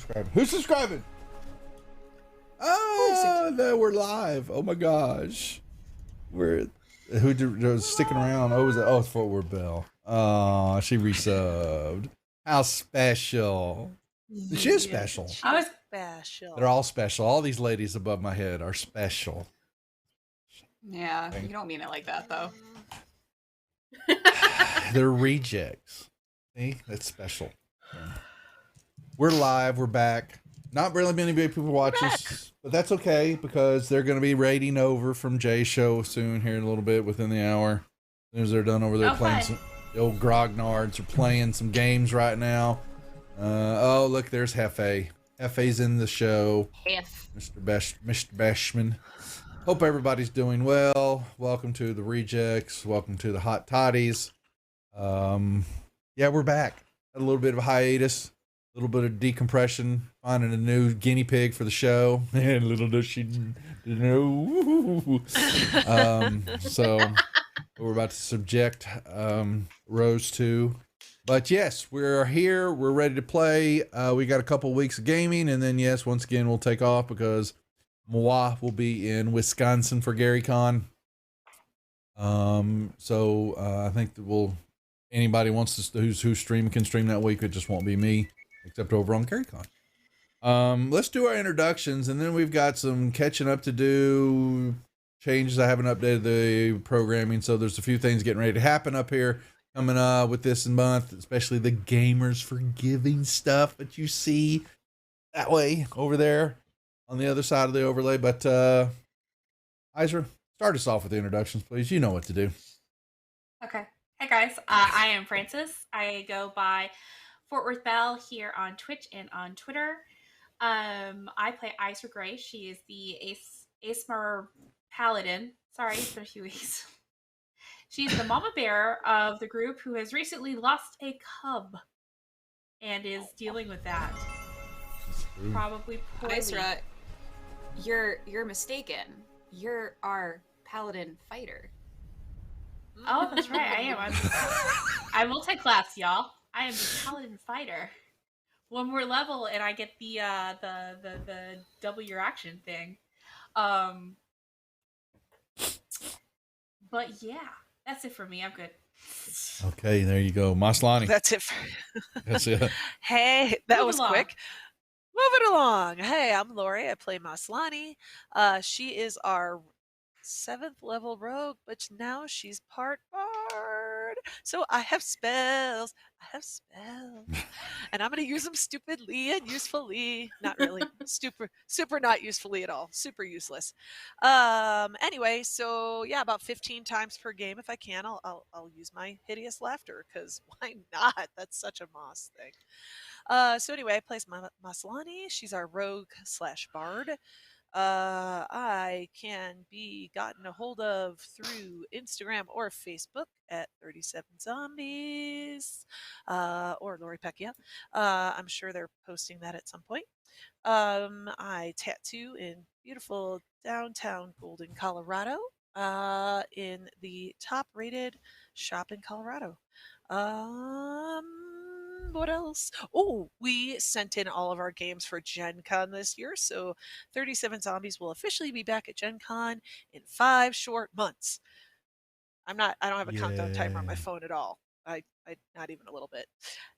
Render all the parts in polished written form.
subscribing? Who's subscribing? Oh, no, we're live. Oh my gosh. Who's sticking around? It's Fort Worth Bell. Oh, she resubbed. How special. She is special. I was special. They're all special. All these ladies above my head are special. Yeah, you don't mean it like that, though. They're rejects. See? That's special. We're live. We're back. Not really many people watch us, but that's okay because they're going to be raiding over from Jay's show soon here in a little bit within the hour. As soon as they're done over there playing some, the old grognards are playing some games right now. Oh, look, there's Hefe. Hefe's in the show. Mr. Bashman. Hope everybody's doing well. Welcome to the Rejects. Welcome to the Hot Toddies. Yeah, we're back. Had a little bit of a hiatus. A little bit of decompression, finding a new guinea pig for the show. And little does she know. So we're about to subject Rose to. But yes, we're here. We're ready to play. We got a couple weeks of gaming. And then, yes, once again, we'll take off because Moi will be in Wisconsin for GaryCon. So I think that anybody wants to who's streaming can stream that week. It just won't be me. Except over on GaryCon. Let's do our introductions, and then we've got some catching up to do. Changes. I haven't updated the programming, so there's a few things getting ready to happen up here coming with this month, especially the Gamers Forgiving stuff that you see that way over there on the other side of the overlay. But Isra, start us off with the introductions, please. You know what to do. Okay. Hey guys, I am Francis. I go by Fort Worth Bell here on Twitch and on Twitter. I play Isra Gray. She is the Aesmer Paladin. Sorry, it's been a few weeks. She's the mama bear of the group who has recently lost a cub and is dealing with that. Probably poorly. Isra, you're mistaken. You're our paladin fighter. Oh, that's right. I am. I'm multi-class, y'all. I am the paladin fighter. One more level, and I get the double your action thing. But yeah, that's it for me. I'm good. Okay, there you go, Maslani. That's it. That's it. Hey, that Move was along. quick. Moving along. Hey, I'm Lori. I play Maslani. She is our 7th level rogue, but now she's part bard. So I have spells. And I'm going to use them stupidly and usefully. Not really. super not usefully at all. Super useless. Anyway, so yeah, about 15 times per game if I can, I'll use my hideous laughter, because why not? That's such a Moss thing. So anyway, I play Maslani. She's our rogue / bard. I can be gotten a hold of through Instagram or Facebook at 37 Zombies or Lori Pecchia. I'm sure they're posting that at some point. I tattoo in beautiful downtown Golden, Colorado, in the top-rated shop in Colorado. What else? Oh, we sent in all of our games for Gen Con this year, so 37 Zombies will officially be back at Gen Con in 5 short months. I don't have a countdown timer on my phone at all. I not even a little bit.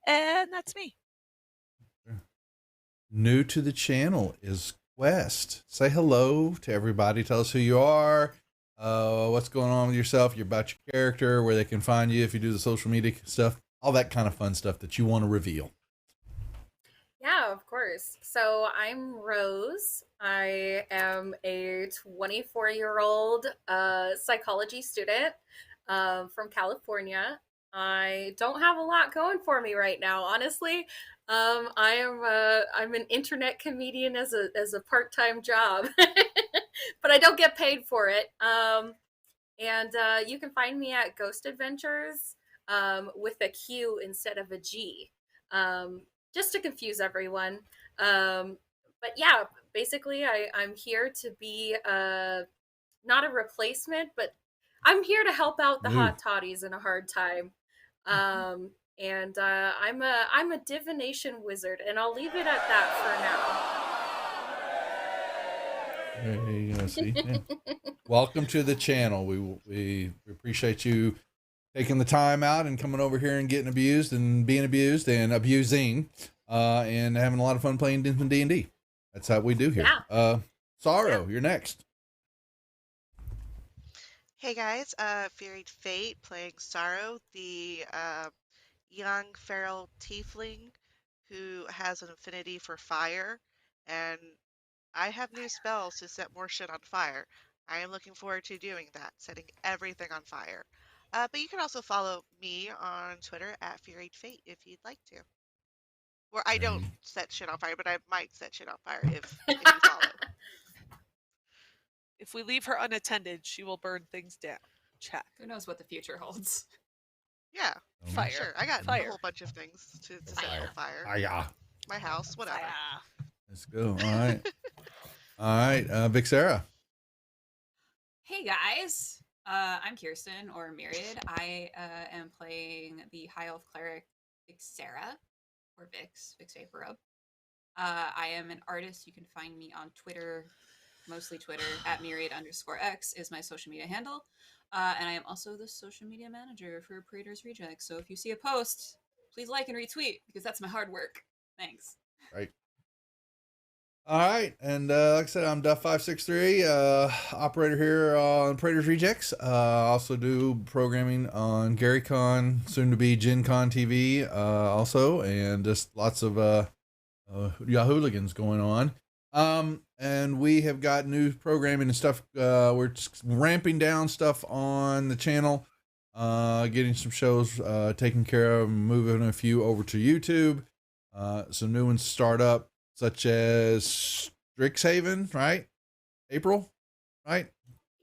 And that's me. New to the channel is Quest. Say hello to everybody. Tell us who you are. What's going on with yourself, about your character, where they can find you if you do the social media stuff, all that kind of fun stuff that you want to reveal. Yeah, of course. So I'm Rose. I am a 24-year-old psychology student from California. I don't have a lot going for me right now, honestly. I'm an internet comedian as a part-time job, but I don't get paid for it. And you can find me at Ghost Adventures with a Q instead of a G, just to confuse everyone. But yeah, basically I'm here to be not a replacement, but I'm here to help out the hot toddies in a hard time. and I'm a divination wizard, and I'll leave it at that There you go. See, yeah. Welcome to the channel. We appreciate you taking the time out and coming over here and getting abused and being abused and abusing, and having a lot of fun playing D&D. That's how we do here. Yeah. Sorrow, you're next. Hey guys, Furied Fate playing Sorrow, the young feral tiefling who has an affinity for fire, and I have new spells to set more shit on fire. I am looking forward to doing that, setting everything on fire. But you can also follow me on Twitter at Furied Fate if you'd like to. Where I don't set shit on fire, but I might set shit on fire if you follow. If we leave her unattended, she will burn things down. Check. Who knows what the future holds? Yeah, Fire. sure. I got Fire. a whole bunch of things to set on fire. Yeah. My house, whatever. Ah. Let's go. All right. All right. Vic Sarah. Hey guys, I'm Kirsten or Myriad. I am playing the High Elf Cleric Vixera, or Vix Vaporub. I am an artist. You can find me on Twitter, mostly Twitter, at Myriad_X is my social media handle. And I am also the social media manager for Praetor's Rejects. So if you see a post, please like and retweet because that's my hard work. Thanks. Right. All right, and like I said, I'm Duff563, operator here on Praetor's Rejects. Also do programming on GaryCon, soon to be Gen Con TV, also, and just lots of Yahooligans going on. And we have got new programming and stuff. We're just ramping down stuff on the channel, getting some shows taken care of, moving a few over to YouTube. Some new ones start up, such as Strixhaven, right? April, right?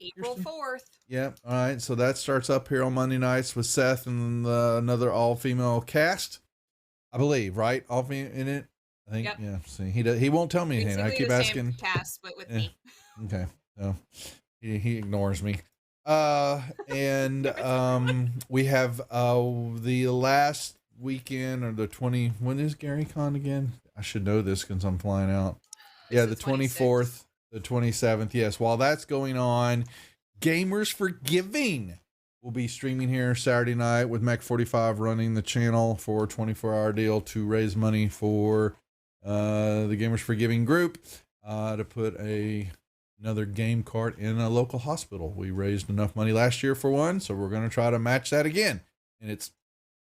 April 4th. Yeah. All right. So that starts up here on Monday nights with Seth and another all-female cast, I believe, right? All in it. I think. Yep. Yeah. See, he won't tell me anything. I Basically keep the asking. same cast, but with me. Okay. So he ignores me. And we have the last weekend or the 20. When is GaryCon again? I should know this because I'm flying out. Yeah, the 24th, the 27th. Yes, while that's going on, Gamers for Giving will be streaming here Saturday night with Mac45 running the channel for a 24-hour deal to raise money for the Gamers for Giving group to put another game cart in a local hospital. We raised enough money last year for one, so we're going to try to match that again. And it's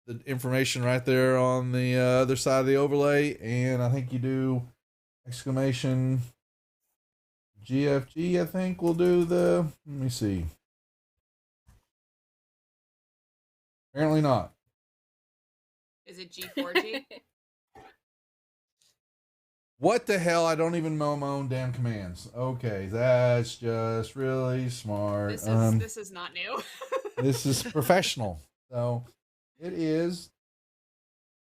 the information right there on the other side of the overlay, and I think you do exclamation GFG. I think we'll do the. Let me see. Apparently not. Is it G4G? What the hell? I don't even know my own damn commands. Okay, that's just really smart. This is not new. This is professional. So it is.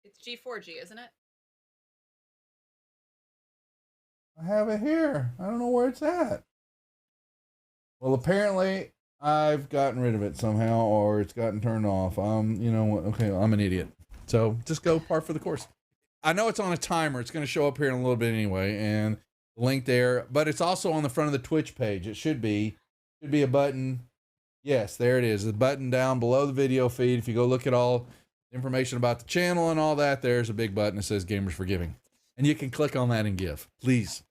It's G4G, isn't it? I have it here. I don't know where it's at. Well, apparently I've gotten rid of it somehow, or it's gotten turned off. You know what? Okay, I'm an idiot. So just go par for the course. I know it's on a timer. It's going to show up here in a little bit anyway, and the link there. But it's also on the front of the Twitch page. It should be a button. Yes, there it is. The button down below the video feed. If you go look at all information about the channel and all that, there's a big button that says Gamers for Giving. And you can click on that and give, please.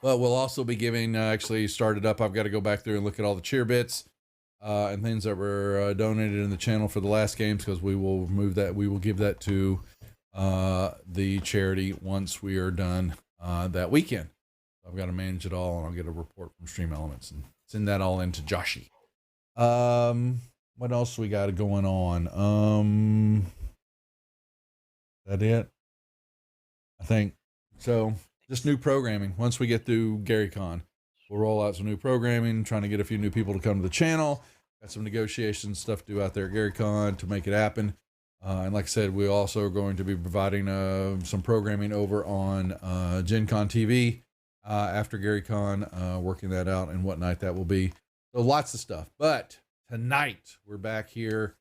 But we'll also be giving, actually started up. I've got to go back through and look at all the cheer bits and things that were donated in the channel for the last games, because we will move that. We will give that to the charity once we are done that weekend. I've got to manage it all, and I'll get a report from Stream Elements and send that all into Joshy. What else we got going on? That it? I think so. Just new programming. Once we get through GaryCon, we'll roll out some new programming, trying to get a few new people to come to the channel. Got some negotiations stuff to do out there at GaryCon to make it happen. And like I said, we also are going to be providing some programming over on Gen Con TV after GaryCon, working that out and what night that will be. So lots of stuff. But tonight we're back here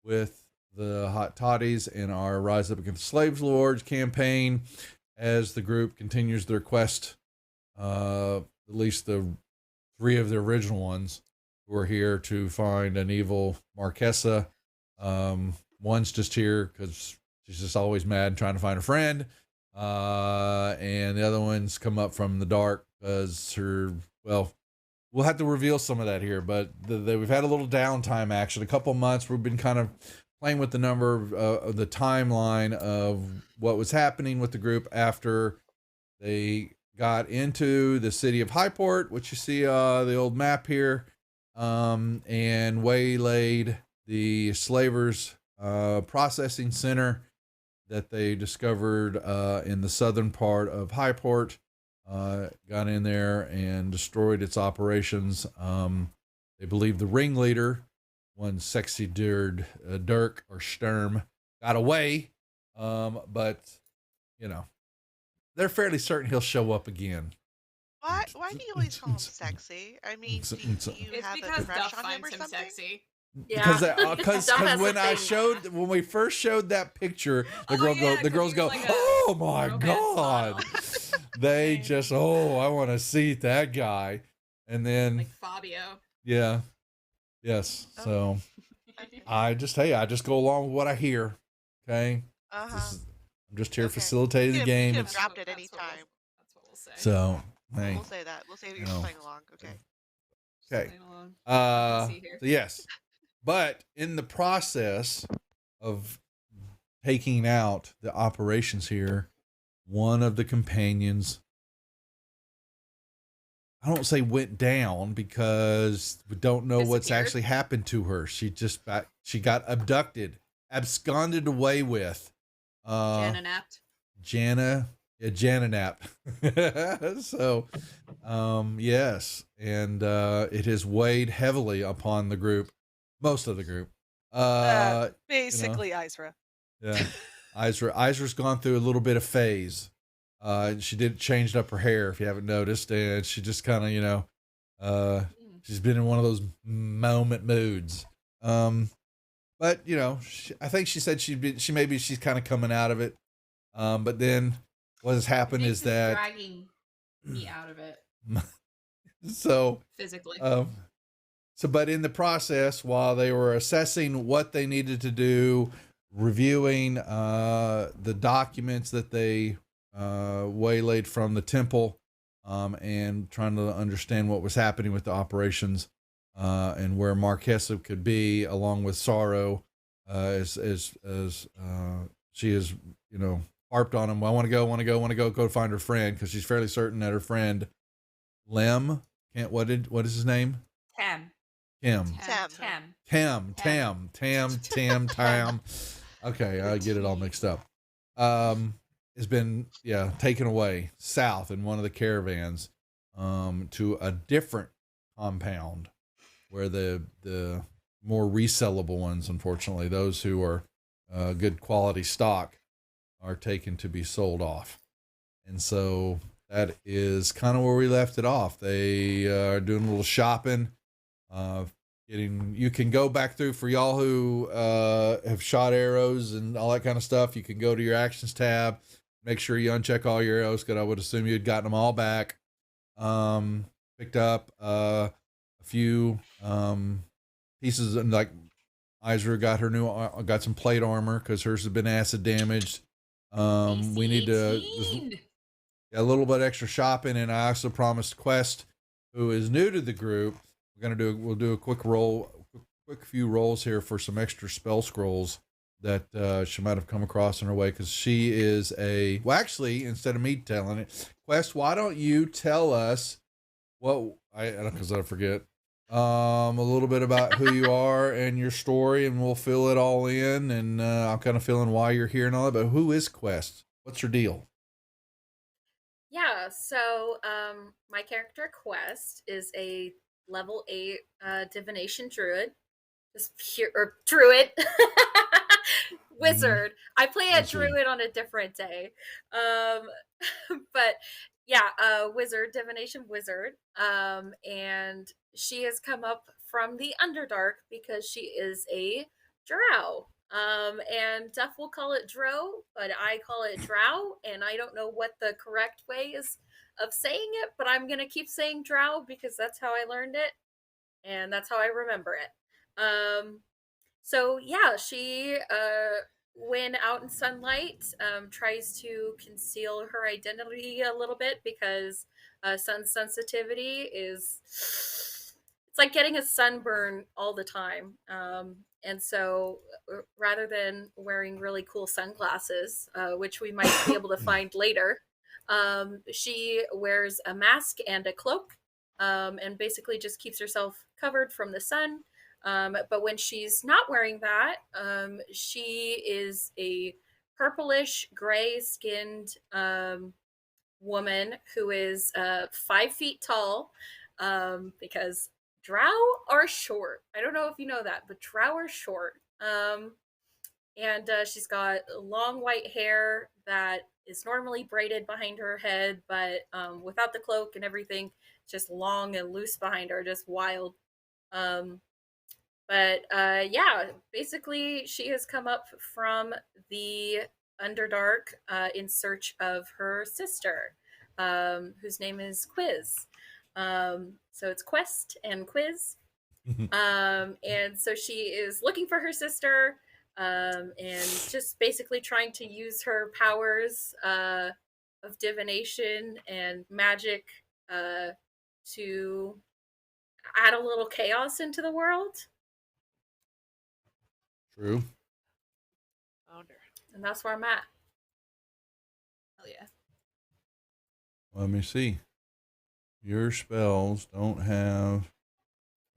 with the Hot Toddies in our Rise Up Against the Slave Lords campaign as the group continues their quest. At least the 3 of the original ones who are here to find an evil Marquesa. One's just here because she's just always mad and trying to find a friend. And the other one's come up from the dark because we'll have to reveal some of that here, but we've had a little downtime action, a couple months. We've been kind of playing with the number of the timeline of what was happening with the group after they got into the city of Highport, which you see the old map here, and waylaid the slavers processing center that they discovered in the southern part of Highport. Got in there and destroyed its operations. They believe the ringleader, one sexy dude, Dirk or Sturm, got away. But they're fairly certain he'll show up again. Why do you always call him sexy? I mean, do you It's have because a crush Duff on him finds or him something? sexy. Because Duff has when a thing. when we first showed that picture, Oh, yeah, the 'cause girls he was go, like a oh my romance god. model. They Dang. just, I want to see that guy. And then Like Fabio. yeah. Yes. Oh. So Okay. I just go along with what I hear. Okay. Uh-huh. I'm just here Okay. facilitating the You game. can It's- drop it That's any what we'll- time. That's what we'll say. so hey. We'll say that. We'll say that you're No. just playing along. Okay. Just Okay. playing along. So see here. yes. But in the process of taking out the operations here, one of the companions, I don't say went down because we don't know what's Disappeared? actually happened to her. She got abducted, absconded away with. Jana napped. Jananap. So, yes, and it has weighed heavily upon the group, most of the group. Basically, Isra. Yeah, Izra's gone through a little bit of phase. She changed up her hair, if you haven't noticed, and she just kind of, she's been in one of those moment moods. But I think she said she's kind of coming out of it. But then what has happened Nick is that dragging me out of it. so Physically. but in the process, while they were assessing what they needed to do, reviewing the documents that they waylaid from the temple, and trying to understand what was happening with the operations, and where Marquesa could be, along with Sorrow, as she is, harped on him. Well, I want to go find her friend, because she's fairly certain that her friend Lem what is his name? Tam. Kim. Tam. Tam. Okay, I get it all mixed up. Has been taken away south in one of the caravans, to a different compound where the more resellable ones, unfortunately, those who are good quality stock, are taken to be sold off. And so that is kind of where we left it off. They are doing a little shopping. You can go back through, for y'all who have shot arrows and all that kind of stuff. You can go to your actions tab, make sure you uncheck all your arrows, because I would assume you had gotten them all back. Picked up a few pieces, and like Izra got some plate armor because hers has been acid damaged. We need to a little bit extra shopping, and I also promised Quest, who is new to the group, we'll do a quick few rolls here for some extra spell scrolls that she might have come across in her way, because she is actually, instead of me telling it, Quest, why don't you tell us because I forget, a little bit about who you are and your story, and we'll fill it all in, and I'll kind of fill in why you're here and all that. But who is Quest? What's your deal? Yeah, so my character Quest is a level 8 divination druid. Druid. Wizard. I play a Wizard. druid on a different day. But yeah, wizard, divination wizard. And she has come up from the Underdark because she is a drow. And Duff will call it Dro, but I call it Drow, and I don't know what the correct way is of saying it, but I'm gonna keep saying Drow because that's how I learned it, and that's how I remember it. So yeah, she when out in sunlight tries to conceal her identity a little bit because sun sensitivity is it's like getting a sunburn all the time. And so rather than wearing really cool sunglasses, which we might be able to find later, she wears a mask and a cloak, and basically just keeps herself covered from the sun. But when she's not wearing that, she is a purplish gray skinned woman who is 5 feet tall, because drow are short. I don't know if you know that, but drow are short. And she's got long white hair that is normally braided behind her head, but without the cloak and everything, just long and loose behind her, just wild. But yeah, basically, she has come up from the Underdark in search of her sister, whose name is Quiz. So it's Quest and Quiz. And so she is looking for her sister, and just basically trying to use her powers of divination and magic to add a little chaos into the world. True. Founder. And that's where I'm at. Hell yeah. Let me see. Your spells don't have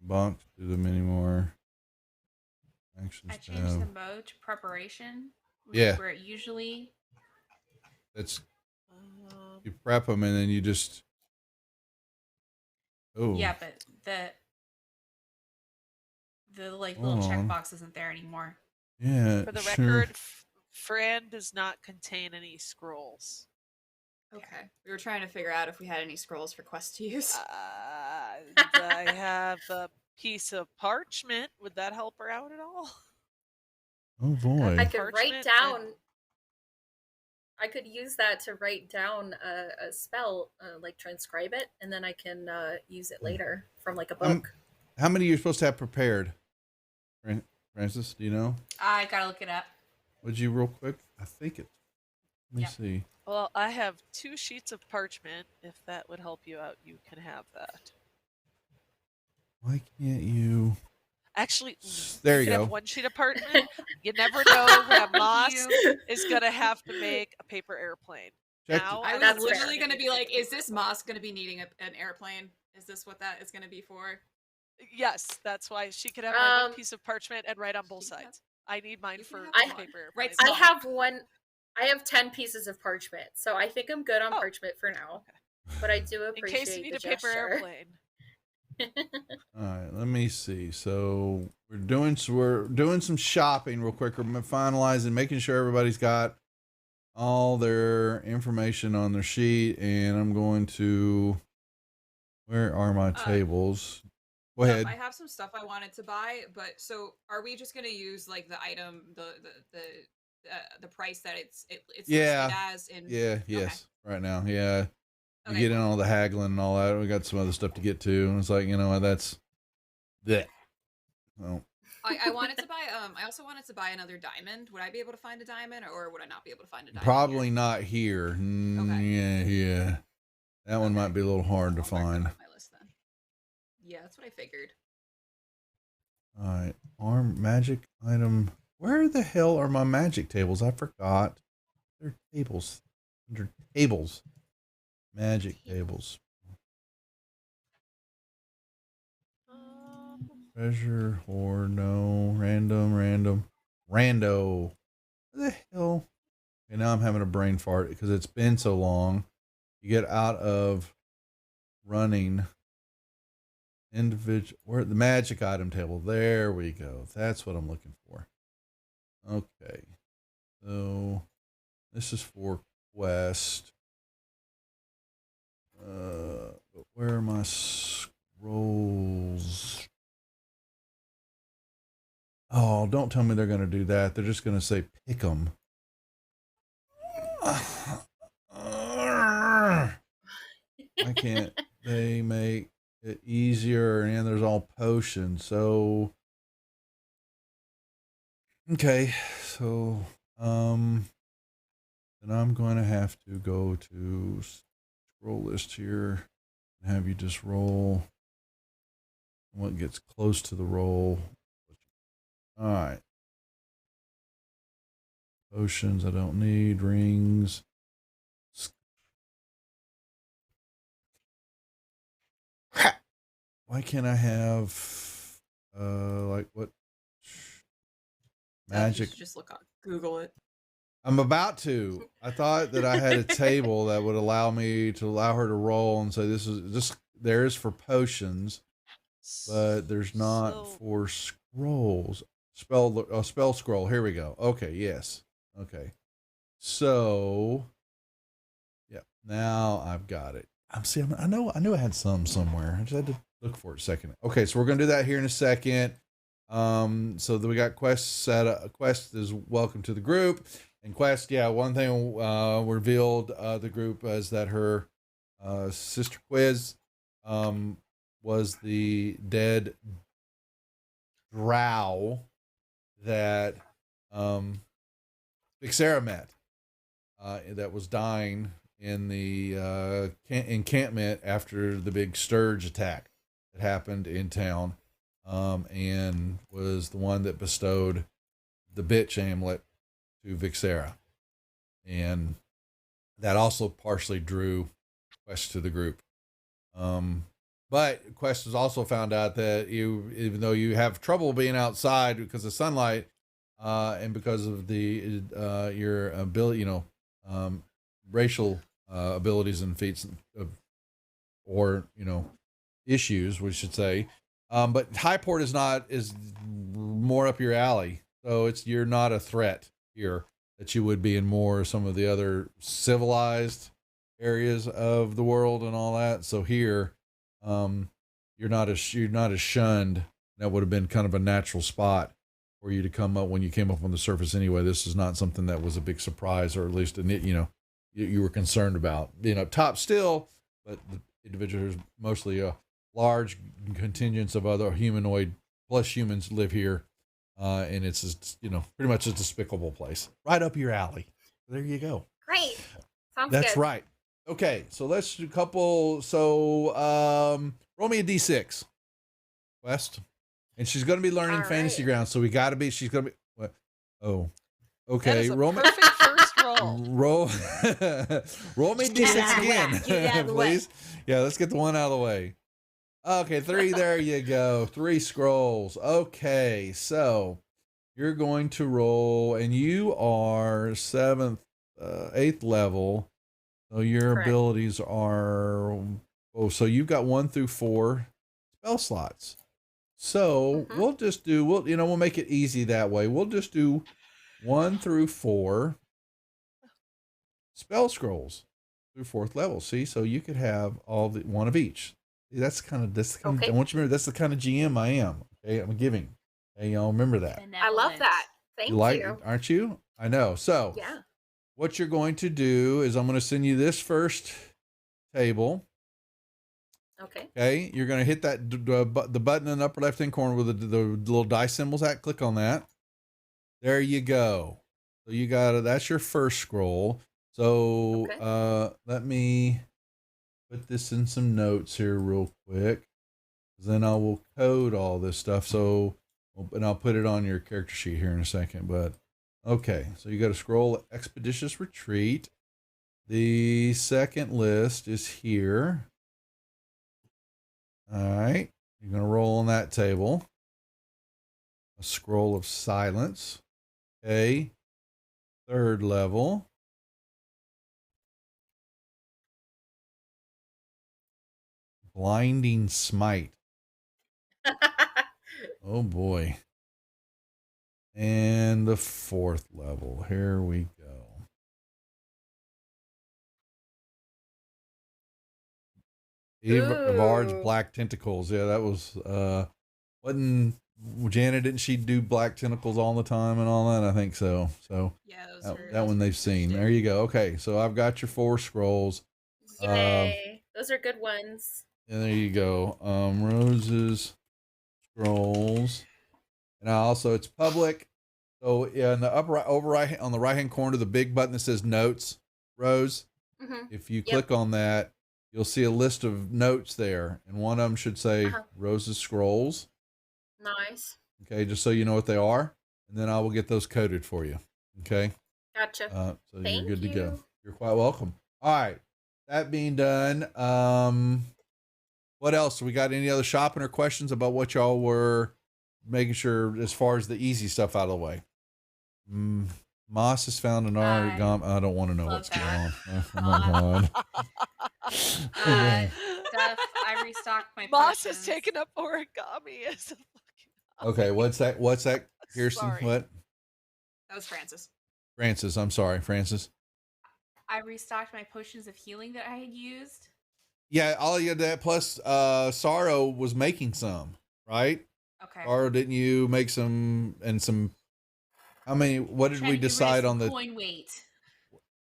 box to them anymore. Actions I changed the tab. mode to preparation. Which Yeah. is where it usually. That's Um, you prep them and then you just. Oh. Yeah, but the like Hold little on. checkbox isn't there anymore. Yeah. for the sure. record, Fran does not contain any scrolls. Okay. We were trying to figure out if we had any scrolls for Quest to use. I have a piece of parchment. Would that help her out at all? Oh boy. I could write Parchment down. and- I could use that to write down a spell, like transcribe it, and then I can use it later from like a book. How many you're supposed to have prepared? Francis, do you know? I gotta look it up. Would you real quick? I think it. Let me Yep. see. Well, I have 2 sheets of parchment. If that would help you out, you can have that. Why can't you? Actually, There you can go. have 1 sheet of parchment. You never know when a moss you. is gonna have to make a paper airplane. Check Now I was That's literally fair. going to be like, is this Moss going to be needing an airplane? Is this what that is going to be for? Yes, that's why she could have my 1 Um, piece of parchment and write on both she can have- sides. I need mine you can for have I- one. paper Right, airplanes. I small. have one. I have 10 pieces of parchment, so I think I'm good on Oh. parchment for now. Okay. But I do In appreciate case you need the a paper gesture. airplane. All right, let me see. So we're doing some shopping real quick. We're finalizing, making sure everybody's got all their information on their sheet, and I'm going to. Where are my tables? Go ahead. I have some stuff I wanted to buy, but so are we just going to use like the item, the price that it's Yeah. listed as in? Yeah. Yes. Right now. Yeah. You Okay, get in cool. all the haggling and all that. We got some other stuff to get to, and it's like, you know, that's that. Well, I wanted to buy. I also wanted to buy another diamond. Would I be able to find a diamond, or would I not be able to find a diamond? probably here? not here. Okay. Yeah. That one might Okay. be a little hard to I'll mark that find. off my list then. Yeah, that's what I figured. All right, arm magic item. Where the hell are my magic tables? I forgot. They're tables. Under tables. Magic tables. Treasure hoard. No. Random. Rando. What the hell? Okay, now I'm having a brain fart because it's been so long. You get out of running. Individual. Where the magic item table? There we go. That's what I'm looking for. Okay. So this is for Quest. But where are my scrolls? Oh, don't tell me they're going to do that. They're just going to say pick 'em. Why can't they make it easier? And there's all potions. So, okay. So, then I'm going to have to go to scroll list here and have you just roll what gets close to the roll. All right. Potions I don't need. Rings. Why can't I have like what You magic? should just look on Google it. I'm about to. I thought that I had a table that would allow me to allow her to roll and say this is this there is for potions, but there's not So- for scrolls. Spell scroll. Here we go. Okay, yes. Okay. So yeah, now I've got it. I knew I had some somewhere. I just had to look for it a second. Okay, so we're gonna do that here in a second. So we got Quest set up. Quest is welcome to the group. And Quest, yeah, one thing revealed the group is that her sister Quiz was the dead drow that Vixera met that was dying in the encampment after the big Sturge attack that happened in town, and was the one that bestowed the bitch amulet to Vixera. And that also partially drew Quest to the group. But Quest has also found out that even though you have trouble being outside because of sunlight, and because of the your ability, racial abilities and feats, or issues, we should say. But Highport is more up your alley, so you're not a threat here that you would be in more some of the other civilized areas of the world and all that. So here, you're not as shunned. That would have been kind of a natural spot for you to come up when you came up on the surface anyway. This is not something that was a big surprise, or at least you were concerned about being up top still, but the individuals, mostly a large contingents of other humanoid plus humans live here, and it's just, pretty much a despicable place, right up your alley. There you go. Great. Sounds That's good. right. Okay, so let's do a couple. So roll me a d6, West, and she's going to be learning All Fantasy right. Grounds, so we got to be. She's going to be. What? Oh, That okay. is a Roll me. perfect first roll. Roll, roll me Get d6 out of the way. again, Get out of the way. please. Yeah, let's get the one out of the way. Okay, 3. There you go. 3 scrolls. Okay, so you're going to roll, and you are 8th level. So your Correct. abilities are. Oh, so you've got 1 through 4 spell slots. So Mhm. we'll just do. We'll make it easy that way. We'll just do 1 through 4 spell scrolls through 4th level. See, so you could have one of each. That's kind of Okay. I want you to remember that's the kind of GM I am. Okay, I'm giving. Okay, y'all remember that. I love that. Thank You like, you. aren't you? I know. So Yeah. what you're going to do is I'm going to send you this first table. Okay. Okay, you're going to hit that the button in the upper left hand corner with the little dice symbols at. Click on that. There you go. So you got that's your first scroll. So Okay. let me put this in some notes here real quick. Then I will code all this stuff. So, and I'll put it on your character sheet here in a second. But okay, so you got to scroll Expeditious Retreat. The second list is here. All right, you're going to roll on that table. A Scroll of Silence. Okay, 3rd level. Blinding Smite. Oh boy. And the 4th level. Here we go. Evard's Ooh. Black Tentacles. Yeah, that was wasn't Janet, didn't she do black tentacles all the time and all that? I think so. So Yeah, those that, are, that those one are they've good seen. too. There you go. Okay, so I've got your 4 scrolls. Yay. Those are good ones. And there you go. Rose's scrolls. And also it's public. So in the upper over right on the right hand corner, the big button that says notes, Rose. Hmm. If you Yep. click on that, you'll see a list of notes there, and one of them should say Uh-huh. Rose's scrolls. Nice. Okay, just so you know what they are, and then I will get those coded for you. Okay, Gotcha. so you're Thank good to go. you. You're quite welcome. All right, that being done, what else? We got any other shopping or questions about what y'all were making sure as far as the easy stuff out of the way? Moss has found an origami. I don't want to know love what's that. going on. Oh my god. Steph, I restocked my Moss has potions. taken up origami as a fucking Okay, what's that? What's that, Kirsten? Sorry. What? That was Francis. Francis, I'm sorry, Francis. I restocked my potions of healing that I had used. Yeah, all you did that plus Sorrow was making some, right? Okay. Or didn't you make some and some? I mean, what did Trying we to get rid of decide some on the? coin weight?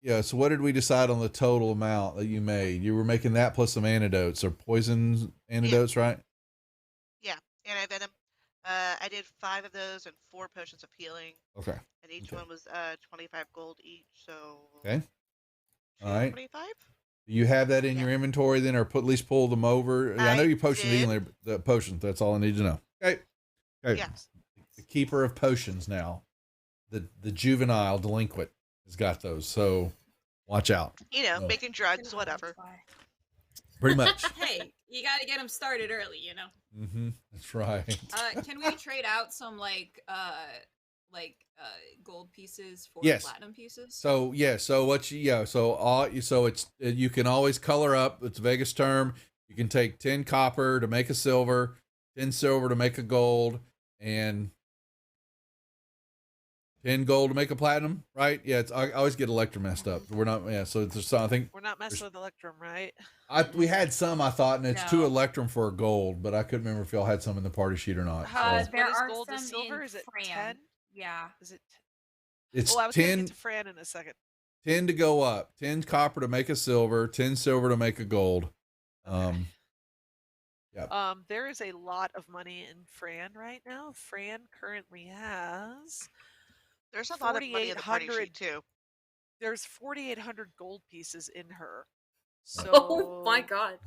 Yeah, so what did we decide on the total amount that you made? You were making that plus some antidotes or poison antidotes, right? Yeah, anti-venom. I did 5 of those and 4 potions of healing, Okay. and each Okay. one was 25 gold each. So Okay. All right. 25. Do you have that in Yeah. your inventory then, or at least pull them over? I know I you potion did. healing the potions. That's all I need to know. Okay. Okay. Yes. The keeper of potions now, the juvenile delinquent has got those. So watch out. You know, Yeah. making drugs, whatever. Pretty much. Hey, you got to get them started early, you know. Mm-hmm. That's right. Can we trade out some gold pieces for Yes. platinum pieces? So yeah. So what you so it's you can always color up. It's a Vegas term. You can take 10 copper to make a silver, 10 silver to make a gold, and 10 gold to make a platinum, right? Yeah, I always get Electrum messed up. We're not, yeah. So there's some, I think We're not messing with Electrum, right? we had some, I thought, and it's 2 No. Electrum for a gold, but I couldn't remember if y'all had some in the party sheet or not. How- So What There is are gold to some silver? in Is it Fran. 10? Yeah. Is it? it's Oh, I was gonna 10, get to Fran in a second. 10 to go up, 10 copper to make a silver, 10 silver to make a gold. There is a lot of money in Fran right now. Fran currently has There's a lot of money in the party 4,800 sheet too. there's 4,800 gold pieces in her. So Oh my god.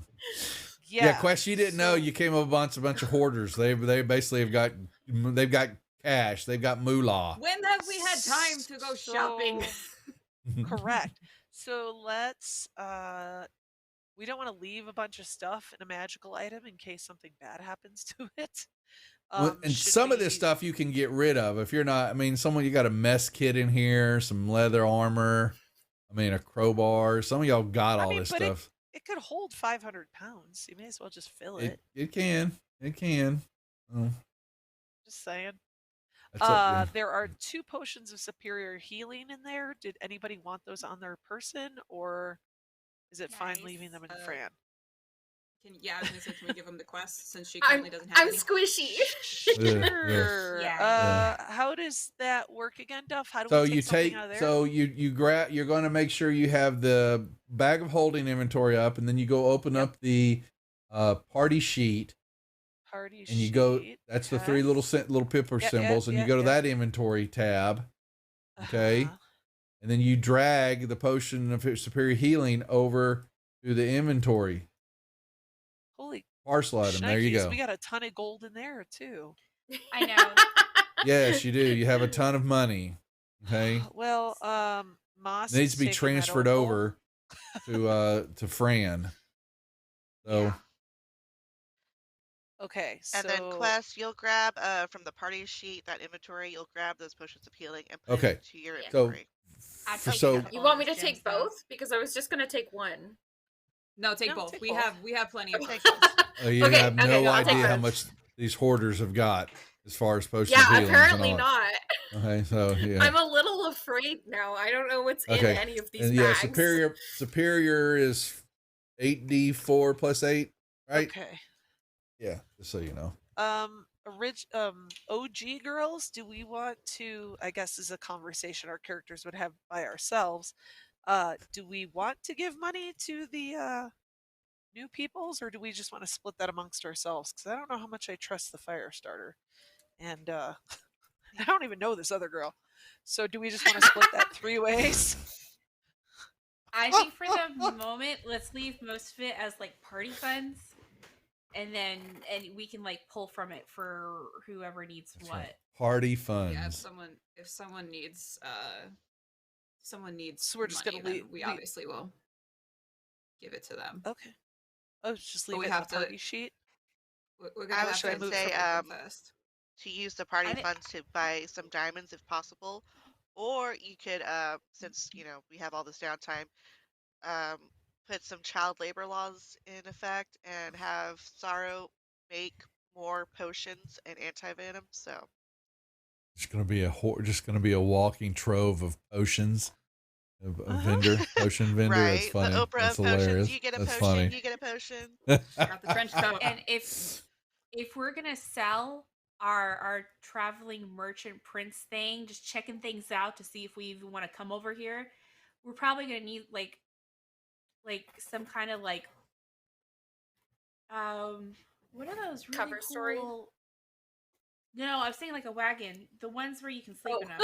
Yeah, Quest, you didn't know so- you came up a bunch of hoarders. They basically they've got cash, they've got moolah. When have we had time to go shopping? Correct. So let's we don't want to leave a bunch of stuff in a magical item in case something bad happens to it. And should some of this we- stuff you can get rid of if you're not. I mean, you got a mess kit in here, some leather armor. I mean, a crowbar. Some of y'all got I all mean, this but stuff. It could hold 500 pounds. You may as well just fill it. It can. Oh, Just saying. that's up, There are 2 potions of superior healing in there. Did anybody want those on their person, or is it fine leaving them in Nice. Fran? I was gonna say, can we give him the quest since she I'm, currently doesn't have I'm any? squishy. Yeah. Sure. Yeah. How does that work again, Duff? How do So we take you something take out of there? so you grab. You're going to make sure you have the bag of holding inventory up, and then you go open up the party sheet, Party and you go. sheet, That's the okay. 3 little pipper Yeah, symbols, and you yeah, go to yeah. that inventory tab, okay? Uh-huh. and then you drag the potion of superior healing over to the inventory Holy parcel item. There you shnikes, go. we got a ton of gold in there too. I know. Yes, you do. You have a ton of money. Okay, Well, Moss it needs is to be taking that transferred over to Fran. So Yeah. Okay, And so then Quest, you'll grab from the party sheet, that inventory, you'll grab those potions of healing and put Okay. it into your Yeah. so inventory. I'd for take so a couple You want me of to those take gems, though. both? Because I was just gonna take one. No, take No, both. take we both. have plenty of Take potions. you Okay, have no okay, I'll take idea how both. much these hoarders have got as far as potions Yeah, of healing. apparently not. Okay, so yeah. I'm a little afraid now. I don't know what's Okay. in any of these And yeah, bags. superior is 8d4 plus 8, right? okay. Yeah, just so you know. OG girls, do we want to, I guess is a conversation our characters would have by ourselves. Do we want to give money to the new peoples, or do we just want to split that amongst ourselves? Because I don't know how much I trust the fire starter. And I don't even know this other girl. So do we just want to split that 3 ways? I think for the moment, let's leave most of it as like party funds, and we can like pull from it for whoever needs That's what. right. Party funds. Yeah, if someone needs So we're just money, gonna leave. then we obviously will give it to them. Okay. Oh, just But leave we it in have the to- party sheet. We're gonna I have was to gonna move say, from first. to use the party I thi- funds to buy some diamonds if possible, or you could, since we have all this downtime, um, put some child labor laws in effect and have Sorrow make more potions and anti-venom. So Just gonna be a walking trove of potions. A vendor, potion vendor. That's right, funny. the Oprah That's of potions. hilarious. You get a That's potion. funny. You get a potion. Got the trench coat. And if we're gonna sell our traveling merchant prince thing, just checking things out to see if we even want to come over here, we're probably gonna need like some kind of like what are those really Cover story? cool- No, I was saying like a wagon, the ones where you can sleep Oh. in them.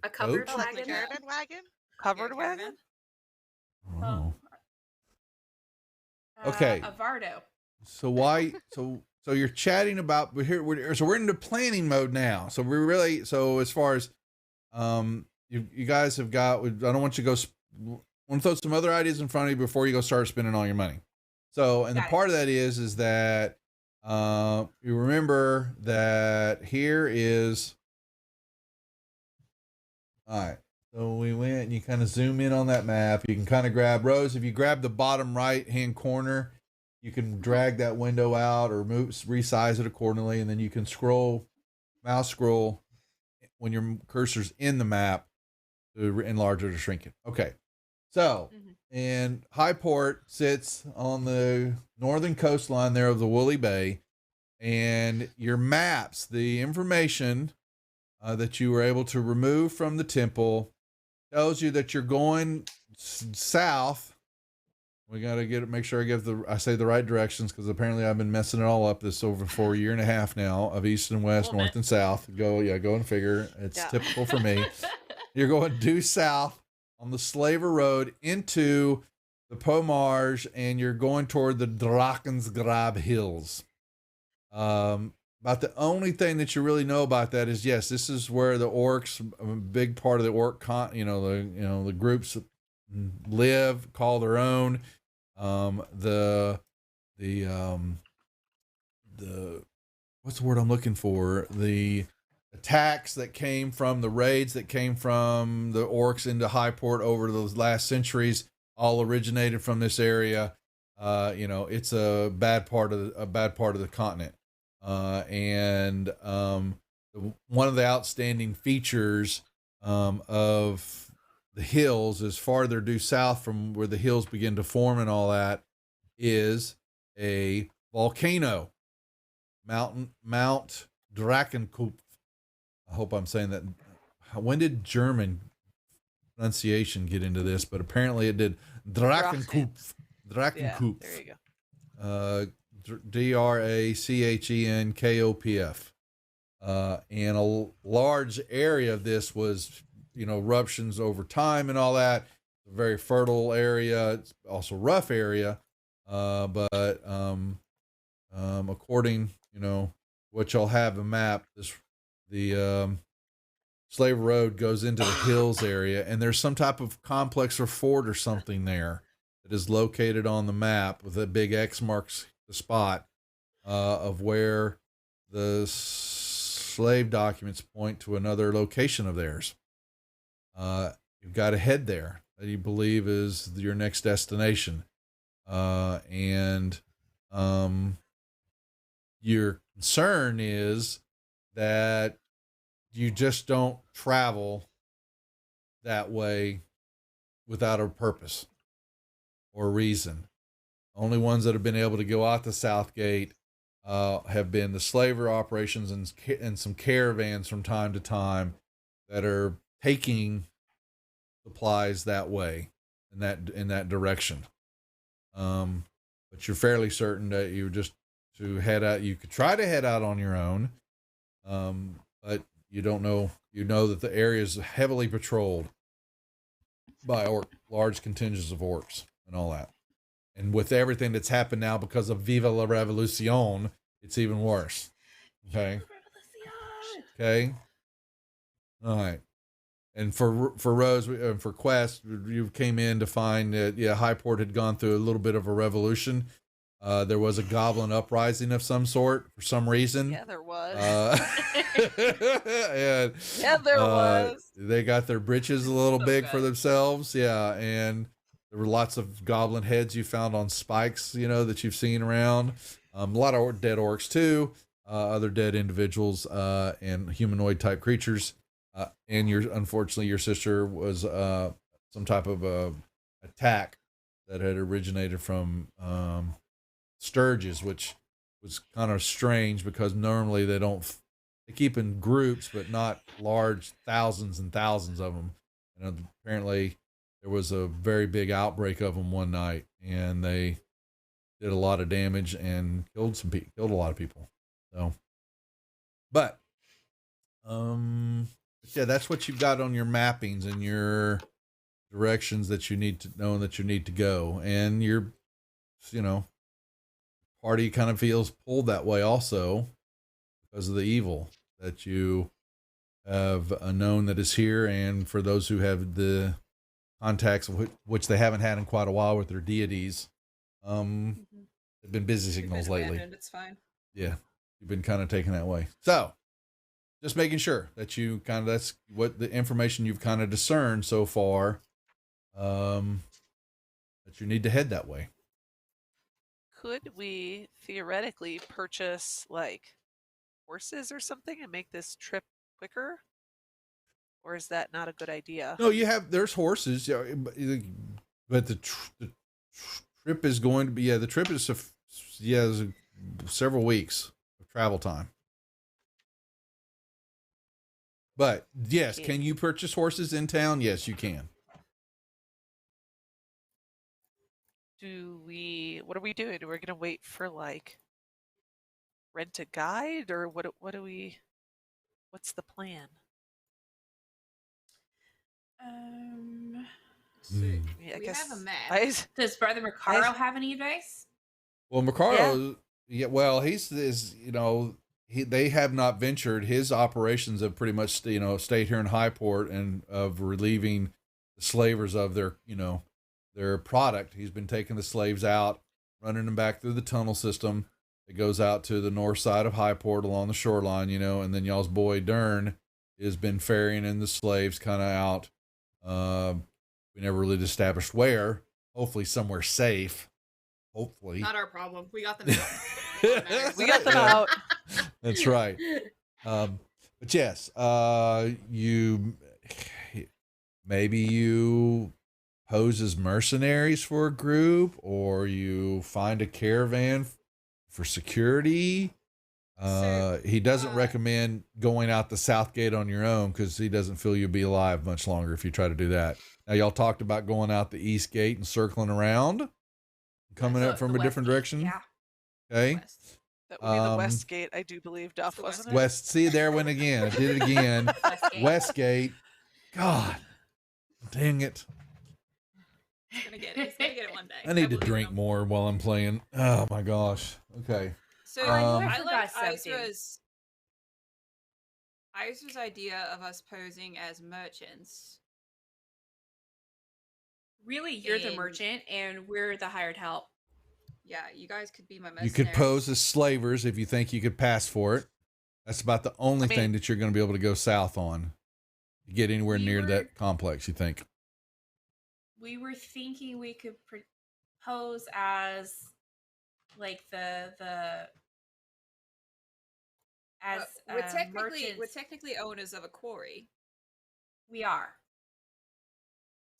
A covered Coach? Oh, like the wagon. caravan wagon. Covered Yeah, wagon? Oh. Uh, Okay. A Vardo. So why? So you're chatting about. We're into planning mode now. So we're really. So as far as, you guys have got. I don't want you to go. Want to throw some other ideas in front of you before you go start spending all your money. So, and the Got it. part of that is that, you remember that here is. All right. So we went and you kind of zoom in on that map. You can kind of grab Rose. If you grab the bottom right hand corner, you can drag that window out or resize it accordingly. And then you can mouse scroll when your cursor's in the map to enlarge it or shrink it. Okay. So, Mhm. and Highport sits on the northern coastline there of the Woolly Bay. And your maps, the information that you were able to remove from the temple, tells you that you're going south. We got to make sure I say the right directions, because apparently I've been messing it all up this over for a year and a half now of east and west, Little north bit. and south. Go and figure. It's Yeah. typical for me. You're going due south on the Slaver Road into the Pomarge, and you're going toward the Drakensgrab Hills. About the only thing that you really know about that is, yes, this is where the orcs, a big part of the orc the groups live, call their own. The what's the word I'm looking for? The attacks that came from the raids that came from the orcs into Highport over those last centuries all originated from this area. It's a bad part of the continent. And one of the outstanding features of the hills is farther due south from where the hills begin to form and all that is a volcano, Mount Drakenkopf. I hope I'm saying that. When did German pronunciation get into this? But apparently it did. Drakenkopf. Yeah, there you go. Drachenkopf. And a large area of this was, eruptions over time and all that. A very fertile area. It's also a rough area. But according, what y'all have a map, the Slave Road goes into the hills area, and there's some type of complex or fort or something there that is located on the map with a big X marks the spot of where the slave documents point to another location of theirs. You've got to head there. That you believe is your next destination. And your concern is that you just don't travel that way without a purpose or reason. Only ones that have been able to go out the south gate have been the slaver operations and some caravans from time to time that are taking supplies that way, in that direction. But you're fairly certain that you just to head out. You could try to head out on your own, but you don't know. You know that the area is heavily patrolled by large contingents of orcs and all that. And with everything that's happened now because of Viva la Revolucion, it's even worse. Okay. Okay. All right. And for Rose and for Quest, you came in to find that Highport had gone through a little bit of a revolution. There was a goblin uprising of some sort for some reason. Yeah, there was. And, yeah, there was. They got their britches a little So big good. for themselves. Yeah, and there were lots of goblin heads you found on spikes, that you've seen around. A lot of dead orcs too, other dead individuals, and humanoid type creatures. And unfortunately, your sister was some type of attack that had originated from Sturges, which was kind of strange because normally they keep in groups, but not large thousands and thousands of them. And apparently there was a very big outbreak of them one night, and they did a lot of damage and killed a lot of people. So, but yeah, that's what you've got on your mappings and your directions that you need to know and that you need to go. And your, party kind of feels pulled that way also because of the evil that you have known that is here. And for those who have the contacts, which they haven't had in quite a while with their deities, they've been busy signals lately. It's fine. Yeah, you've been kind of taken that way. So, just making sure that that's what the information you've kind of discerned so far, that you need to head that way. Could we theoretically purchase like horses or something and make this trip quicker? Or is that not a good idea? No, there's horses, but the trip is going to be, the trip is, several weeks of travel time. But yes, can you purchase horses in town? Yes, you can. What are we doing? We're gonna wait for rent a guide, or what's the plan? See. Yeah, I We guess have a map. Does Brother Macaro have any advice? Well, Macaro, well, they have not ventured. His operations have pretty much, stayed here in Highport and of relieving the slavers of their product. He's been taking the slaves out, running them back through the tunnel system. It goes out to the north side of Highport along the shoreline, and then y'all's boy Dern has been ferrying in the slaves kind of out. We never really established where. Hopefully somewhere safe. Hopefully. Not our problem. We got them out. We got them out. That's right. But yes, you pose as mercenaries for a group, or you find a caravan for security. He doesn't recommend going out the south gate on your own because he doesn't feel you'll be alive much longer if you try to do that. Now, y'all talked about going out the east gate and circling around, coming up from a different direction. Yeah. Okay. West. That would be the west gate, I do believe, Duff, the wasn't west it? West. See, there went again. I did it again. Westgate. God, dang it. He's gonna get it. He's gonna get it one day. I need to believe drink him. more while I'm playing. Oh my gosh. Okay. So I I forgot like something. Izra's idea of us posing as merchants. Really, you're the And- merchant and we're the hired help. Yeah, you guys could be my You mercenaries. could pose as slavers if you think you could pass for it. That's about the only thing that you're going to be able to go south on. To get anywhere We near were- that complex, you think? We were thinking we could pose as like the as we're technically merchants. owners of a quarry, We are.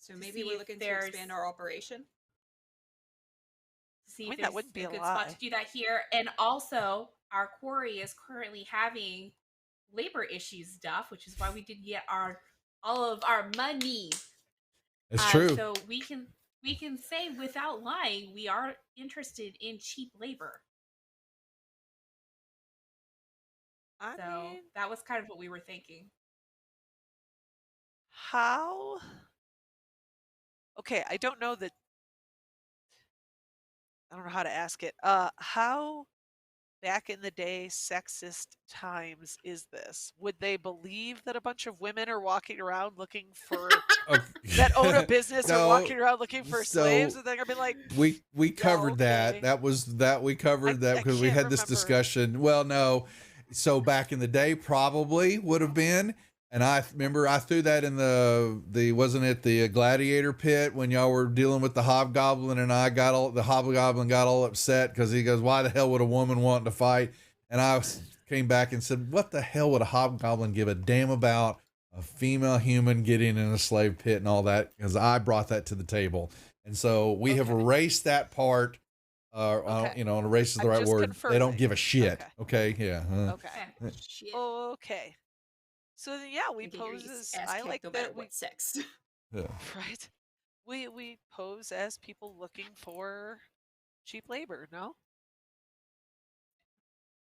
so To maybe see we're if looking to there's- expand our operation. See I mean, if that there's wouldn't be a good lie. spot to do that here. And also, our quarry is currently having labor issues stuff, which is why we didn't get all of our money. It's true. So we can say without lying, we are interested in cheap labor. So that was kind of what we were thinking. How? Okay, I don't know that. I don't know how to ask it. How back in the day sexist times is this? Would they believe that a bunch of women are walking around looking for that own a business or walking around looking for slaves, and they're gonna be like, we covered okay. that. We covered that because we had this discussion. Well, no. So back in the day, probably would have been. And I remember I threw that in the wasn't it the gladiator pit when y'all were dealing with the hobgoblin, and the hobgoblin got all upset because he goes, why the hell would a woman want to fight? And I came back and said, what the hell would a hobgoblin give a damn about a female human getting in a slave pit and all that? Because I brought that to the table. And so we have erased that part. Erase is the right word. They don't give a shit. Okay. Yeah. Okay. Shit. Okay. So then, yeah, we pose as I like no that. matter what sex. Yeah. Right. We pose as people looking for cheap labor. No.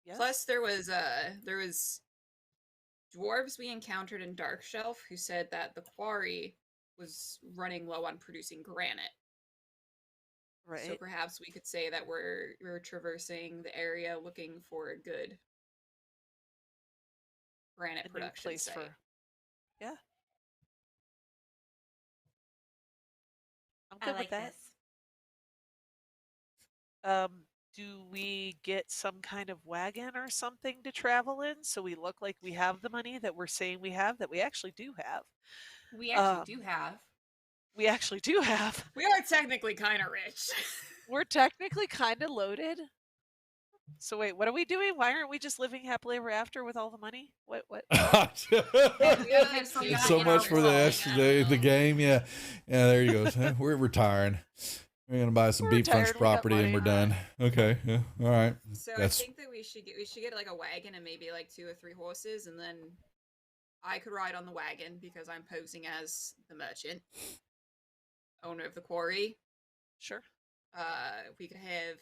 Yes. Plus, there was dwarves we encountered in Dark Shelf who said that the quarry was running low on producing granite. Right. So perhaps we could say that we're traversing the area looking for a good granite production place site. for. Yeah. I'm good I like with that. this. Do we get some kind of wagon or something to travel in so we look like we have the money that we're saying we have, that we actually do have? We actually do have. We actually do have. We are technically kind of rich. We're technically kind of loaded. So wait, what are we doing? Why aren't we just living happily ever after with all the money? What? It's so much for the game. Yeah. There you go. We're retiring. We're gonna buy some beachfront property and we're done. Okay. Yeah. All right. So I think that we should get like a wagon and maybe like 2 or 3 horses, and then I could ride on the wagon because I'm posing as the merchant, owner of the quarry. Sure. We could have.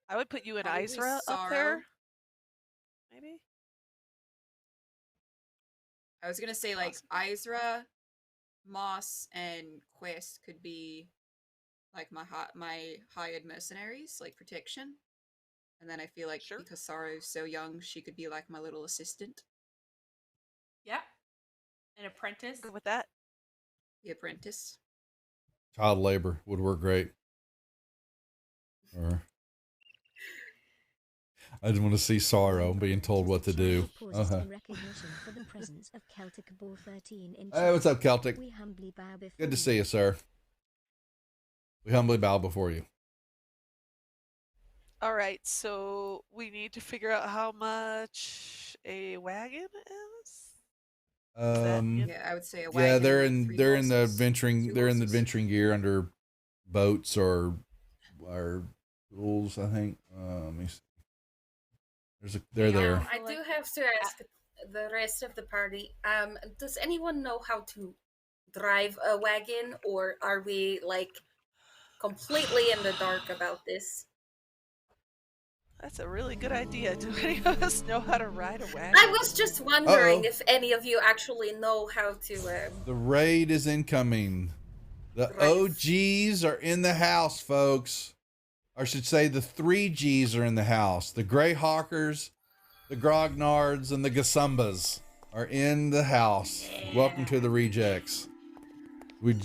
I would put you and probably Isra up Sorrow. there. Maybe. I was gonna say like Isra, Moss, and Quest could be like my hired mercenaries, like protection. And then I feel like because Sorrow's so young, she could be like my little assistant. Yeah. An apprentice. Good with that. The apprentice. Child labor would work great. Or I just want to see Sorrow being told what to do. Hey, what's up, Celtic? Good to see you, sir. We humbly bow before you. All right, so we need to figure out how much a wagon is. Yeah, I would say a wagon. Yeah, they're in the adventuring gear under boats or tools, I think. Let me see. They're there. I do have to ask the rest of the party. Does anyone know how to drive a wagon, or are we like completely in the dark about this? That's a really good idea. Do any of us know how to ride a wagon? I was just wondering if any of you actually know how to. The raid is incoming. The OGs are in the house, folks. Or I should say the 3Gs are in the house. The Greyhawkers, the Grognards, and the Gasumbas are in the house. Yeah. Welcome to the Rejects. We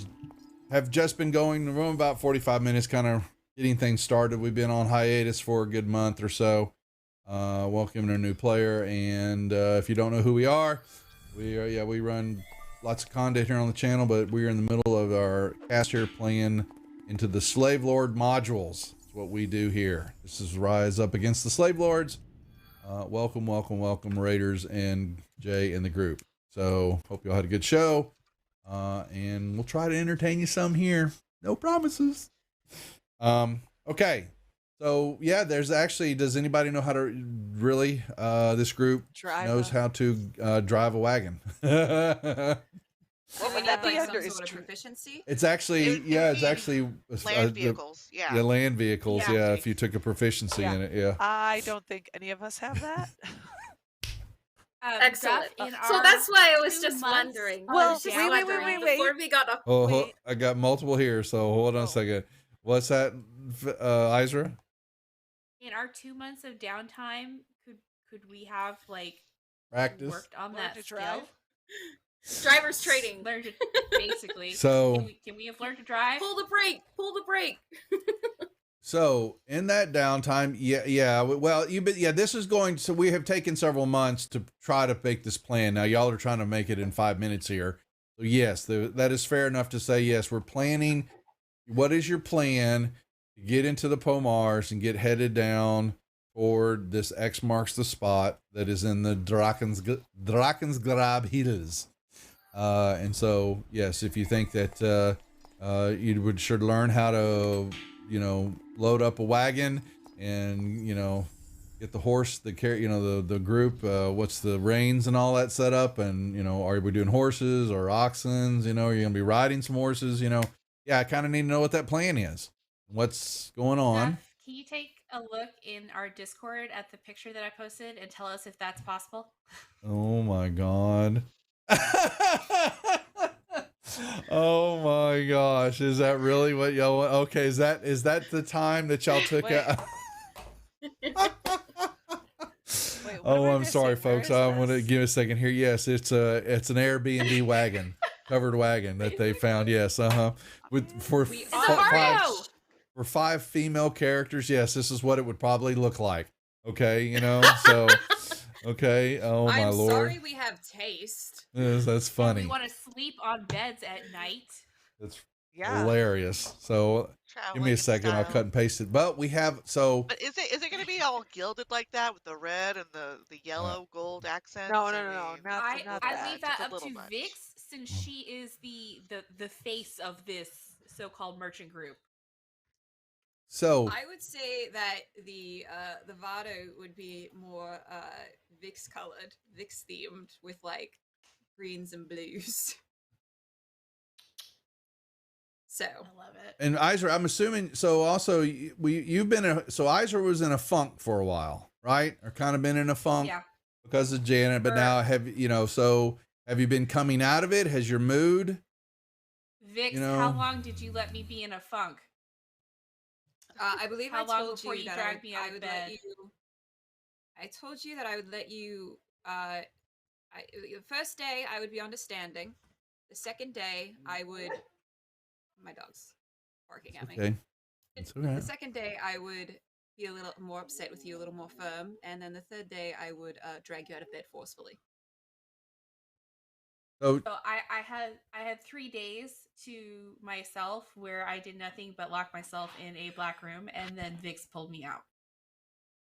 have just been going the room about 45 minutes, kind of getting things started. We've been on hiatus for a good month or so. Welcoming a new player. And if you don't know who we are, we run lots of content here on the channel, but we're in the middle of our cast here playing into the Slave Lord modules. That's what we do here. This is Rise Up Against the Slave Lords. Welcome, Raiders and Jay and the group. So hope you all had a good show. And we'll try to entertain you some here. No promises. Okay. So yeah, there's actually. Does anybody know how to really? This group Drive knows a- how to drive a wagon. What Do would we that need, be like, under? some Is sort of dr- proficiency? It's actually, It would yeah, it's be actually Land the- vehicles, yeah. yeah, land vehicles. Yeah. Yeah, if you took a proficiency Yeah. in it, yeah. I don't think any of us have that. Excellent. Duff, in So our that's why I was 2 just months wondering. of Well, I was just wait, wait, wait, wondering wait, before we got off. Oh, Wait. I got multiple here, so hold on Oh. a second. What's that, Isra? in our 2 months of downtime, could we have like Practice. worked on Learn that to skill? drive? Driver's training. Learned to basically. So, can we have learned to drive? Pull the brake. Pull the brake. so in that downtime, yeah. Well, this is going. So we have taken several months to try to make this plan. Now y'all are trying to make it in 5 minutes here. So yes, that is fair enough to say. Yes, we're planning. What is your plan to get into the Pomars and get headed down toward this X marks the spot that is in the Drakensgrab Hills? And so, yes, if you think that you would should learn how to, load up a wagon and, get the horse, the group, what's the reins and all that set up. And, are we doing horses or oxens? You're going to be riding some horses, Yeah, I kind of need to know what that plan is. What's going on? Duff, can you take a look in our Discord at the picture that I posted and tell us if that's possible? Oh my God. Oh my gosh. Is that really what y'all want? Okay. Is that the time that y'all took Wait. out? Wait, what Oh, am I I'm sorry, missing? Where folks. is I'm going to this? give a second here. Yes, it's an Airbnb wagon, covered wagon that they found. Yes. For We It's a are Mario! rich. for 5 female characters. Yes, this is what it would probably look like. Okay. So, okay. Oh my I'm Lord. sorry we have taste. Yes, that's And funny. we want to sleep on beds at night. That's Yeah. hilarious. So give me Traveling a in second. I'll style. cut and paste it. But we have But is it going to be all gilded like that with the red and the yellow gold accents? No, I no, no, no, mean, not, I not I that. leave that It's a up little to much. Vix since she is the face of this so-called merchant group. so I would say that the Vado would be more Vix colored, Vix themed with like greens and blues. So I love it. and Isra, I'm assuming. So also you've been so Isra was in a funk for a while, right? Or kind of been in a funk Yeah. because of Janet. But now so have you been coming out of it? Has your mood? Vix, You know- how long did you let me be in a funk? I believe How I long told before you you that dragged me out I of would bed? let you. I told you that I would let you. The first day I would be understanding. The second day I would. My dog's barking at me. Okay, it's all right. The second day I would be a little more upset with you, a little more firm, and then the third day I would drag you out of bed forcefully. So So I had 3 days to myself where I did nothing but lock myself in a black room, and then Vix pulled me out.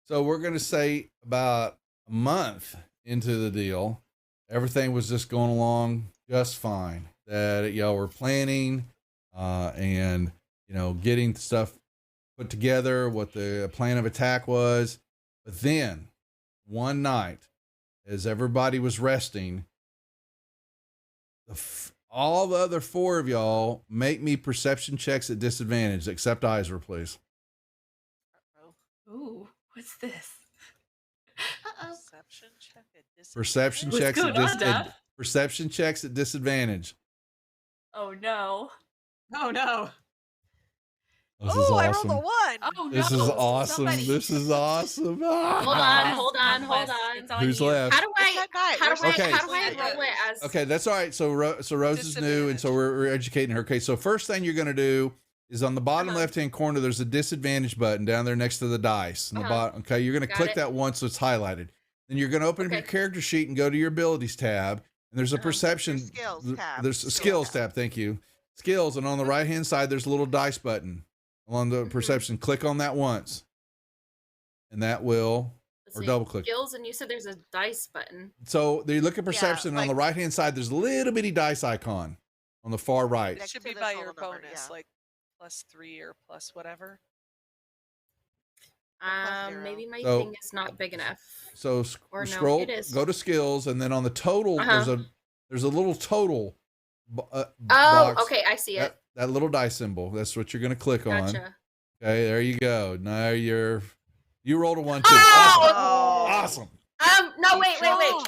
So we're going to say about a month into the deal, everything was just going along just fine. That y'all were planning and, getting stuff put together, what the plan of attack was. But then one night, as everybody was resting, all the other 4 of y'all make me perception checks at disadvantage, except Isra, please. Ooh, what's this? Perception check at Perception What's checks going on, Duff? perception checks at disadvantage. Oh no! Oh no! This is Oh, I rolled awesome. a 1. Oh This no! is awesome. Somebody- This is awesome. Hold on. It's on Who's you. left? How do Where's I that guy? how Where's do I that Okay. how do I guy? roll it as Okay, that's all right. So Rose is new, and so we're educating her. Okay, so first thing you're going to do is on the bottom Uh-huh. left-hand corner, there's a disadvantage button down there next to the dice. On the Uh-huh. bottom. Okay, you're going to Got click it. that once so it's highlighted. Then you're going to open up your Okay. character sheet and go to your abilities tab, and there's a Uh-huh. perception. Your skills tab. There's a Skills skills tab. tab. Thank you. Skills, and on the right-hand side, there's a little dice button along the Mhm. perception. Click on that once, and that will. let's or see, double click. skills, and you said there's a dice button. So you look at perception on like- the right hand side. There's a little bitty dice icon on the far right. It Next should to be the by total your number, bonus, yeah. like +3 or plus whatever. zero. Maybe my So- thing is not big enough. So Or no, scroll, it is. go to skills, and then on the total, Uh-huh. there's a little total Oh, box. okay, I see it. That little dice symbol. That's what you're gonna click on. Gotcha. Okay, there you go. Now you rolled a 1 2. Oh! Awesome. No, wait. Oh.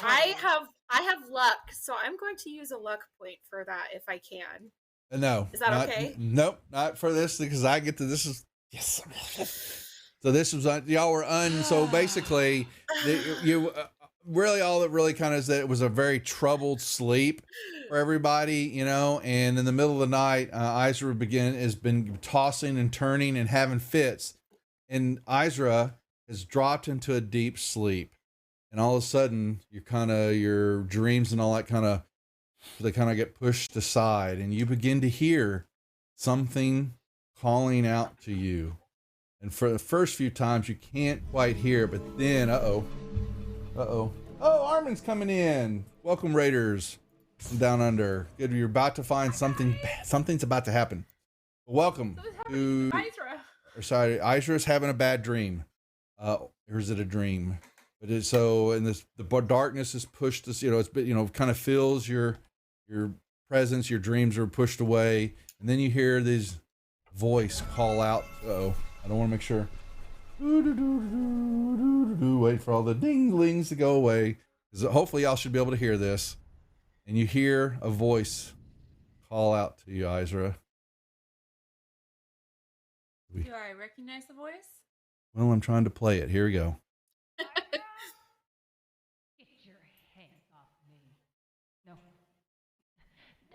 I have luck, so I'm going to use a luck point for that if I can. No. Is that not- okay? Nope, not for this because I get to this is yes. So this was y'all were so basically you really all that really kind of is that it was a very troubled sleep for everybody, you know, and in the middle of the night, Isra has been tossing and turning and having fits, and Isra has dropped into a deep sleep, and all of a sudden your dreams and all that they kind of get pushed aside, and you begin to hear something calling out to you. And for the first few times, you can't quite hear, but then, oh, Armin's coming in. Welcome, Raiders from Down Under. Good, you're about to find something. Something's about to happen. Welcome to. Isra's having a bad dream. Or is it a dream? But it's so, and the darkness has pushed us. You know, it's kind of fills your presence. Your dreams are pushed away, and then you hear this voice call out. I don't want to make sure. Wait for all the dinglings to go away. Because hopefully y'all should be able to hear this. And you hear a voice call out to you, Isra. Do I recognize the voice? Well, I'm trying to play it. Here we go. Get your hands off me. No.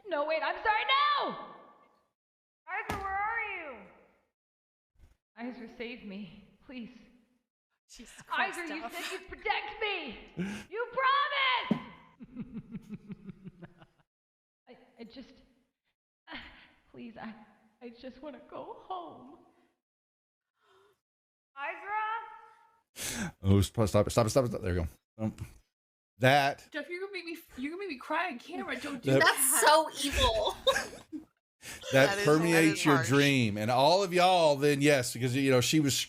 No, wait, I'm sorry, no! Isra, where are you? Isra, save me, please. Jesus Isra, you said you'd protect me! You promised! I just... please, I just want to go home. Isra? Oh, stop it. There you go. That Jeff, you're gonna make me cry on camera. Don't do That- that. That's so evil. that That permeates is your harsh. dream, and all of y'all then yes, because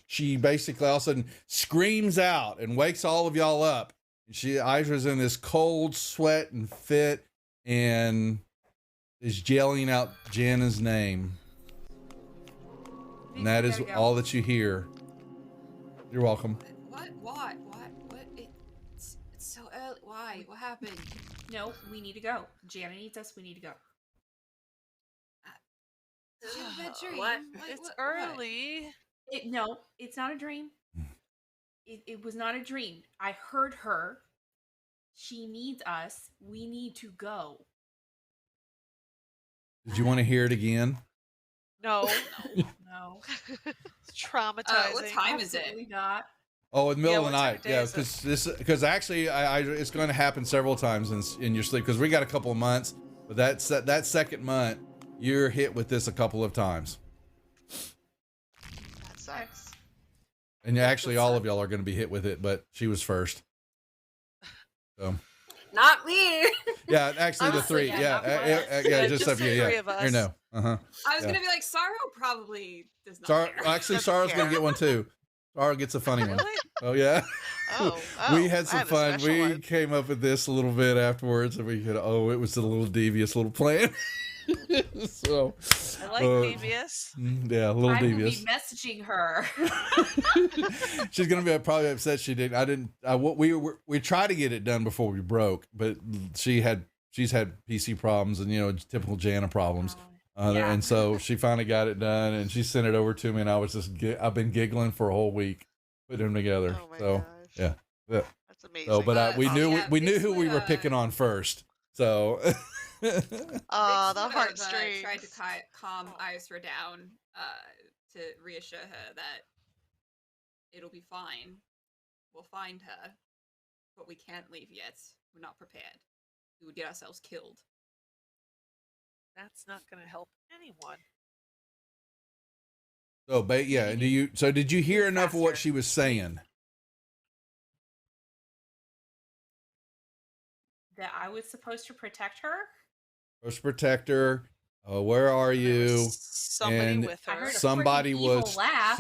she basically all of a sudden screams out and wakes all of y'all up. Idra's in this cold sweat and fit and is yelling out Jana's name, and that is Gotta go. all that you hear. You're welcome. What? What? It's so early. Why? What happened? No, we need to go. Jana needs us. We need to go. Did you have a bad dream? What? It's what? early. No, it's not a dream. It was not a dream. I heard her. She needs us. We need to go. Did you want to hear it again? No, No, it's traumatizing. What time is it? absolutely not. Oh, in the middle Yeah, of the what time night. of day Yeah, is it? because actually, it's going to happen several times in your sleep. Because we got a couple of months, but that second month, you're hit with this a couple of times, That sucks. and actually, all of y'all are going to be hit with it. But she was first. So Not me. yeah, actually, the Honestly, three. yeah, Yeah, not much. yeah, Just just the yeah. three of us. Here, no. I was Yeah. gonna be like, Sorrow probably does not. Sorry, care. actually, Doesn't Sarah's going to care. get one too. Sarah gets a funny one. Really? Oh yeah. Oh, We oh, had I some a fun. special We one. came up with this a little bit afterwards, and we could. Oh, it was a little devious little plan. So, I like devious. yeah, a little I will devious. be messaging her. She's gonna be probably upset she didn't. I didn't. We tried to get it done before we broke, but she's had PC problems and typical Jana problems. Yeah. And so she finally got it done, and she sent it over to me, and I was I've been giggling for a whole week putting them together. Oh my So gosh. yeah. That's amazing. so, but we knew yeah, we knew who we basically, were picking on first. So. Oh, the Vix would have, heartstrings. tried to calm Isra down to reassure her that it'll be fine. We'll find her, but we can't leave yet. We're not prepared. We would get ourselves killed. That's not going to help anyone. So, but yeah, did you hear enough of what Faster. she was saying? That I was supposed to protect her. First protector, where are There you? was somebody And with I her. heard a somebody freaking evil was laugh.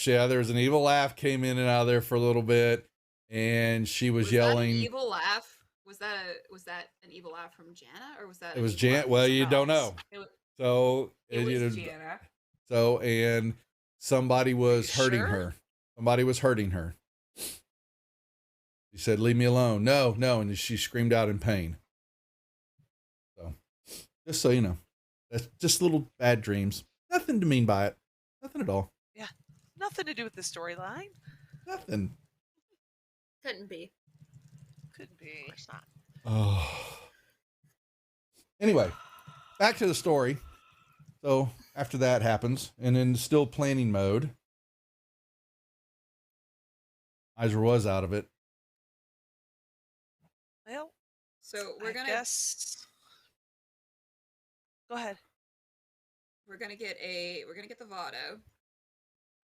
yeah, there was an evil laugh came in and out of there for a little bit, and she was That an yelling. evil laugh? Was that an evil laugh from Jana, or was that It an was evil laugh Jan. from Well, you someone don't else? know. It, So it you was know, Gianna. so and somebody was you hurting sure? her. Somebody was hurting her. She said, "Leave me alone." No, no, and she screamed out in pain. So, just so you know, that's just little bad dreams. Nothing to mean by it. Nothing at all. Nothing to do with the storyline. Nothing. Couldn't be. Could Of be. course not. Oh. Anyway, back to the story. So after that happens, and in still planning mode, Iser was out of it. Well, So I guess. Go ahead. we're gonna get the Vado.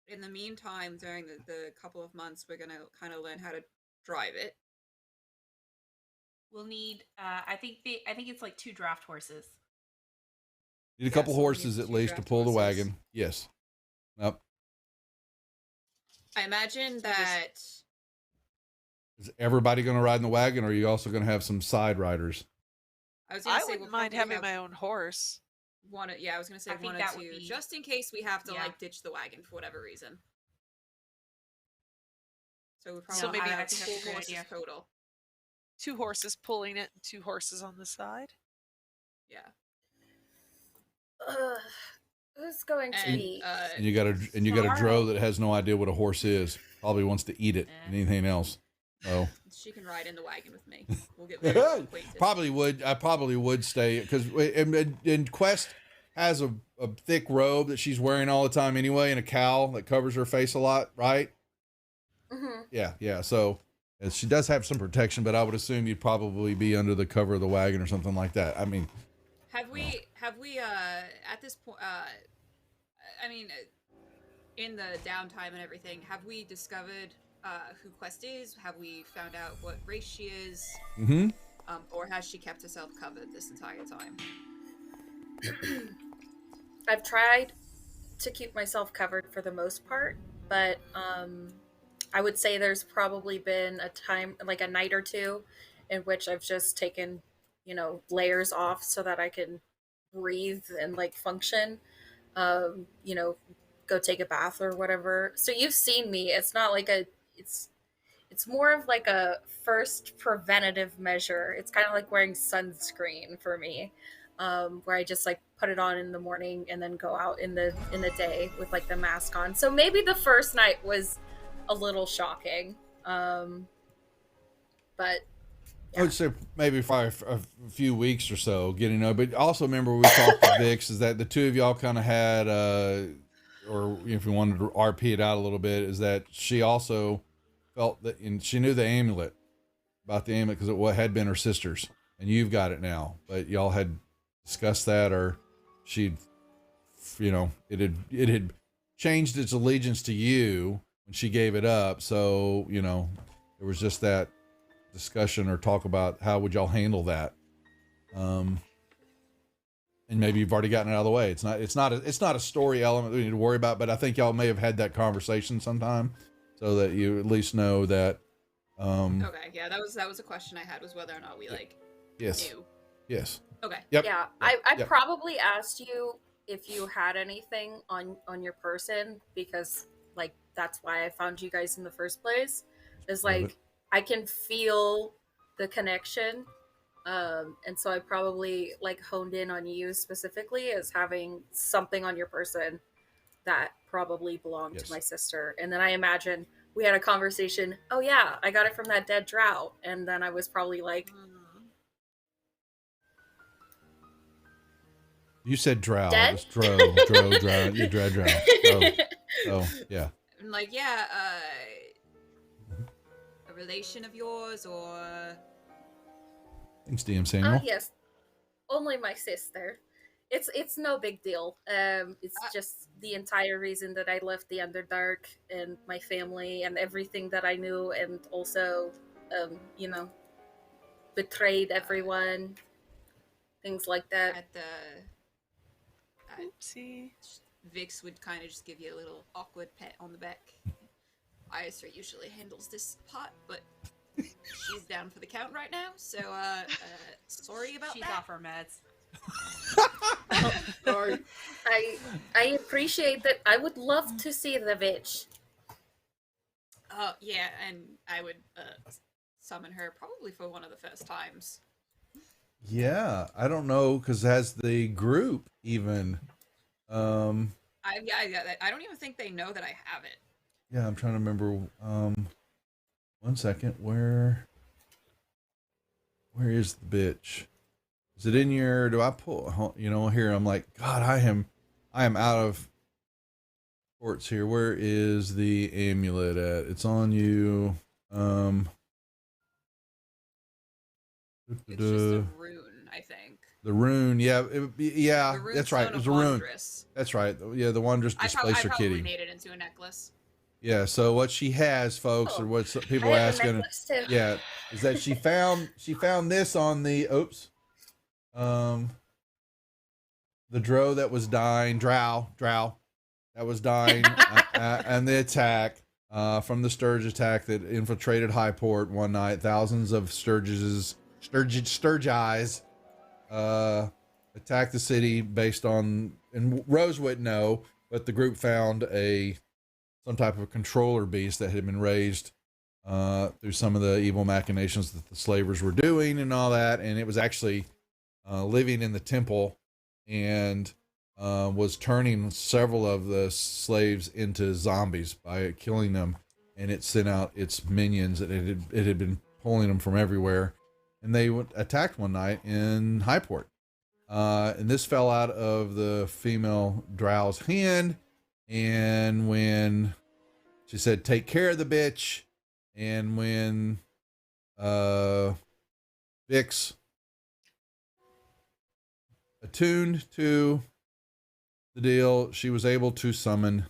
In the meantime, during the couple of months, we're gonna kind of learn how to drive it. We'll need. I think it's like 2 draft horses. Need a Yeah, couple so we'll horses need at 2 least to draft pull the horses. wagon. Yes. Yep. I imagine that. Is everybody going to ride in the wagon, or are you also going to have some side riders? I was gonna I say wouldn't we'll mind probably having have my own horse. I was gonna say I think one or that would two, be- just in case we have to yeah. like ditch the wagon for whatever reason. So we So probably maybe have think that's a 4 great horses idea. total. 2 horses pulling it, and 2 horses on the side. Yeah. Who's going to And be? And you got a dro that has no idea what a horse is. Probably wants to eat it and anything else. So she can ride in the wagon with me. We'll get very acquainted. I probably would stay because and Quest has a thick robe that she's wearing all the time anyway, and a cowl that covers her face a lot, right? Mhm. Yeah. So she does have some protection, but I would assume you'd probably be under the cover of the wagon or something like that. I mean, Have we at this point I mean in the downtime and everything, have we discovered who Quest is? Have we found out what race she is? mm-hmm. Or has she kept herself covered this entire time? I've tried to keep myself covered for the most part, but I would say there's probably been a time, like a night or two, in which I've just taken, layers off so that I can breathe and like function. Go take a bath or whatever. So you've seen me. It's not like it's more of like a first preventative measure. It's kind of like wearing sunscreen for me, where I just like put it on in the morning and then go out in the day with like the mask on. So maybe the first night was a little shocking, but I would say maybe for a few weeks or so getting up. But also remember we talked to Vix is that the two of y'all kind of had, or if you wanted to RP it out a little bit, is that she also felt that, and she knew the amulet about the amulet because it had been her sister's, and you've got it now. But y'all had discussed that, or she'd, it had changed its allegiance to you when she gave it up. So there was just that discussion or talk about how would y'all handle that, and maybe you've already gotten it out of the way. It's not a story element that we need to worry about, but I think y'all may have had that conversation sometime so that you at least know that Okay, yeah, that was a question I had, was whether or not we yes knew. yes Okay. yep yeah, I yep. probably asked you if you had anything on your person, because like that's why I found you guys in the first place. Is Love like it. I can feel the connection, and so I probably like honed in on you specifically as having something on your person that probably belonged Yes. to my sister. And then I imagine we had a conversation. Oh yeah, I got it from that dead drought, and then I was probably like, You said drow. Dead? It was drow. You drow. Oh yeah. And like, yeah, a relation of yours, or Thanks, DM Samuel. yes, only my sister. It's no big deal. It's just the entire reason that I left the Underdark and my family and everything that I knew, and also, betrayed everyone, things like that. Oopsie. Vix would kind of just give you a little awkward pat on the back. Iser usually handles this part, but she's down for the count right now, so sorry about She's that. off her meds. Sorry. I appreciate that. I would love to see the bitch. Yeah, and I would summon her probably for one of the first times. Yeah, I don't know, because has the group even I don't even think they know that I have it. yeah, I'm trying to remember 1 second, where is the bitch? Is it in your, do I pull, here I'm like, God, I am out of ports here. Where is the amulet at? It's on you. It's just a rune, I think. The rune, yeah, yeah, The rune that's right. stone It was of a rune. Wondrous. That's right. Yeah, the Wondrous I Displacer probably Kitty. made it into a necklace. Yeah. So what she has, folks, or what people I are have a asking, necklace too. yeah, is that she found this on the the drow that was dying, drow that was dying, and the attack from the Sturge attack that infiltrated Highport one night. Thousands of Sturgies attacked the city based on, and Rose wouldn't know, but the group found some type of controller beast that had been raised through some of the evil machinations that the slavers were doing and all that, and it was actually living in the temple and was turning several of the slaves into zombies by killing them, and it sent out its minions that it had been pulling them from everywhere, and they attacked one night in Highport, and this fell out of the female drow's hand, and when she said take care of the bitch, and when Vix attuned to the deal, she was able to summon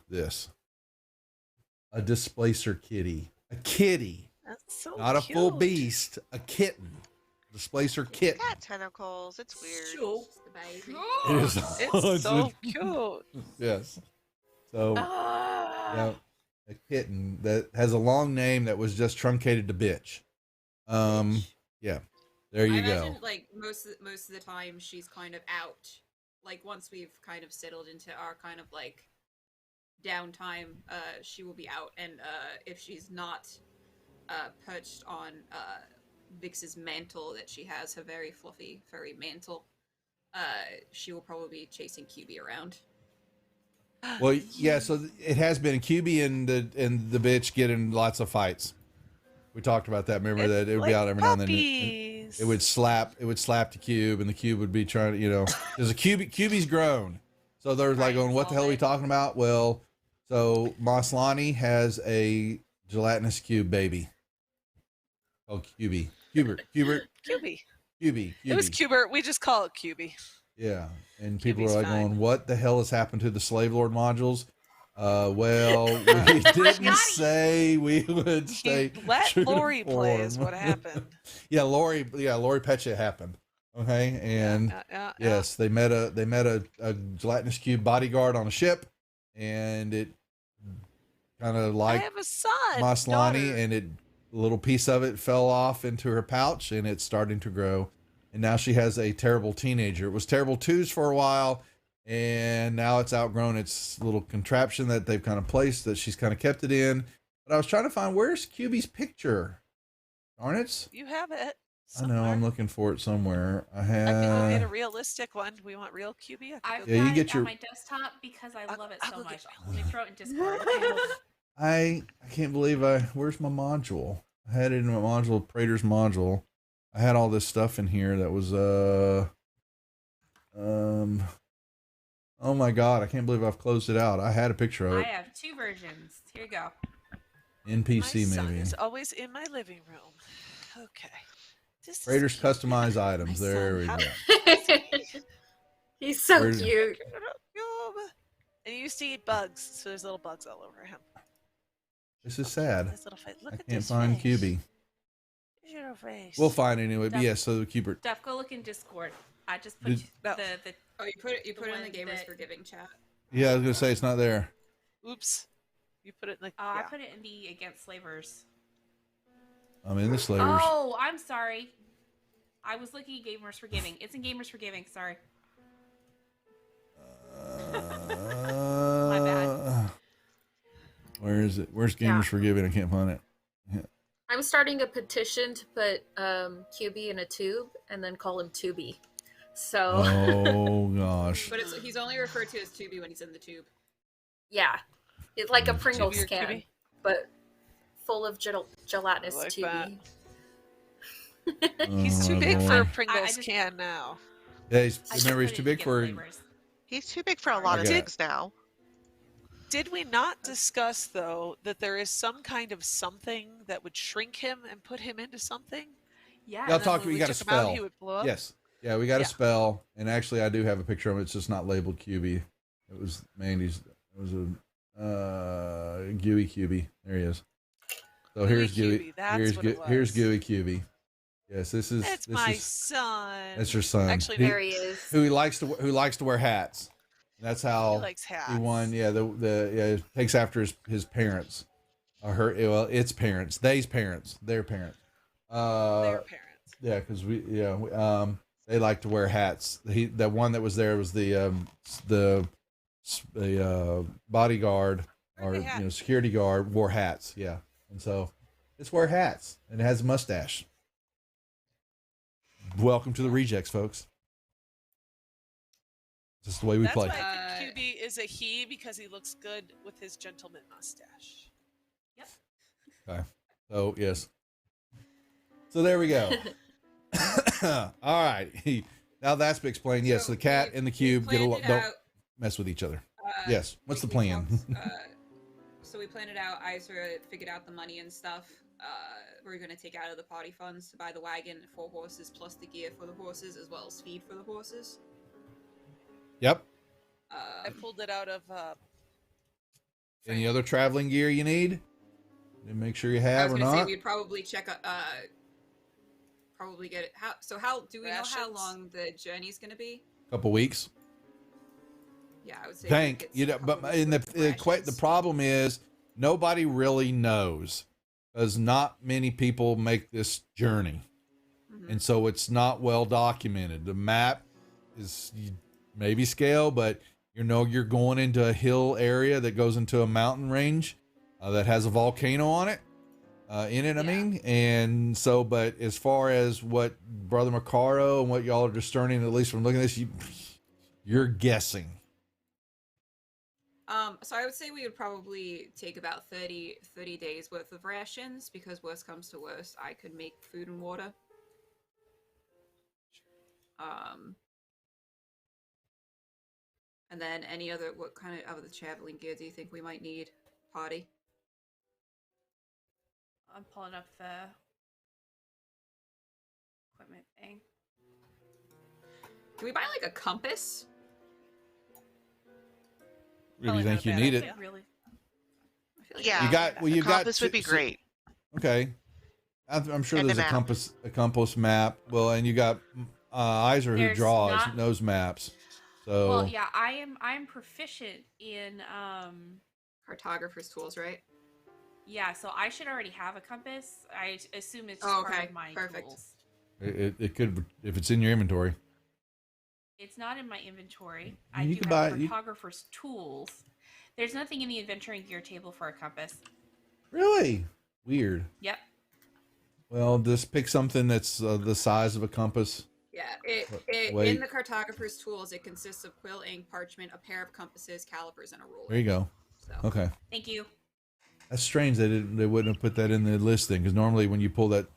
a displacer kitty. A kitty. That's so Not a full cute. beast, a kitten. Displacer kitten. Got tentacles. It's weird. Sure. The baby. It is. It's so cute. Yes. So, Ah. yeah, a kitten that has a long name that was just truncated to bitch. Yeah. There you I go. imagine, like, most of the time she's kind of out. Like, once we've kind of settled into our kind of, like, downtime, she will be out. And if she's not perched on Vix's mantle that she has, her very fluffy, furry mantle, she will probably be chasing QB around. Well, yeah, so it has been QB and the bitch getting lots of fights. We talked about that. Remember that it would be out every now and then. Puppies. It would slap the cube, and the cube would be trying to, because the QB's grown. So they're like Right, going, what the hell are we solid. talking about? Well, so Maslany has a gelatinous cube baby. Oh, QB. Hubert. QB. QB. It was Cubert. We just call it QB. Yeah. And people QB's are like fine. going, what the hell has happened to the Slave Lord modules? Well, we didn't say we would stay. Let true to Lori play is form. what happened. Yeah, Lori Petcha happened. Okay. And Yeah. yes, they met a gelatinous cube bodyguard on a ship, and it kind of I like have a son. Maslany, daughter. and a little piece of it fell off into her pouch, and it's starting to grow. And now she has a terrible teenager. It was terrible twos for a while, and now it's outgrown its little contraption that they've kind of placed, that she's kind of kept it in. But I was trying to find, where's QB's picture? Darn it. You have it. I know, I'm looking for it somewhere. I I can go get a have. realistic one. Do we want real QB? I've Yeah, you got get it your- on my desktop because I I'll- love it I'll so go get much. real. Let me throw it in Discord. I can't believe where's my module? I had it in my module, Praetor's module. I had all this stuff in here that was oh my god, I can't believe I've closed it out. I had a picture of I it. have two versions. Here you go. NPC my son maybe. is always in my living room. Okay. This is Praetor's cute. customized items. My There son, we how- go. He's so Where's- cute. And he used to eat bugs, so there's little bugs all over him. This is sad. His little face. Look I at can't this find face. QB. Digital face. We'll find it anyway. But Def- yeah, so Cubert. Steph, go look in Discord. I just put Did- No. the Oh, you put it in the one Gamers that- for Giving chat. Yeah, I was gonna say it's not there. Oops. You put it in the. I yeah. put it in the Against Slavers. I'm in the Slayers. Oh, I'm sorry. I was looking at Gamers for Giving. It's in Gamers for Giving. Sorry. My bad. Where is it? Where's Gamers Yeah. for Giving? I can't find it. I'm starting a petition to put QB in a tube and then call him Tubi. So Oh gosh. But he's only referred to as Tubi when he's in the tube. yeah, it's like a Tubi Pringles or can, Tubi? but full of gelatinous Like Tubi. He's too Oh, big boy. for a I Pringles just- can now. Yeah, I just remember he's put too it big in for. Against Slavers. He's too big for a lot of Okay. things now. Did we not discuss though that there is some kind of something that would shrink him and put him into something? Yeah. Y'all And then talk- when we we got a took him out, spell. he would blow up? Yes. Yeah, we got Yeah. a spell, and actually, I do have a picture of it. It's just not labeled QB. It was Mandy's. It was a Gooey QB. There he is. So Gooey here's Gooey. QB, that's Here's what it here's was. Gooey QB. Yes, this is. It's this my is, son. That's your son. Actually, He- There he is. who likes to wear hats. And that's He how likes hats. he won. Yeah, it takes after his parents. Its parents, their parents. Their parents. Yeah, because they like to wear hats. The one that was there was the bodyguard or Really hat. security guard wore hats. Yeah, and so it's wear hats and it has a mustache. Welcome to the rejects, folks. This is the way we That's play. why I think QB is a he because he looks good with his gentleman mustache. So yes. So there we go. All right. Now that's been explained. Yes, So the cat we- and the we cube get planned along. it Don't out, mess with each other. uh, Yes. What's the we plan? talked, so we planned it out. I sort of figured out the money and stuff. We're going to take out of the party funds to buy the wagon, 4 horses, plus the gear for the horses, as well as feed for the horses. Yep. I pulled it out of. Any other traveling gear you need? And make sure you I have was or going to say not. we'd probably check. Probably get it. How do we know how Rations? long the journey's going to be? Couple weeks. Yeah, I would say. Tank. But in the problem is nobody really knows, because not many people make this journey, Mm-hmm. and so it's not well documented. The map is maybe scale, but you're going into a hill area that goes into a mountain range that has a volcano on it. In it, I Yeah. mean, and so, but as far as what Brother Macaro and what y'all are discerning, at least from looking at this, you're guessing. So I would say we would probably take about 30 days worth of rations, because worst comes to worst, I could make food and water. And then what kind of other traveling gear do you think we might need? Party? I'm pulling up the equipment thing. Can we buy like a compass? If you Probably think not a you bad need it, idea. Really? I feel like Yeah. you got. Well, you got. Compass would be great. Okay, I'm sure And there's a a map. compass map. Well, and you got Iser who There's draws not- knows maps. So Well, yeah, I'm proficient in Cartographer's tools, right? yeah, so I should already have a compass. I assume it's just Oh, part okay. of my Perfect. tools. it could, if it's in your inventory. It's not in my inventory. You I do can have buy- you- cartographer's tools. There's nothing in the adventuring gear table for a compass. Really weird. Yep. Well, just pick something that's the size of a compass. Yeah, Wait. in the cartographer's tools, it consists of quill, ink, parchment, a pair of compasses, calipers, and a ruler. There you go. So, Okay, Thank you. that's strange. They wouldn't have put that in the list then, because normally when you pull that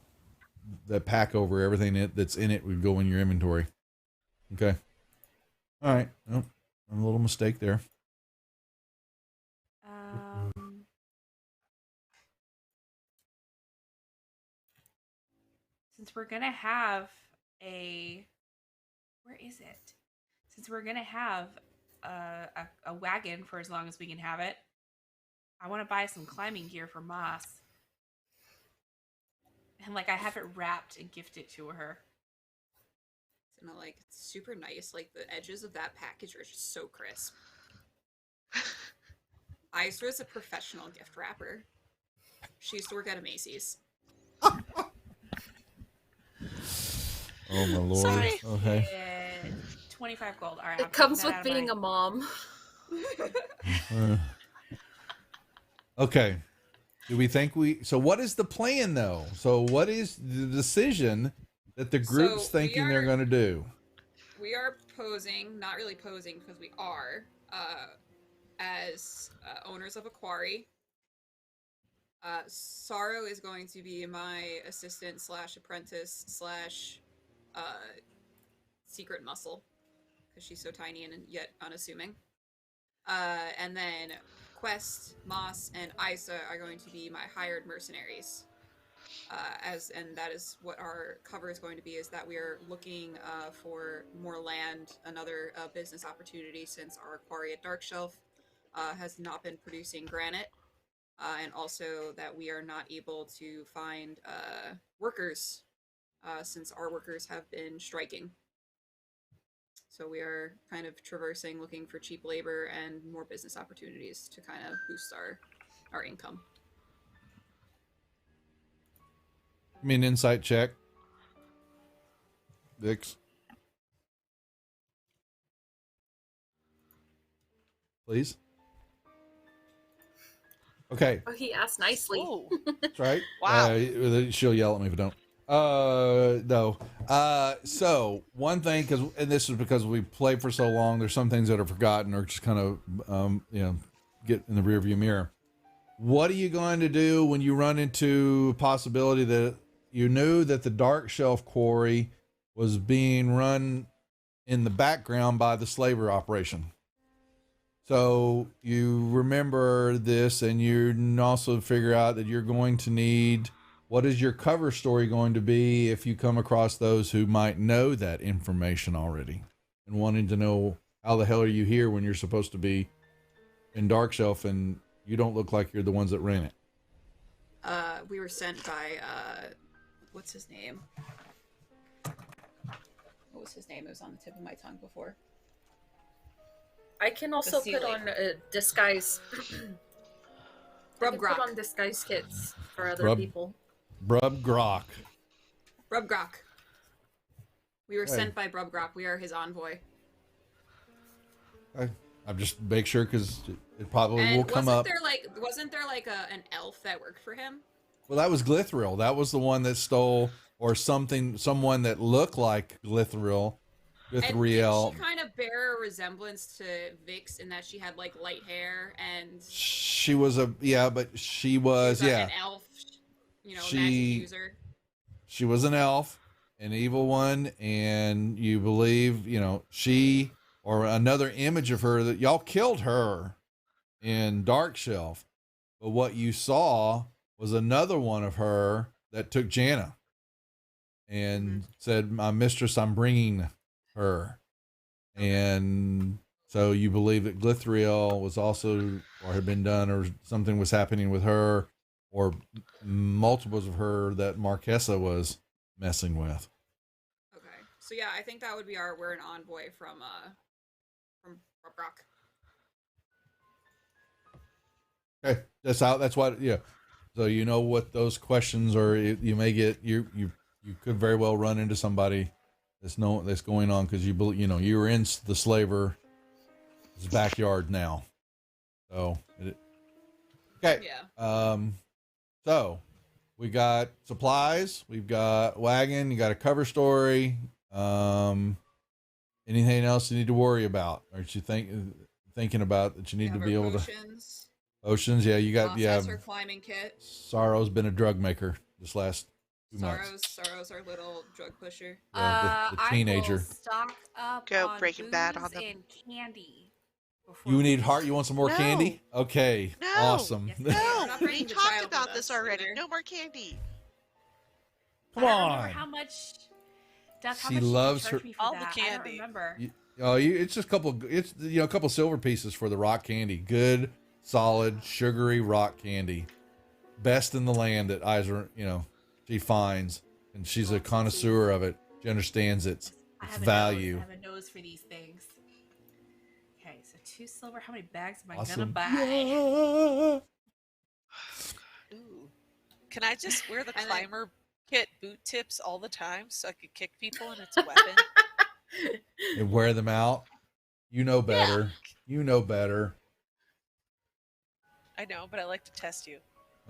pack over, everything that's in it would go in your inventory. Okay. All right. Well, a little mistake there. Since we're gonna have where is it? Since we're gonna have a wagon for as long as we can have it, I want to buy some climbing gear for Moss. and like I have it wrapped and gifted to her. And like it's super nice. Like the edges of that package are just so crisp. Isra is a professional gift wrapper. She used to work at a Macy's. Oh my lord. Sorry. Okay. Yeah, 25 gold. All right. It comes with being a mom. Okay. Do we think so what is the plan though? So what is the decision that the group's So thinking they're going to do? We are posing, not really posing because we are, as owners of a quarry. Sorrow is going to be my assistant / apprentice / secret muscle because she's so tiny and yet unassuming. And then Quest, Moss, and Isa are going to be my hired mercenaries. And that is what our cover is going to be, is that we are looking for more land, another business opportunity, since our quarry at Darkshelf has not been producing granite, and also that we are not able to find workers since our workers have been striking. So we are kind of traversing, looking for cheap labor and more business opportunities to kind of boost our income. Give me an insight check. Vix. Please. Okay. Oh, he asked nicely. Ooh. That's right. Wow. She'll yell at me if I don't. No. So one thing, and this is because we played for so long, there's some things that are forgotten or just kind of, get in the rearview mirror. What are you going to do when you run into a possibility that you knew that the Darkshelf quarry was being run in the background by the slaver operation? So you remember this, and you also figure out that you're going to need, what is your cover story going to be if you come across those who might know that information already and wanting to know how the hell are you here when you're supposed to be in Darkshelf and you don't look like you're the ones that ran it? We were sent by, what's his name? What was his name? It was on the tip of my tongue before. I can also put ceiling. on a disguise. I can put Brubgrok. on disguise kits for other Brub- people. Brubgrok. Brubgrok. We were Hey. sent by Brubgrok. We are his envoy. I'm just make sure because it probably And will come up. wasn't there like an elf that worked for him? Well, that was Glithril. That was the one that stole, or someone that looked like Glithril. And Glithriel. did she kind of bear a resemblance to Vix in that she had like light hair and She was but she was, she's, an elf, magic user. She was an elf, an evil one, and you believe, she or another image of her that y'all killed her in Darkshelf. But what you saw was another one of her that took Janna and said, "My mistress, I'm bringing her." And so you believe that Glithriel was also, or had been done, or something was happening with her, or multiples of her that Marquesa was messing with. Okay, so yeah, I think that would be we're an envoy from Brubgrok. Okay, that's what, yeah. So you know what those questions are. You may get, you could very well run into somebody that's going on because you were in the slaver's backyard now. So okay. Yeah. So we got supplies, we've got wagon, you got a cover story. Anything else you need to worry about, or you thinking about that you need to be able Oceans, yeah, you got, Moss has her climbing kit. Sorrow's been a drug maker this last 2 months. Sorrow's our little drug pusher. Yeah, the teenager. I will stock up Go on Breaking Bad booze on them. and candy. before You we need leave. heart. You want some more No. candy? Okay, No. awesome. Yes, No, not we bringing the talked child about with this us already. either. No more candy. Come I don't remember on. how much. Duck, how She much did you loves charge her- me for all the that? I candy. don't remember. It's just a couple. It's a couple silver pieces for the rock candy. Good, solid, sugary rock candy. Best in the land at Eisner. she finds, and she's a connoisseur of it. She understands its I its have value. I have a nose for these things. Okay, so 2 silver. How many bags am I gonna Awesome. buy? Yeah. Ooh. Can I just wear the And then- climber kit boot tips all the time so I could kick people and it's a weapon? And wear them out. You know better. You know better. I know, but I like to test you.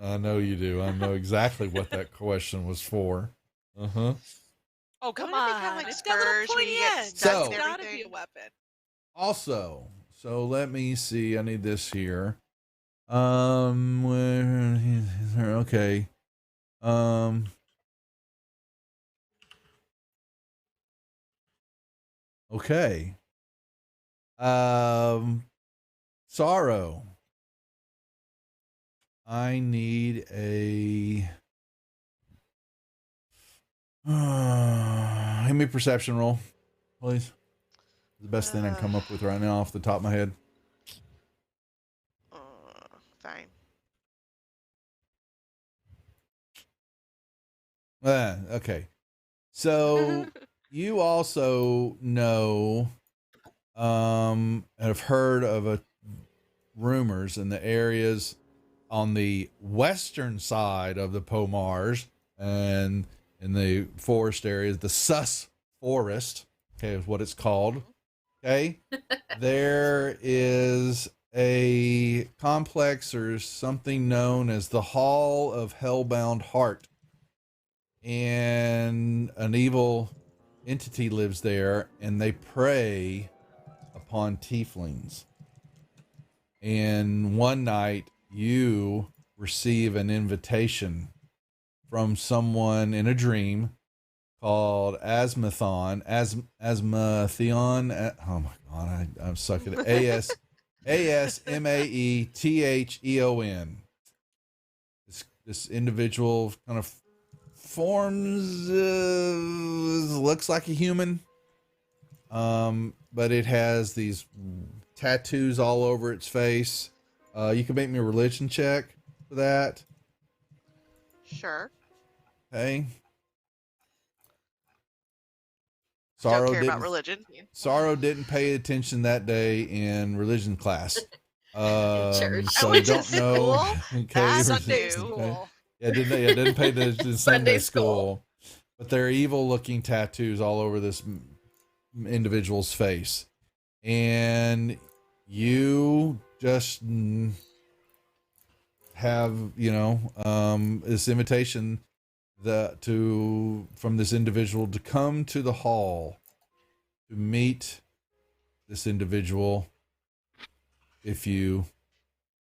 I know you do. I know exactly what that question was for. Uh-huh. Oh, come Wouldn't it on. be kinda like It's got little spurs when pointy you get ends. stuck It's and gotta be everything? a weapon. Also, so let me see. I need this here. Okay. Okay. Sorrow. I need a give me a perception roll, please. The best thing I can come up with right now off the top of my head. Fine. Okay. So you also know have heard of rumors in the areas on the western side of the Pomars and in the forest areas, the Sus Forest, okay, is what it's called. Okay. There is a complex or something known as the Hall of Hellbound Heart. And an evil entity lives there, and they prey upon tieflings. And one night, you receive an invitation from someone in a dream called Asmathon. Asmatheon. Oh my God, I'm sucking at it. Asmaetheon. This individual kind of forms looks like a human, but it has these tattoos all over its face. You can make me a religion check for that. Sure. Okay. Don't care about religion. Sorrow didn't pay attention that day in religion class. Church. So I went to don't know. school. Okay, That's Sunday new. school. Yeah, didn't pay the Sunday school. school. But they're evil looking tattoos all over this individual's face. And you just have, this invitation from this individual to come to the hall to meet this individual if you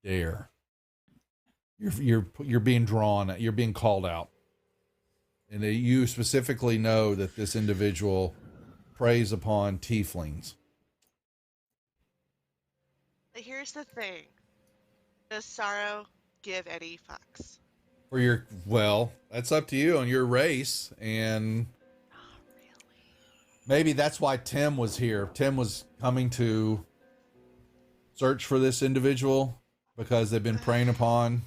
dare. You're being drawn, you're being called out. And you specifically know that this individual preys upon tieflings. Here's the thing. Does Sorrow give any fucks? That's up to you on your race. And Not really. maybe that's why Tim was here. Tim was coming to search for this individual because they've been preying upon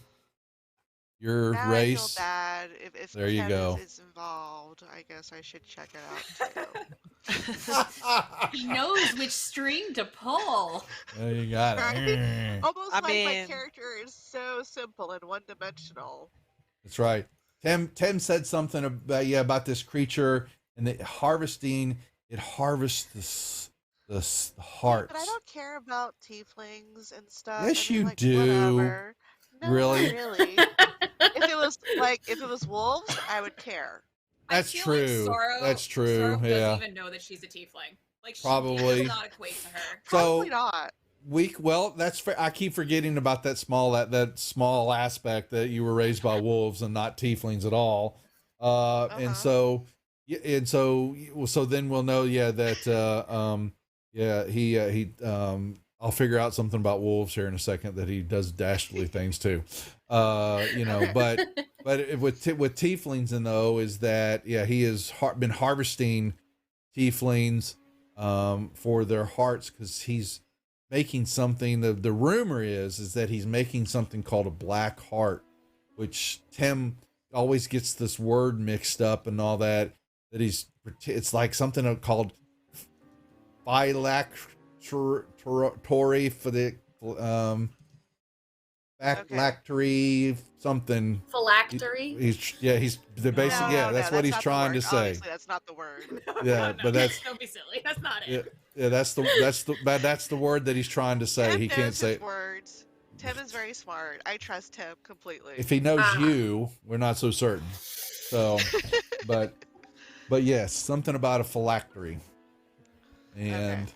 your Now race. I feel bad. If There you Ken go. is involved, I guess I should check it out too. He knows which string to pull. There you got it. Almost I like my mean- character is so simple and one-dimensional. That's right. Tim said something about this creature and the harvesting. It harvests the hearts. But I don't care about tieflings and stuff. Yes, I mean, you like, do. Whatever. No, Really? not really. if it was wolves, I would care. That's I feel true. Like Sorrow, That's true, Sorrow yeah. doesn't even know that she's a tiefling. Like, Probably. She does not equate to her. Probably So not. that's fair. I keep forgetting about that small aspect that you were raised by wolves and not tieflings at all. And so then we'll know, that I'll figure out something about wolves here in a second, that he does dastardly things too. But with tieflings is that, he has been harvesting tieflings for their hearts, because he's making something. The rumor is that he's making something called a black heart, which Tim always gets this word mixed up and all that. That it's like something called phylactery for the phylactery something. Phylactery. He's the basic. No, Yeah, no, that's no, what he's not the trying to word. say. Obviously, that's not the word. Yeah, but that's don't be silly. That's not yeah, it. yeah, that's the word that he's trying to say. Tim He knows can't his say. words. Tim is very smart. I trust him completely. If he knows Ah. you, we're not so certain. So, but yes, something about a phylactery. And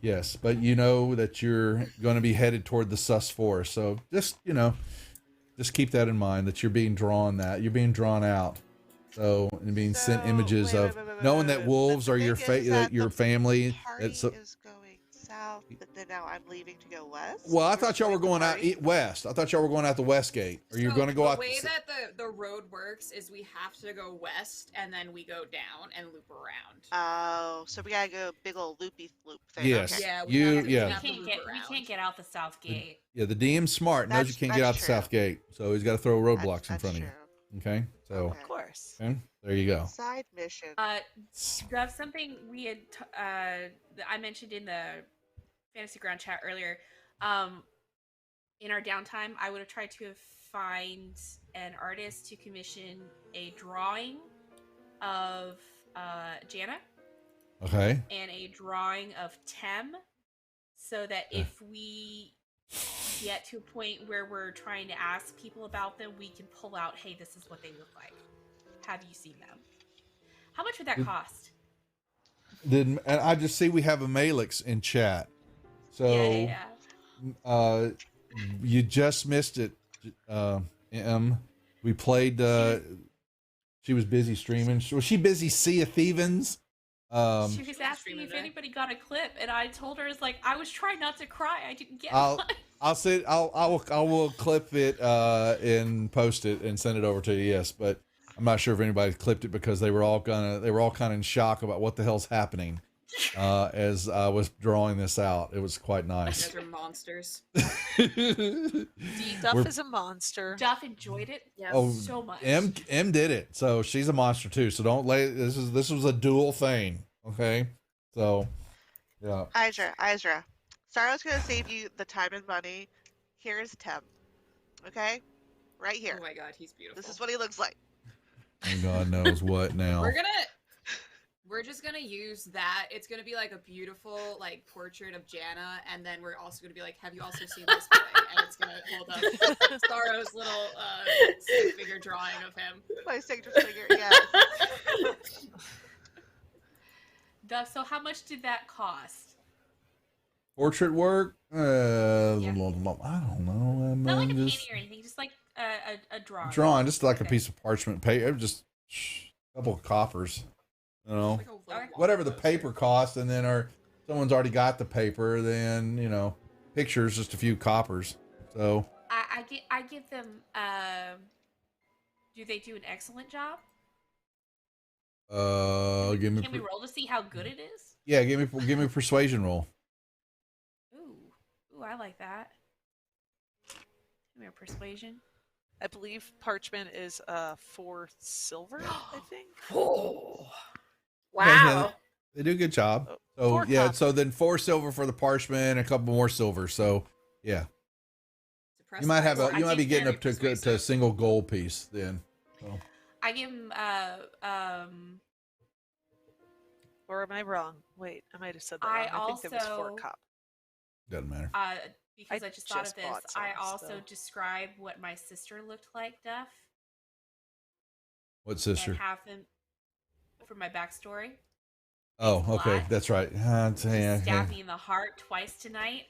yes, but you know that you're going to be headed toward the sus forest. So just, just keep that in mind that you're being drawn out. So, and being sent So, images wait, of wait, wait, wait, knowing wait, that wait. wolves The are your thing is that your the family. Party It's is going south, but then now I'm leaving to go west. well, I We're thought y'all were splitting the going out party? west. I thought y'all were going out the west gate. Or you're So going to go the out way that the road works is we have to go west and then we go down and loop around. Oh, so we gotta go big old loopy loop thing. Yes. Okay. Yeah, You- have to, yeah. we We have to can't loop get around. out the south gate. Yeah, the DM's smart. Knows you That's- can't get out that's the south true. gate. So he's got to throw roadblocks in That's front of true. you. Okay? So, Okay. Of course. okay, there you go. Side mission. That's something we had that I mentioned in the fantasy ground chat earlier. In our downtime, I would have tried to find an artist to commission a drawing of Jana Okay. and a drawing of Tem, so that if we get to a point where we're trying to ask people about them, we can pull out, hey, this is what they look like. Have you seen them? How much would that cost? And I just see we have a Malix in chat. So Yeah. you just missed it. We played she was busy streaming. Was she busy Sea of Thievens? She was Streaming asking if today. anybody got a clip, and I told her, "It's like I was trying not to cry. I didn't get I'll one." I will clip it and post it and send it over to you. Yes, but I'm not sure if anybody clipped it because they were all kind of in shock about what the hell's happening as I was drawing this out. It was quite You nice. guys are monsters. Duff We're- is a monster. Duff enjoyed it Yes. Oh, so much. M did it, so she's a monster too. So don't lay. This was a dual thing. Okay, so yeah. Izra. Starl's gonna save you the time and money. Here's Tim. Okay? Right here. Oh my god, he's beautiful. This is what he looks like. And God knows what now. We're just gonna use that. It's gonna be like a beautiful like portrait of Jana, and then we're also gonna be like, have you also seen this boy? And it's gonna hold up Starro's little stick figure drawing of him. My signature figure, yes. Duff. So how much did that cost? Portrait work? I don't know. Not like a just painting or anything, just like a drawing. drawing, just like a Okay. piece of parchment paper, just a couple of coppers. You know, Like a, like, whatever the poster. paper costs, and then someone's already got the paper, then pictures, just a few coppers. So I give them. Do they do an excellent job? give me Can we roll to see how good it is? yeah, give me a persuasion roll. Ooh, I like that. Give me a persuasion. I believe parchment is 4 silver, I think. Wow. They do a good job. Oh, So 4 yeah, copper. so then 4 silver for the parchment, and a couple more silver. So yeah, Suppressed you might have dice. you might be getting Very up to a persuasive. single gold piece then. So. I give him Or am I wrong? Wait, I might have said that I wrong. I think there was 4 also- cop. Doesn't matter. because I just thought just of this. bought I some, also so. describe what my sister looked like, Duff, What sister? and have them for my backstory. Oh, okay, Black. that's right. She stabbed me in the heart twice tonight.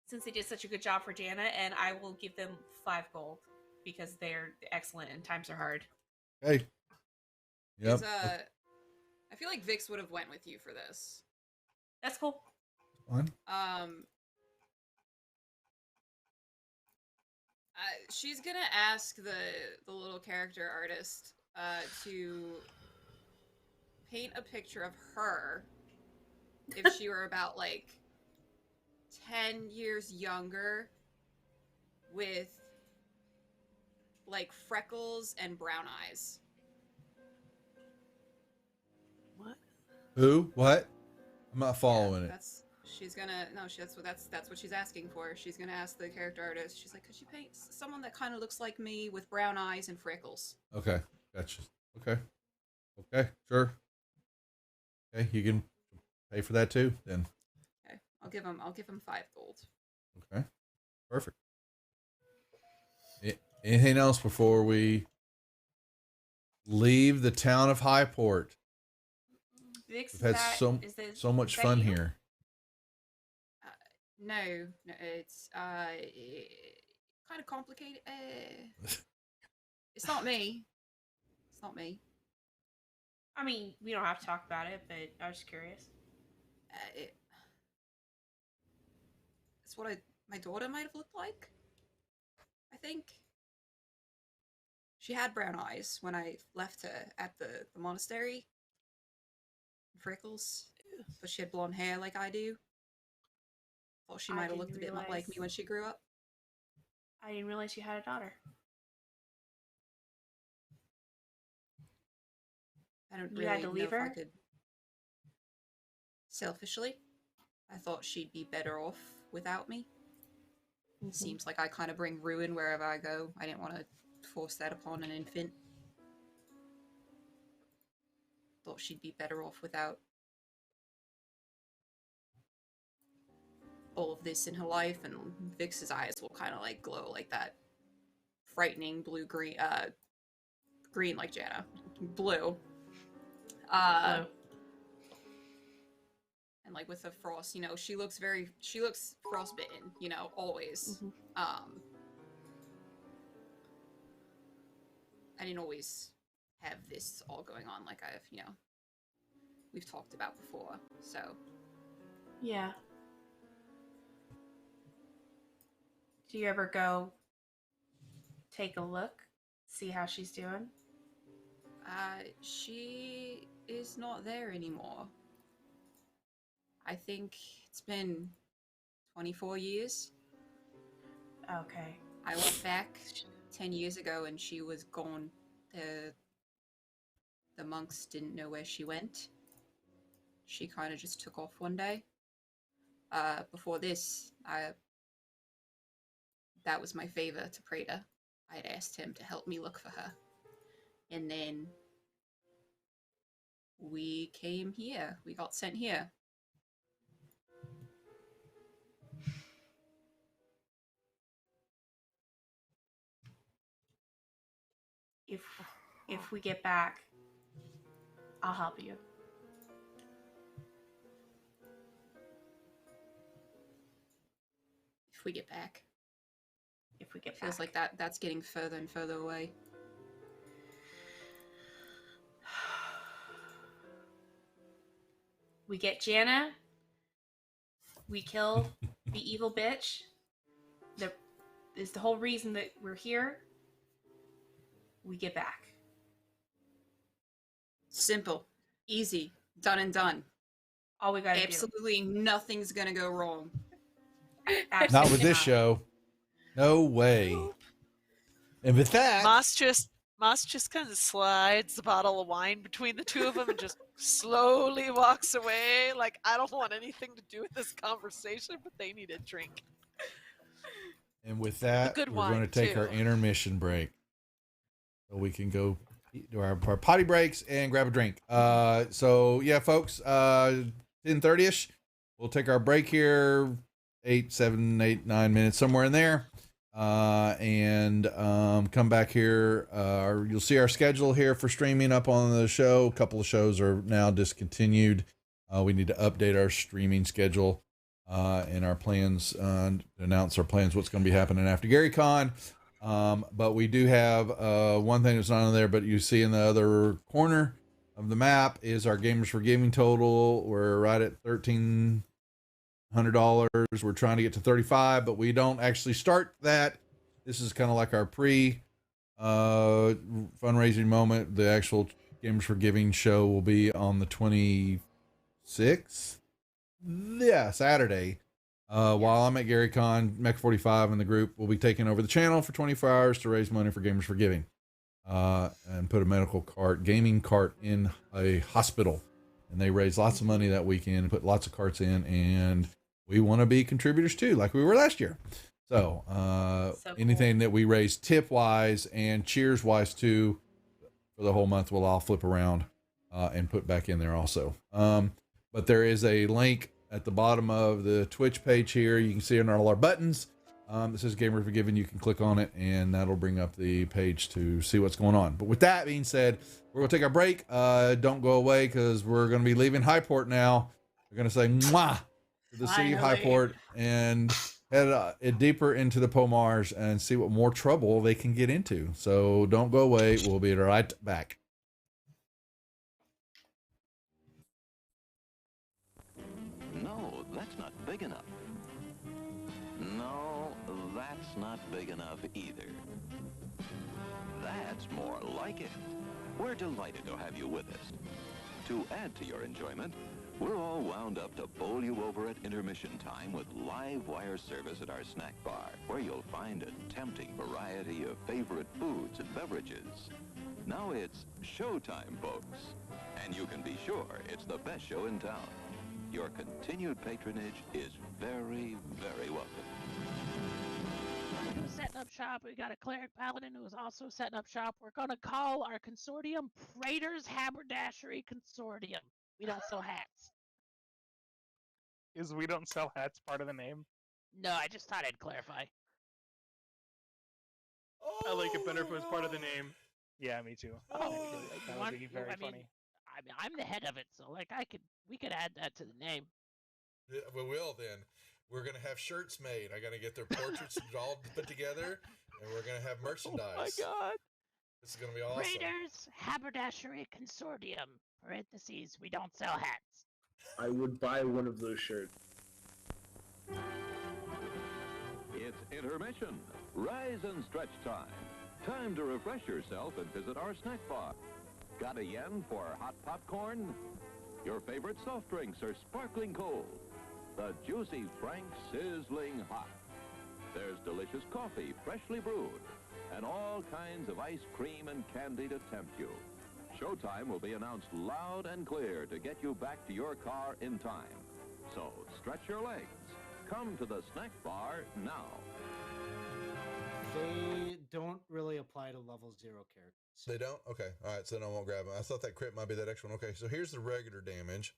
Since they did such a good job for Jana, and I will give them 5 gold because they're excellent and times are hard. Hey. Yep. Is, I feel like Vix would have went with you for this. That's cool. Fine. She's gonna ask the little character artist to paint a picture of her if she were about like 10 years younger with like freckles and brown eyes. What? Who? What? I'm not following it. That's what she's asking for. She's gonna ask the character artist. She's like, could you paint someone that kind of looks like me with brown eyes and freckles? Okay, gotcha. Okay, sure. Okay, you can pay for that too. Then. Okay, I'll give him 5 gold. Okay, perfect. Anything else before we leave the town of Highport? Vix, We've had so much fun here. No, it's kind of complicated. It's not me. It's not me. I mean, we don't have to talk about it, but I was just curious. It's what my daughter might have looked like. I think. She had brown eyes when I left her at the monastery. Freckles, but she had blonde hair like I do. Thought she I might have looked a didn't bit like me realize- when she grew up. I didn't realize you had a daughter. I don't You really had to know leave if I her? could. Selfishly, I thought she'd be better off without me. Mhm. Seems like I kind of bring ruin wherever I go. I didn't want to force that upon an infant. Thought she'd be better off without all of this in her life, and Vix's eyes will kind of like glow like that frightening blue-green, green like Janna. Blue. Hello. And like with the frost, you know, she looks frostbitten, you know, always. Mhm. I didn't always have this all going on like we've talked about before, so. Yeah. Do you ever go take a look, see how she's doing? She is not there anymore. I think it's been 24 years. Okay. I went back 10 years ago and she was gone. The monks didn't know where she went. She kind of just took off one day. Before this, that was my favor to Prada. I'd asked him to help me look for her. And then we came here. We got sent here. If we get back, I'll help you. If we get back. If we get Feels back. like that's getting further and further away. We get Janna. We kill the evil bitch. That is the whole reason that we're here. We get back. Simple. Easy. Done and done. All we gotta Absolutely nothing's gonna go wrong. do. Not with this not. show. No way. And with that, Moss just kind of slides the bottle of wine between the two of them and just slowly walks away. Like, I don't want anything to do with this conversation, but they need a drink. and with that, good we're going to wine, take our too. intermission break, so we can go do our potty breaks and grab a drink. So yeah, folks, 10:30ish. We'll take our break here, 8, 7, 8, 9 minutes, somewhere in there. And come back here. You'll see our schedule here for streaming up on the show. A couple of shows are now discontinued. We need to update our streaming schedule and our plans, announce our plans, what's going to be happening after GaryCon. But we do have one thing that's not on there, but you see in the other corner of the map is our Gamers for Gaming total. We're right at $1,300. We're trying to get to 35, but we don't actually start that. This is kind of like our pre fundraising moment. The actual Gamers for Giving show will be on the 26th. Yeah, Saturday. While I'm at GaryCon, Mech 45 and the group will be taking over the channel for 24 hours to raise money for Gamers for Giving, and put a gaming cart in a hospital. And they raised lots of money that weekend and put lots of carts in, and we want to be contributors too, like we were last year. So, So anything that we raise tip wise and cheers wise too for the whole month, we'll all flip around and put back in there also. But there is a link at the bottom of the Twitch page here. You can see it on all our buttons. This is Gamer Forgiven. You can click on it and that'll bring up the page to see what's going on. But with that being said, we're going to take our break. Don't go away because we're going to be leaving Highport now. We're going to say mwah to the city of Finally. Highport and head deeper into the Pomars and see what more trouble they can get into. So don't go away. We'll be right back. No, that's not big enough. No, that's not big enough either. That's more like it. We're delighted to have you with us. To add to your enjoyment, we're all wound up to bowl you over at intermission time with live wire service at our snack bar, where you'll find a tempting variety of favorite foods and beverages. Now it's showtime, folks. And you can be sure it's the best show in town. Your continued patronage is very, very welcome. Who's setting up shop? We got a cleric paladin who is also setting up shop. We're gonna call our consortium Praetor's Haberdashery Consortium. We don't sell hats. Is we don't sell hats part of the name? No, I just thought I'd clarify. I like it better if it was part of the name. Yeah, me too. Oh, That would be very funny. I mean, I'm the head of it, so like we could add that to the name. Yeah, we will then. We're going to have shirts made. I got to get their portraits all put together, and we're going to have merchandise. Oh my god. This is going to be awesome. Praetor's Haberdashery Consortium. Parentheses, we don't sell hats. I would buy one of those shirts. It's intermission. Rise and stretch time. Time to refresh yourself and visit our snack bar. Got a yen for hot popcorn? Your favorite soft drinks are sparkling cold. The juicy Frank sizzling hot. There's delicious coffee, freshly brewed, and all kinds of ice cream and candy to tempt you. Showtime will be announced loud and clear to get you back to your car in time. So stretch your legs. Come to the snack bar now. They don't really apply to level 0 characters. They don't? Okay. All right. So then I won't grab them. I thought that crit might be that extra one. Okay. So here's the regular damage.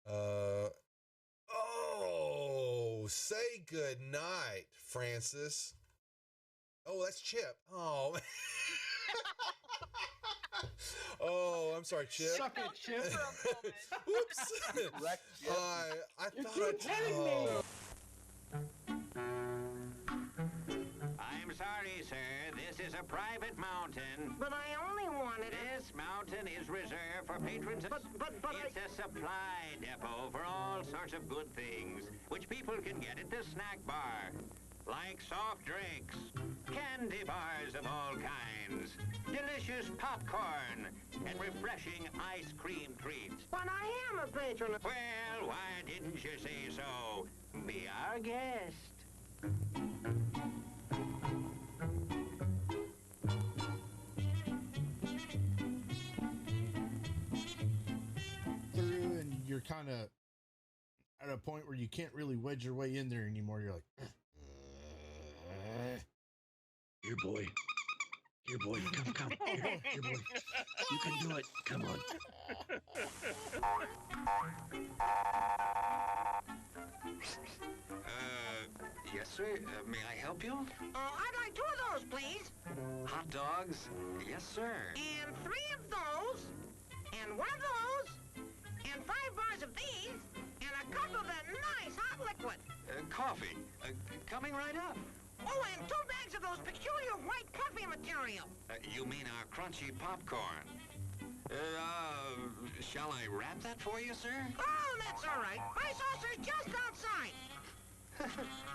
Oh, say good night, Francis. Oh, that's Chip. Oh. Oh, I'm sorry, Chip. Suck it, Chip. Whoops. I thought I'm sorry, sir. This is a private mountain. But I only wanted This mountain is reserved for patrons. But it's a supply depot for all sorts of good things, which people can get at the snack bar. Like soft drinks, candy bars of all kinds, delicious popcorn, and refreshing ice cream treats. But I am a patron. Well, why didn't you say so? Be our guest. Through and you're kind of at a point where you can't really wedge your way in there anymore. You're like, Here, boy. Here, boy. Come. Here, boy. You can do it. Come on. Yes, sir. May I help you? I'd like 2 of those, please. Hot dogs? Yes, sir. And 3 of those, and 1 of those, and 5 bars of these, and a cup of that nice hot liquid. Coffee. Coming right up. Oh, and 2 bags of those peculiar white coffee material. You mean our crunchy popcorn? Shall I wrap that for you, sir? Oh, that's all right. My saucer's just outside.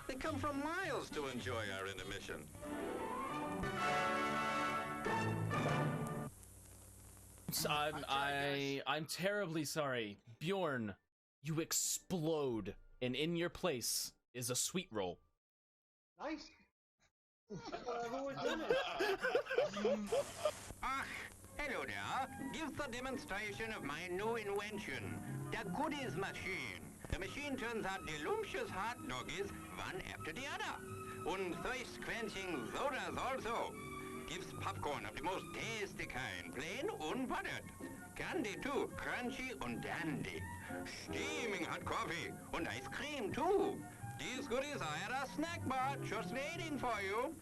They come from miles to enjoy our intermission. I'm terribly sorry. Bjorn, you explode and in your place is a sweet roll. Nice. I've always done it. Ah, hello there. Give the demonstration of my new invention, the goodies machine. The machine turns out delicious hot doggies one after the other. And thirst-quenching sodas also. Gives popcorn of the most tasty kind, plain unbuttered. Candy too, crunchy and dandy. Steaming hot coffee and ice cream too. These goodies are at a snack bar just waiting for you.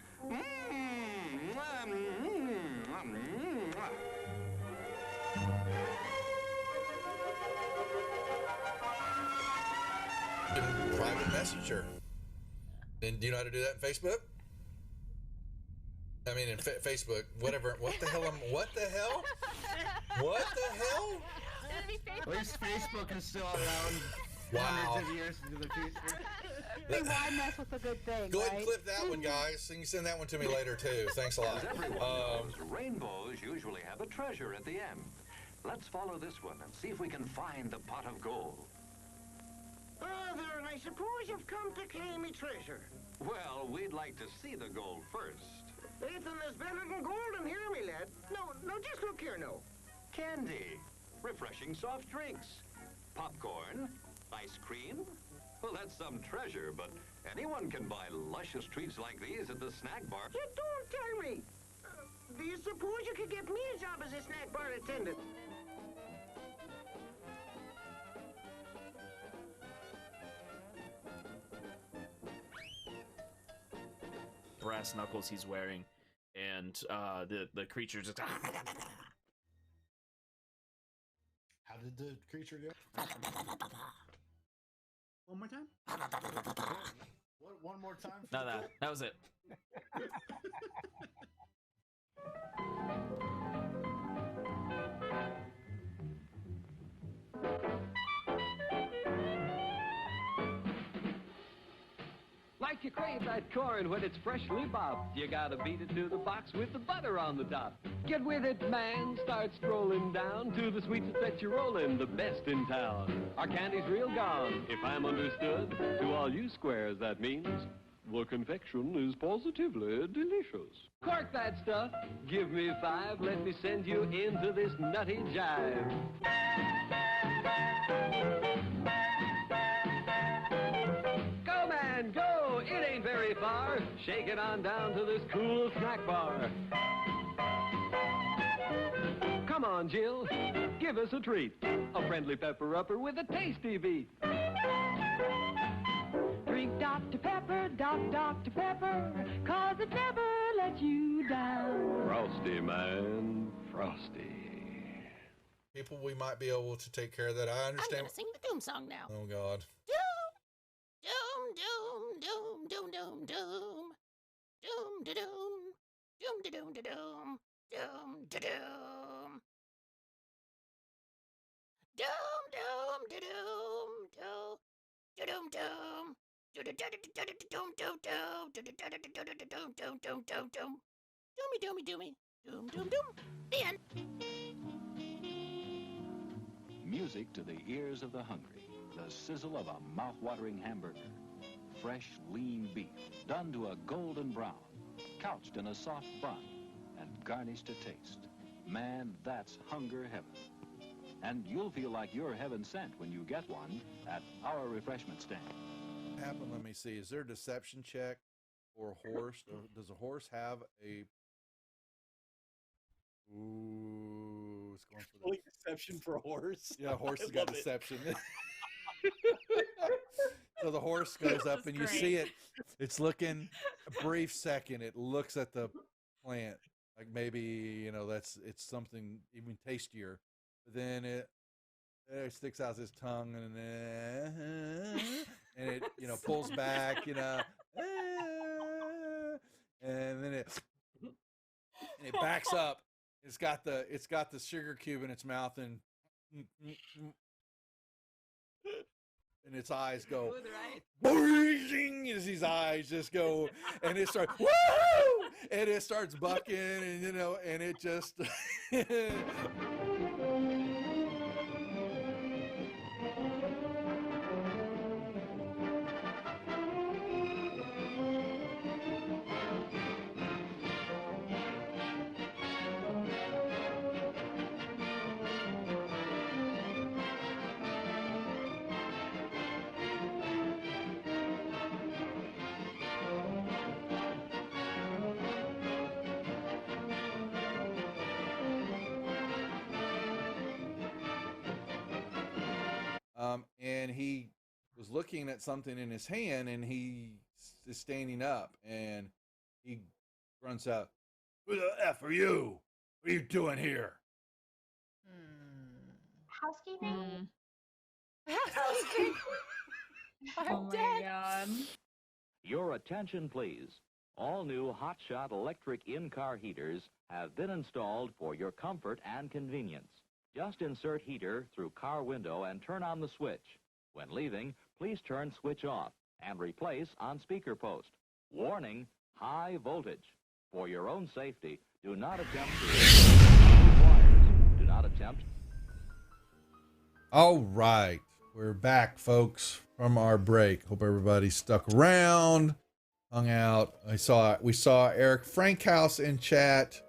Private messenger. And do you know how to do that in Facebook? I mean, in Facebook, whatever. What the hell? What the hell? What the hell? At least Facebook is still around Wow. hundreds of years into the future. Hey, why mess with a good thing, Go ahead and right? clip that one, guys. And you send that one to me later, too. Thanks a lot. As everyone knows, rainbows usually have a treasure at the end. Let's follow this one and see if we can find the pot of gold. Brother, I suppose you've come to claim me treasure. Well, we'd like to see the gold first. Ethan is better than gold in here, me lad. No, just look here now. Candy, refreshing soft drinks, popcorn, ice cream. Well, that's some treasure, but anyone can buy luscious treats like these at the snack bar. You don't tell me. Do you suppose you could get me a job as a snack bar attendant? Brass knuckles he's wearing, and the creature just. How did the creature go? One more time? What? One more time? No, that was it. Like you crave that corn when it's freshly bobbed, you gotta beat it to the box with the butter on the top. Get with it, man, start strolling down to the sweets that you're rolling, the best in town. Our candy's real gone, if I'm understood. To all you squares, that means the confection is positively delicious. Cork that stuff, give me 5, let me send you into this nutty jive. Go, man, go! It ain't very far. Shake it on down to this cool snack bar. Come on, Jill, give us a treat. A friendly pepper-upper with a tasty beat. Drink Dr. Pepper, Dr. Pepper, 'cause it never lets you down. Frosty, man, frosty. People, we might be able to take care of that. I I'm understand. gonna sing the doom song now. Oh, God. Doom, doom, doom, doom, doom, doom. Doom, da doom. Doom, da doom, da doom. Doom, da doom. Doom, doom, da doom, doom. Da doom, doom. Doom, doom, doom, doom, doom, doom, doom, doom. Doomy, doomy, doomy. Doom, doom, doom. The end. Music to the ears of the hungry. The sizzle of a mouth-watering hamburger. Fresh, lean beef, done to a golden brown, couched in a soft bun, and garnished to taste. Man, that's hunger heaven. And you'll feel like you're heaven sent when you get one at our refreshment stand. Happen. Let me see. Is there a deception check for a horse? Does a horse have a? Ooh, it's going for the deception for a horse. Yeah, horse has I got love it. deception. So the horse goes up and you see it. It's looking a brief second. It looks at the plant like maybe it's something even tastier. But then it sticks out its tongue and it pulls back and then it backs up. It's got the sugar cube in its mouth and its eyes go boing as his eyes just go and it starts woo and it starts bucking and it just and he was looking at something in his hand, and he is standing up, and he grunts out, "Who the F are you? What are you doing here?" Housekeeping? Oh my god. Your attention, please. All new Hotshot electric in-car heaters have been installed for your comfort and convenience. Just insert heater through car window and turn on the switch. When leaving, please turn switch off and replace on speaker post. Warning, high voltage. For your own safety, do not attempt to wires. Do not attempt. All right, we're back, folks, from our break. Hope everybody stuck around, hung out. We saw Eric Frankhouse in chat,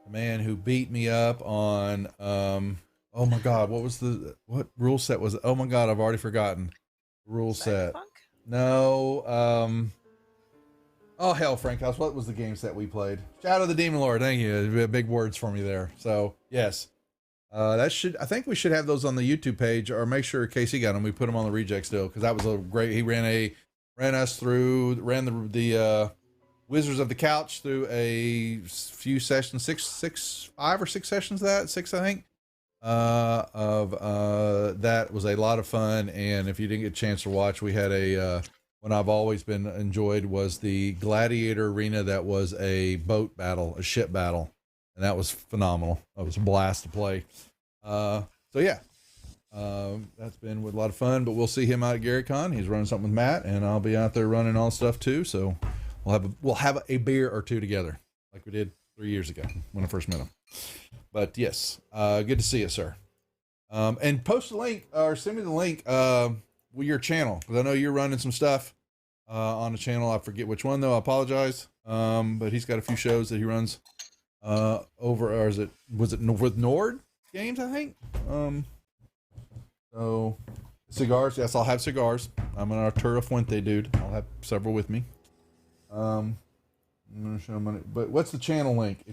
the man who beat me up on oh my god, what rule set was it? Oh my god, I've already forgotten. Rule set. No, oh hell, Frankhouse, what was the game set we played? Shadow of the Demon Lord. Thank you. Big words for me there. So yes. I think we should have those on the YouTube page, or make sure Casey got them. We put them on the reject still, because that was a great. He ran the Wizards of the Couch through a few sessions, 5 or 6 sessions. That 6, I think. That was a lot of fun. And if you didn't get a chance to watch, we had one I've always been enjoyed was the Gladiator Arena. That was a boat battle, a ship battle. And that was phenomenal. It was a blast to play. So yeah, that's been a lot of fun. But we'll see him out at GaryCon. He's running something with Matt, and I'll be out there running all stuff too. So we'll have a beer or two together, like we did 3 years ago when I first met him. But yes, good to see you, sir. And post a link or send me the link with your channel, because I know you're running some stuff on the channel. I forget which one though. I apologize. But he's got a few shows that he runs. Was it with Nord Games, I think. So cigars, yes, I'll have cigars. I'm an Arturo Fuente dude. I'll have several with me. I'm gonna show money, but what's the channel link?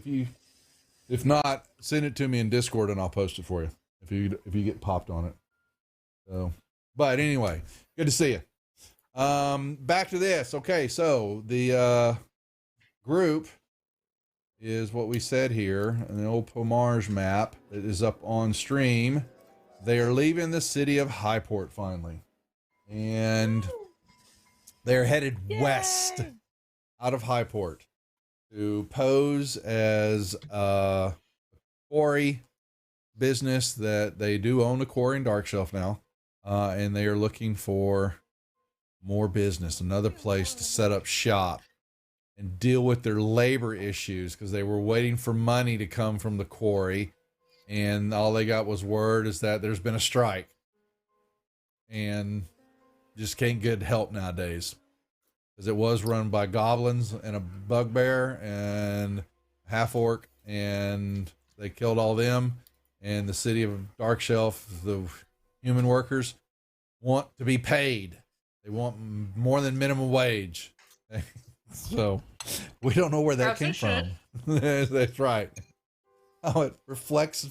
If not, send it to me in Discord and I'll post it for you if you get popped on it. So, but anyway, good to see you. Back to this. Okay, so the group is what we said here, an old Pomarge map that is up on stream. They are leaving the city of Highport finally, and they're headed west out of Highport to pose as a quarry business that they do own a quarry in Darkshelf now, and they are looking for more business, another place to set up shop and deal with their labor issues, because they were waiting for money to come from the quarry, and all they got was word is that there's been a strike, and just can't get help nowadays, because it was run by goblins and a bugbear and half orc, and they killed all them. And the city of Darkshelf, the human workers want to be paid. They want more than minimum wage. So we don't know where that came from. That's right. How it reflects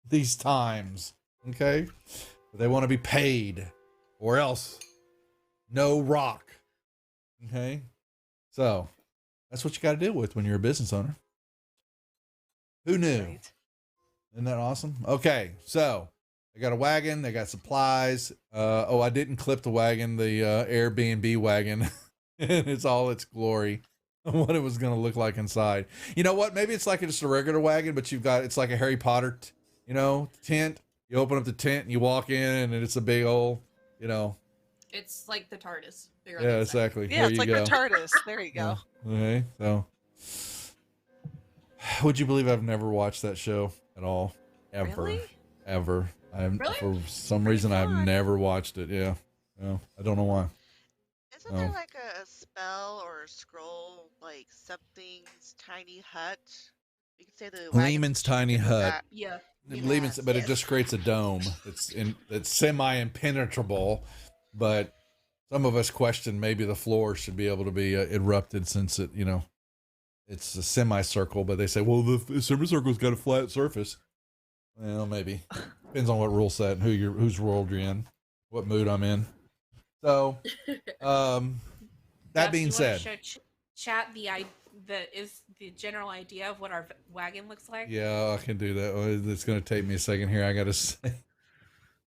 these times. Okay. They want to be paid, or else no rock. Okay. So that's what you got to deal with when you're a business owner. Who knew? Right. Isn't that awesome? Okay. So they got a wagon. They got supplies. I didn't clip the wagon, the Airbnb wagon. And it's all its glory, what it was going to look like inside. You know what? Maybe it's like just a regular wagon, but it's like a Harry Potter, tent. You open up the tent and you walk in, and it's a big old, It's like the TARDIS. Yeah, exactly. Yeah, it's like the TARDIS. There you go. Okay, so would you believe I've never watched that show at all? Ever. Really? Ever. Really? For some reason, I've never watched it. Yeah. No, I don't know why. Isn't there like a spell or a scroll, like something's tiny hut? You could say the Lehman's Tiny Hut. Yeah. Lehman's, but it just creates a dome. It's semi-impenetrable, but some of us question maybe the floor should be able to be erupted, since it, it's a semicircle. But they say, well, the semicircle's got a flat surface. Well, maybe. Depends on what rule set and whose world you're in, what mood I'm in. So, that Jeff, being you wanna said, show chat the general idea of what our wagon looks like. yeah, I can do that. It's going to take me a second here. I got to say,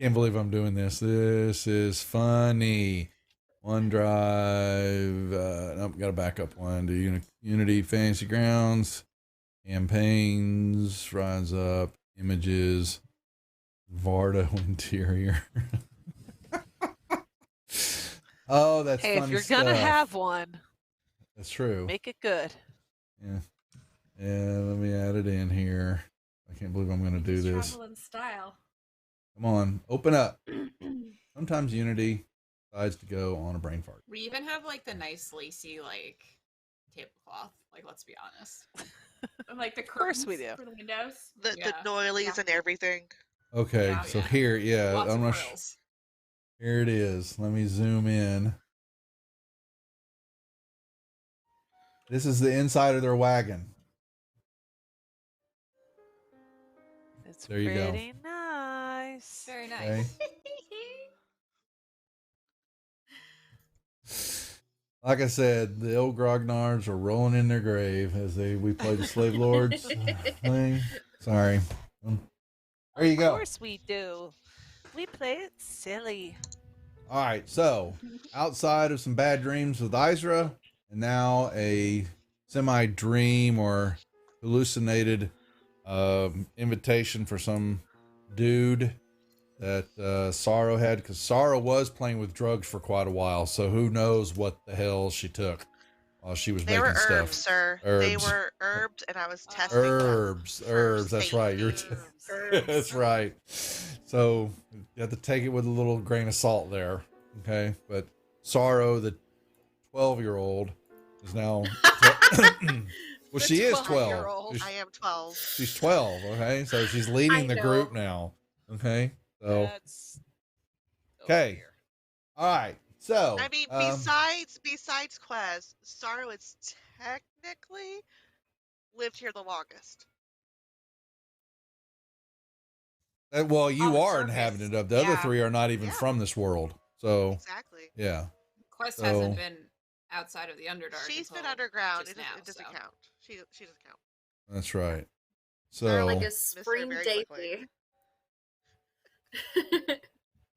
can't believe I'm doing this. This is funny. OneDrive. Nope, got to back up one to Unity Fantasy Grounds. Campaigns. Rise Up. Images. Vardo interior. Oh, that's Hey, if funny you're gonna stuff. have one, That's true. make it good. Yeah. Yeah, let me add it in here. I can't believe I'm going to do this. Travel in style. Come on, open up. Sometimes Unity decides to go on a brain fart. We even have like the nice lacy like tablecloth. Like, let's be honest. And like the course we curtains do. for the windows. The doilies and everything. Okay, Yeah, so yeah. here, yeah, Lots I'm of not frills. here it is. Let me zoom in. This is the inside of their wagon. It's There you go. pretty nice. Very nice. Okay. Like I said, the old grognards are rolling in their grave as we play the slave lords thing. Sorry. There you go. Of course we do. We play it silly. All right, so outside of some bad dreams with Isra, and now a semi-dream or hallucinated invitation for some dude that Sorrow had, because Sorrow was playing with drugs for quite a while, so who knows what the hell she took while she was They making were stuff. herbs, sir. They Herbs. were herbed, and I was testing Herbs. That's right. That's right. So you have to take it with a little grain of salt there. Okay, but Sorrow, the 12-year-old, is now. Well, she is 12. 12-year-old. I am 12. She's 12. Okay, so she's leading the know. group now. Okay, so. Okay. All right. So. I mean, besides Quez, Sorrow is technically lived here the longest. Well, you the are surface. inhabitant of. The other Yeah. three are not even from this world. So. Exactly. Yeah. Quest So- hasn't been outside of the Underdark. She's been until underground. just It, now, it doesn't so. count. She doesn't count. That's right. Or So. like a Miss her spring very daisy. quickly.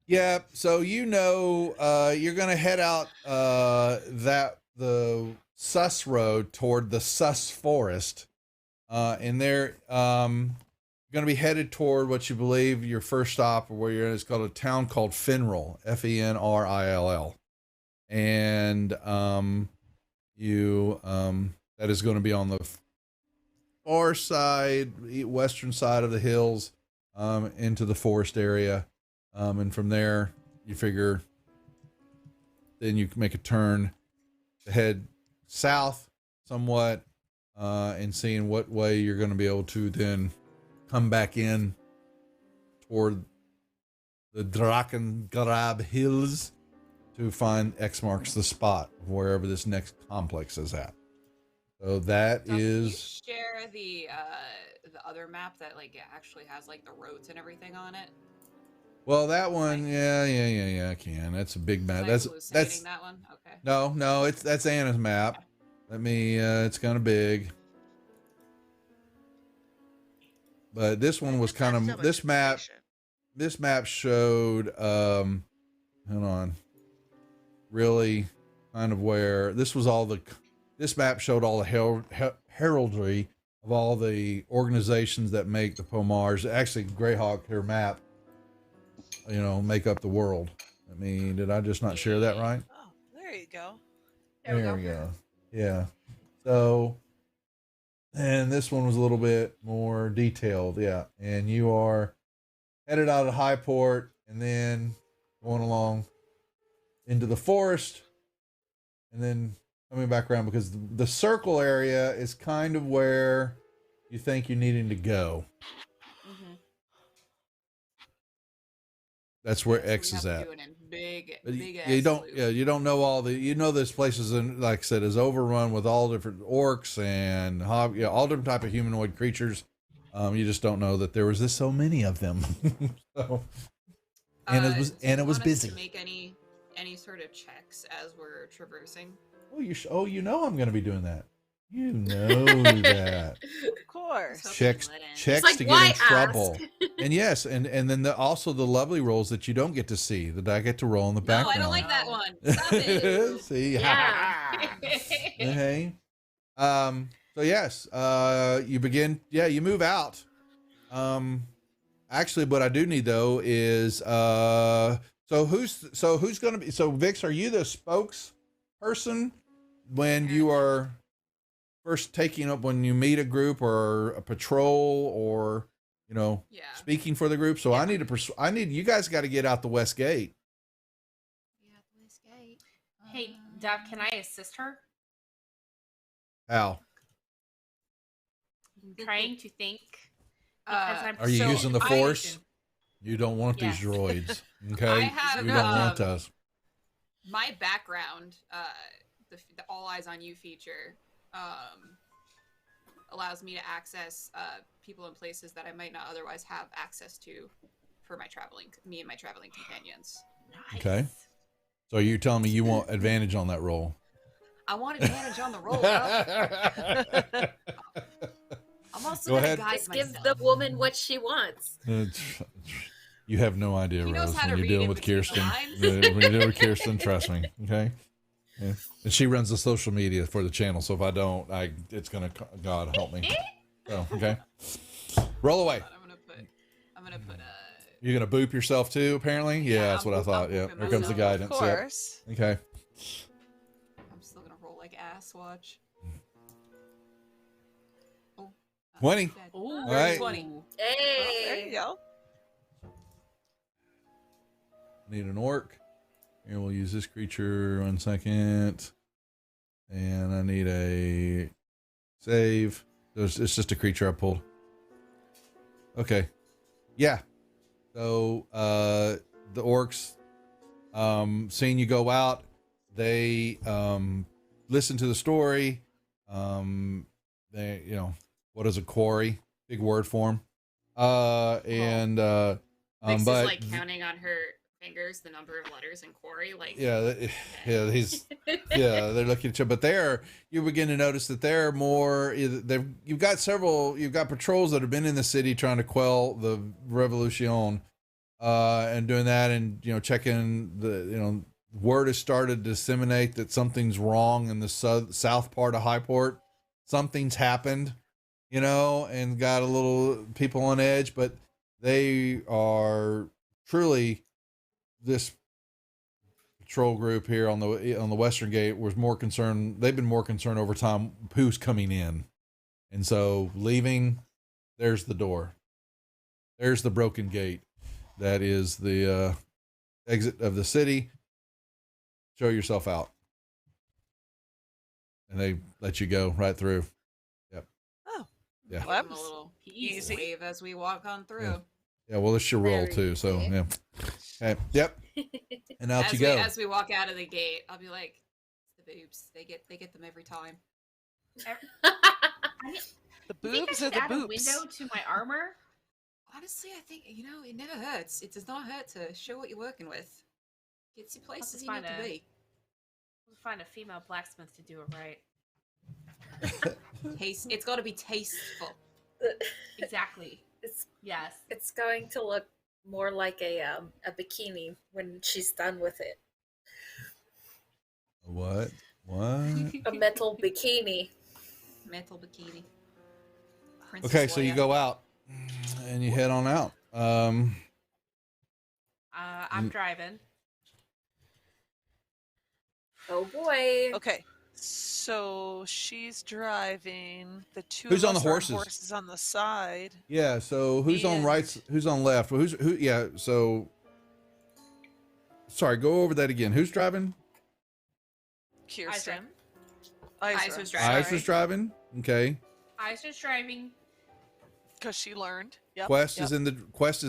Yeah, so you're gonna head out the Sus Road toward the Sus Forest, and they're gonna be headed toward what you believe your first stop, or where you're in, is called a town called Fenrill, Fenrill, and that is going to be on the far side, western side of the hills, into the forest area. And from there, you figure then you can make a turn to head south somewhat, and seeing what way you're going to be able to then come back in toward the Drakengard Hills to find X marks the spot of wherever this next complex is at. So that Can you is. share the other map that like it actually has like the roads and everything on it. Well, that one, yeah, I can. That's a big map. Am I That's hallucinating that one. Okay. no, that's Anna's map. Let me. It's kind of big, but this one was kind of this map. This map showed. Hold on. Really, kind of where this was all the. This map showed all the heraldry of all the organizations that make the Pomars. Actually, Greyhawk, her map. Make up the world. I mean, did I just not share that right? Oh, there you go. There we go. Yeah. So, and this one was a little bit more detailed. Yeah. And you are headed out of Highport and then going along into the forest and then coming back around, because the circle area is kind of where you think you're needing to go. That's where X is at. But you don't know all the, there's places, in, like I said, is overrun with all different orcs and all different type of humanoid creatures. You just don't know that there was this so many of them. So, and it was Do you want us busy. to make any sort of checks as we're traversing? Oh, you know I'm going to be doing that. You know that. Of course. Checks It's like, to get why in trouble. ask? And yes, and then also the lovely rolls that you don't get to see that I get to roll in the No, background. I don't like that one. Stop it. See, Yeah. hey. So yes, you begin. Yeah, you move out. Actually, what I do need though is so who's going to be? So Vix, are you the spokesperson when you are first taking up when you meet a group or a patrol or speaking for the group? So I need you guys got to get out the West Gate. Hey, Dove, can I assist her? How? I'm trying to think. Because I'm Are you so using the I- Force? You don't want Yes. these droids, okay? I have, you don't want us. My background, the All Eyes on You feature, allows me to access people and places that I might not otherwise have access to for me and my traveling companions. Okay. So you're telling me you want advantage on that roll? I want advantage on the roll. Bro. I'm also Go gonna ahead. guide Just give myself. the woman what she wants. You have no idea, He knows Rose, how to when you're read dealing in with between the Kirsten. lines. When you're dealing with Kirsten, trust me, okay? Yeah. And she runs the social media for the channel, so if I don't, it's gonna, God help me. So, okay. Roll away. I'm gonna put You're gonna boop yourself too, apparently? Yeah, that's what I thought. Yeah, here comes the guidance. Of Yep. course. Okay. I'm still gonna roll like ass. Watch. 20. All All right. 20. Hey. There you go. Need an orc. Here, we'll use this creature 1 second. And I need a save. It's just a creature I pulled. Okay. Yeah. So the orcs, seeing you go out, they listen to the story. They, what is a quarry? Big word for them. Vix but is like counting on her fingers the number of letters in quarry. Like they're looking at you, but you begin to notice that they're more. You've got patrols that have been in the city trying to quell the revolution, and doing that, and checking word has started to disseminate that something's wrong in the south part of Highport. Something's happened, and got a little people on edge, but they are truly this patrol group here on the Western Gate was more concerned. They've been more concerned over time who's coming in, and so leaving. There's the door. There's the broken gate. That is the exit of the city. Show yourself out, and they let you go right through. Yep. Oh. Yeah. Give them a little easy wave as we walk on through. Yeah. Well, it's your roll Very too. So easy. yeah. Okay. Yep. And out you go. As we walk out of the gate, I'll be like, "The boobs, they get them every time." The You think I boobs should are the add a boops. window to my armor? Honestly, I think it never hurts. It does not hurt to show what you're working with. Gets you places just you need find to a- be. We'll find a female blacksmith to do it right. It's got to be tasteful. Exactly. Yes. It's going to look more like a bikini when she's done with it. What? A metal bikini. Metal bikini. Okay, so you go out and you head on out. I'm Mm. driving. Oh boy. Okay. So she's driving. The two Who's of on the us are horses? horses on the side. Yeah. So who's on And- right? Who's on left? Who? Yeah. So sorry. Go over that again. Who's driving? Kirsten. Ice was Ice was driving. Okay. I's just driving. Because she learned. Yep. Quest is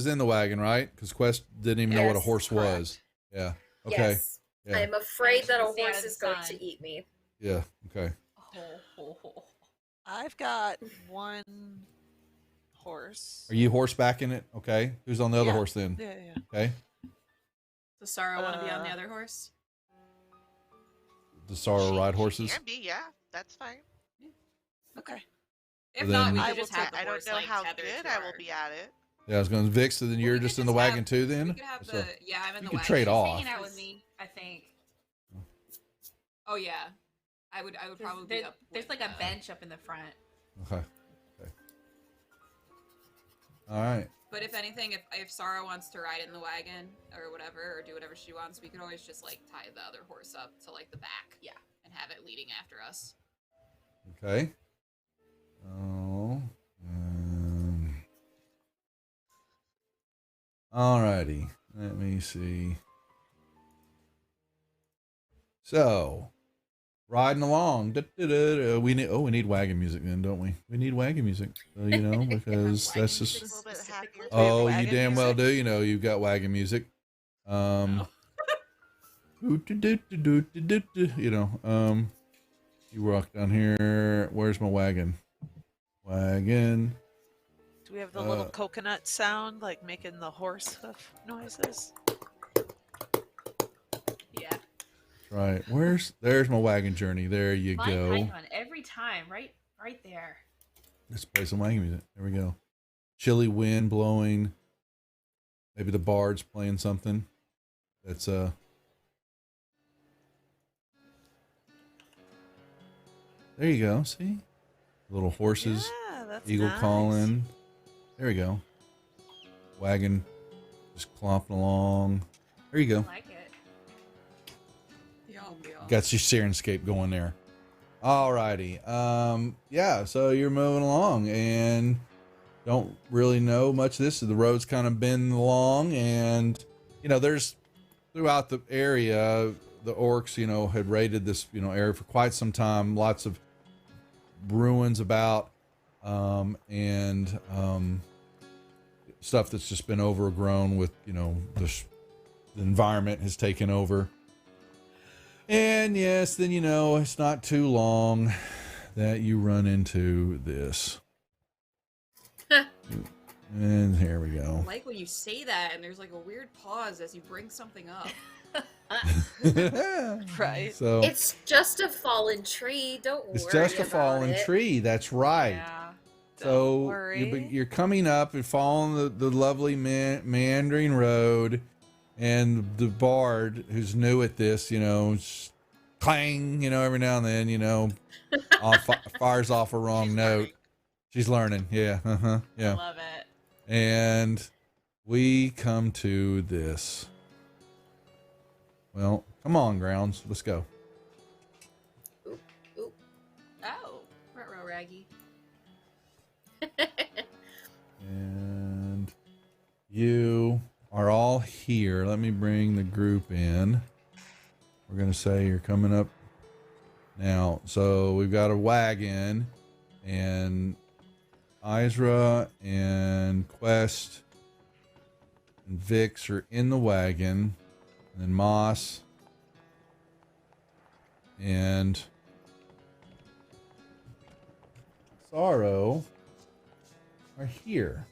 in the wagon, right? Because Quest didn't even know what a Yes, horse was. Yeah. Okay. Yes. Yeah. I'm afraid that a Stay out horse of the is going sun. to eat me. Yeah. Okay. I've got one horse. Are you horsebacking it? Okay. Who's on the other Yeah. horse then? Yeah, yeah. Okay. Does Sarah want to be on the other horse? Does Sorrow ride horses? Can be, yeah. That's fine. Okay. If Well, not, then- we I could just have the I don't horse know like how tethered good to I will our- be at it. Yeah, I was going to Vic, so then you're just in the wagon too then? We could have So- the yeah. I'm in you the could wagon. trade She's off. hanging out with me, I think. Oh yeah, I would probably be up. There's like a bench up in the front. Okay. All right. But if anything, if Sarah wants to ride in the wagon or whatever, or do whatever she wants, we could always just like tie the other horse up to like the back. Yeah. And have it leading after us. Okay. Oh. Alrighty. Let me see. So, riding along. We need wagon music then, don't we? We need wagon music, because that's just. Oh, you damn well do. You've got wagon music. You walk down here. Where's my wagon? Wagon. Do we have the little coconut sound, like making the horse hoof noises? Yeah. Right. There's my wagon journey. There you Mine go. hang on every time, right there. Let's play some wagon music. There we go. Chilly wind blowing. Maybe the bard's playing something. That's There you go. See? Little horses. Yeah, that's Eagle nice. calling. There we go. Wagon just clomping along. There you go. I like it. Got your Sirenscape going there. Alrighty. Yeah, so you're moving along and don't really know much of this. The road's kind of been along, and there's throughout the area, the orcs, had raided this, area for quite some time. Lots of ruins about, and stuff that's just been overgrown with, the environment has taken over. And yes, then it's not too long that you run into this. And here we go. I like when you say that, and there's like a weird pause as you bring something up. Right. So It's just a fallen tree. Don't worry. it's just a about fallen it. tree. That's right. Yeah. So worry. you're coming up and following the lovely meandering road, and the bard, who's new at this, clang, every now and then, fires off a wrong note. She's learning. Yeah. Yeah. I love it. And we come to this. Well, come on, Grounds. Let's go. Oh, ruh-roh, Raggy. And you are all here. Let me bring the group in. We're going to say you're coming up now. So we've got a wagon, and Izra and Quest and Vix are in the wagon, and then Moss and Sorrow are here.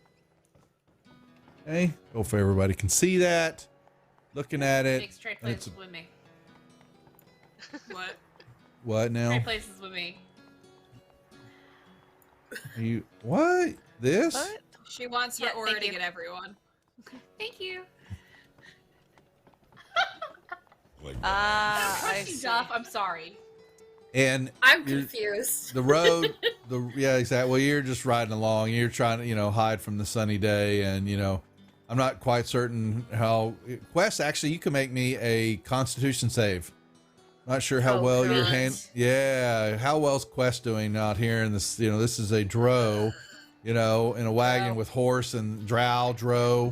Okay, hopefully everybody can see that. Looking at it. Big straight and it's places with me. What? what now? Straight places with me. Are you what? This? She wants her Yeah, aura thank to you. get everyone. Thank you. I Cut you see. off. I'm sorry. And I'm you're- confused. The road, yeah, exactly. Well, you're just riding along. You're trying to, hide from the sunny day, and I'm not quite certain how. Quest, actually, you can make me a Constitution save. Not sure how Oh, well your God. hand. Yeah, how well's Quest doing out here in this? This is a drow, in a wagon with horse and drowish.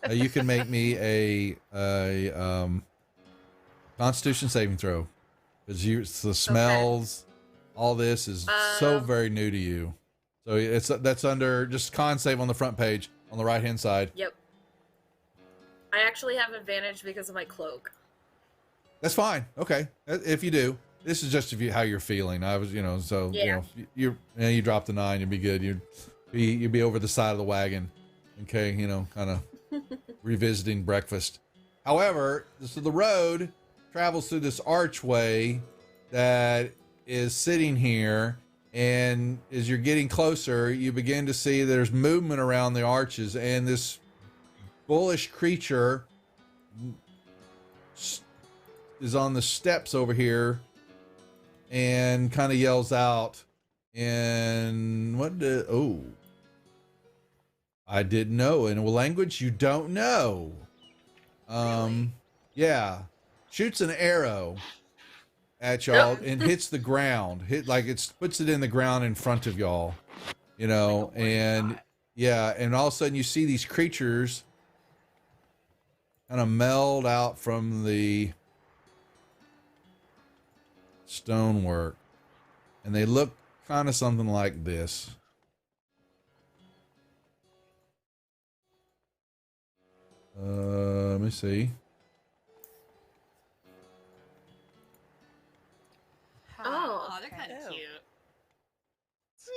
You can make me a Constitution saving throw, because the smells, all this is so very new to you. So that's under just con save on the front page on the right hand side. Yep. I actually have advantage because of my cloak. That's fine. Okay, if you do, this is just how you're feeling. I was, so Yeah. you drop the 9, you'd be good. You're You'd be over the side of the wagon. Okay, kind of revisiting breakfast. However, so the road travels through this archway that is sitting here, and as you're getting closer, you begin to see there's movement around the arches, and this bullish creature is on the steps over here and kind of yells out, and I didn't know, in a language you don't know. Yeah, shoots an arrow at y'all and hits the ground. Puts it in the ground in front of y'all, and yeah, and all of a sudden you see these creatures kind of meld out from the stonework, and they look kind of something like this. Let me see. Oh, they're kind of cute.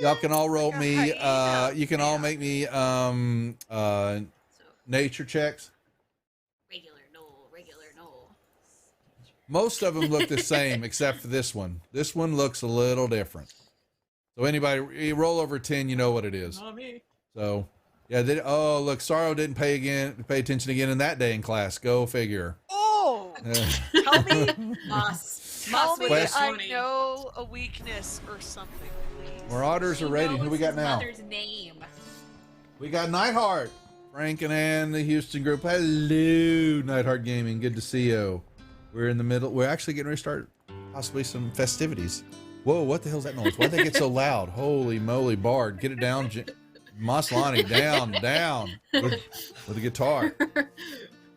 Y'all can all roll me. You can all make me nature checks. Regular knoll. Most of them look the same except for this one. This one looks a little different. So anybody, you roll over 10, you know what it is. Not me. So yeah, look, Sorrow didn't pay attention again in that day in class. Go figure. Oh, tell me, Tell me I know a weakness or something, please. Marauders are raiding. Who we got now? Mother's name. We got Nightheart. Frank and Ann, the Houston group. Hello, Nightheart Gaming. Good to see you. We're in the middle. We're actually getting ready to start possibly some festivities. Whoa, what the hell's that noise? Why'd they get so loud? Holy moly, Bard. Get it down, Maslany. Down with the guitar.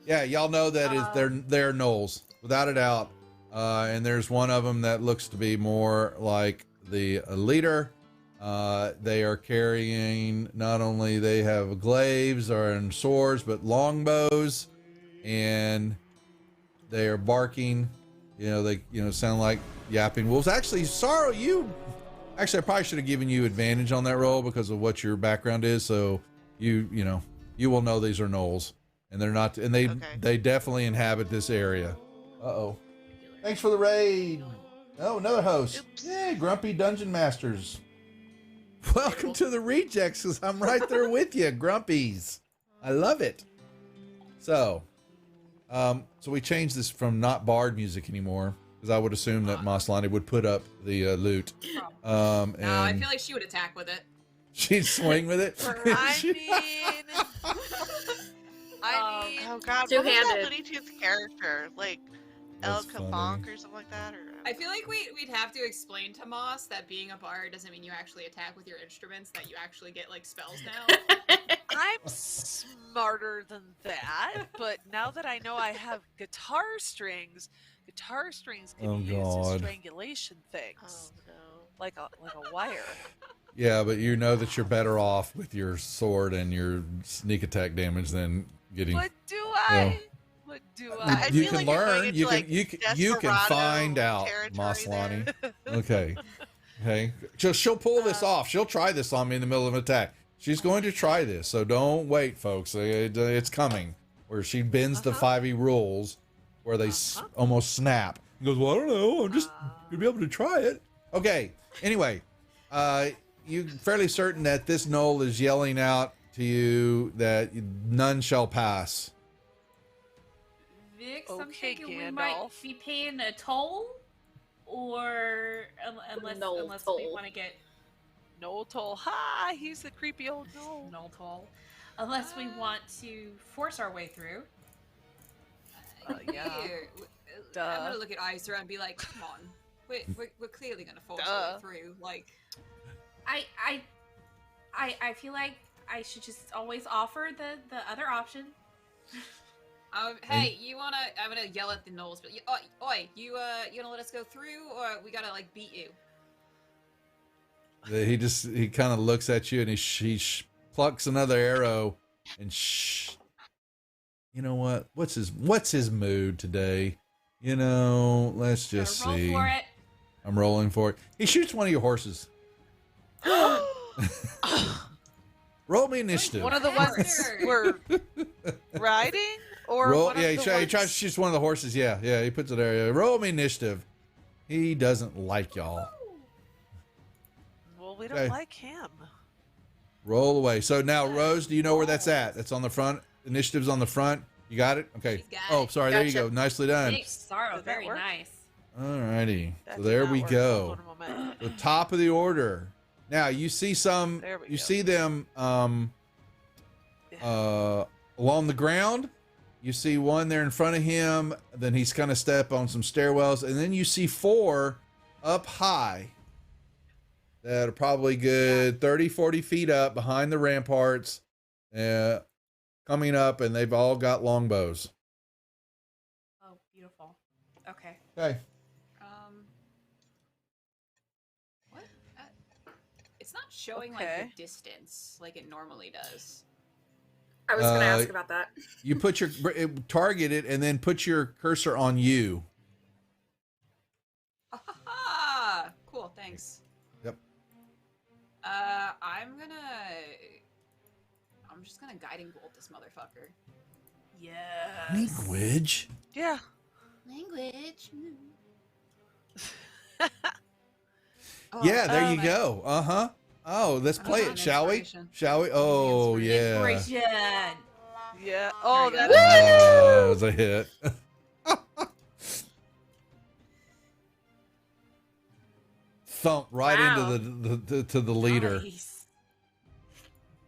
Yeah, y'all know that they're gnolls, without a doubt. And there's one of them that looks to be more like the leader. They are carrying, not only they have glaives and swords, but longbows, and they are barking. They sound like yapping wolves. Actually, Sorrow, I probably should have given you advantage on that roll because of what your background is. So you will know these are gnolls, and they're not, and they definitely inhabit this area. Uh-oh. Thanks for the raid. Oh, another host. Yeah, Grumpy Dungeon Masters. Welcome to the rejects, because I'm right there with you, Grumpies. I love it. So we changed this from not Bard music anymore, because I would assume that Maslany would put up the loot. No, I feel like she would attack with it. She'd swing with it. Oh god, what was that Looney Tunes character? Like El Kabonk or something like that? Or I feel like we'd have to explain to Moss that being a bard doesn't mean you actually attack with your instruments, that you actually get like spells now. I'm smarter than that, but now that I know I have guitar strings can be used as strangulation things. Oh, no. Like a wire. Yeah, but you know that you're better off with your sword and your sneak attack damage than getting. What do I? What do I? You can learn. You can find out, Maslany. Okay. She'll pull this off. She'll try this on me in the middle of an attack. She's going to try this, so don't wait, folks. It's coming. Where she bends the 5e rules, where they almost snap. He goes, well, I don't know. I'm just gonna be able to try it. Okay. Anyway, you're fairly certain that this gnoll is yelling out to you that none shall pass. Vix, I'm thinking we might be paying a toll, or unless we want to get Knoll toll. Ha! He's the creepy old gnoll. Knoll toll. Unless we want to force our way through. Yeah. I'm gonna look at Isra and be like, "Come on, we're clearly gonna force our way through." Like, I feel like I should just always offer the other option. Hey, you wanna? I'm gonna yell at the gnolls, but you gonna let us go through, or we gotta like beat you? He kind of looks at you and he plucks another arrow and you know what? What's his mood today? Let's just see. Roll for it. I'm rolling for it. He shoots one of your horses. Roll me initiative. One of the ones we're riding, or Roll, one yeah, of he, the he ones... tries to shoot one of the horses. Yeah, yeah, he puts it there. Yeah. Roll me initiative. He doesn't like y'all. Well, we don't Okay. like him. Roll away. So now, Rose, do you know where that's at? That's on the front. Initiative's on the front. You got it? Okay. Oh, sorry. There you go. Nicely done. Thanks, Sorrow. Very nice. All righty. That So did there not we work. go. Hold on a moment. The top of the order. Now you see some. There we You go. see them along the ground. You see one there in front of him. Then he's kind of step on some stairwells, and then you see 4 up high that are probably good 30, 40 feet up behind the ramparts, coming up, and they've all got longbows. Oh, beautiful. Okay. Okay. What? It's not showing like the distance like it normally does. I was going to ask about that. You put your target it, and then put your cursor on you. Ah, cool. Thanks. Yep. I'm just gonna guiding bolt this motherfucker. Yeah. Language. Yeah. Language. Yeah, there you go. Oh, let's play it, shall we? Shall we? Oh, yeah. Inspiration. Yeah. Oh, There that you That was a hit. Thump right Wow. into the leader. Nice.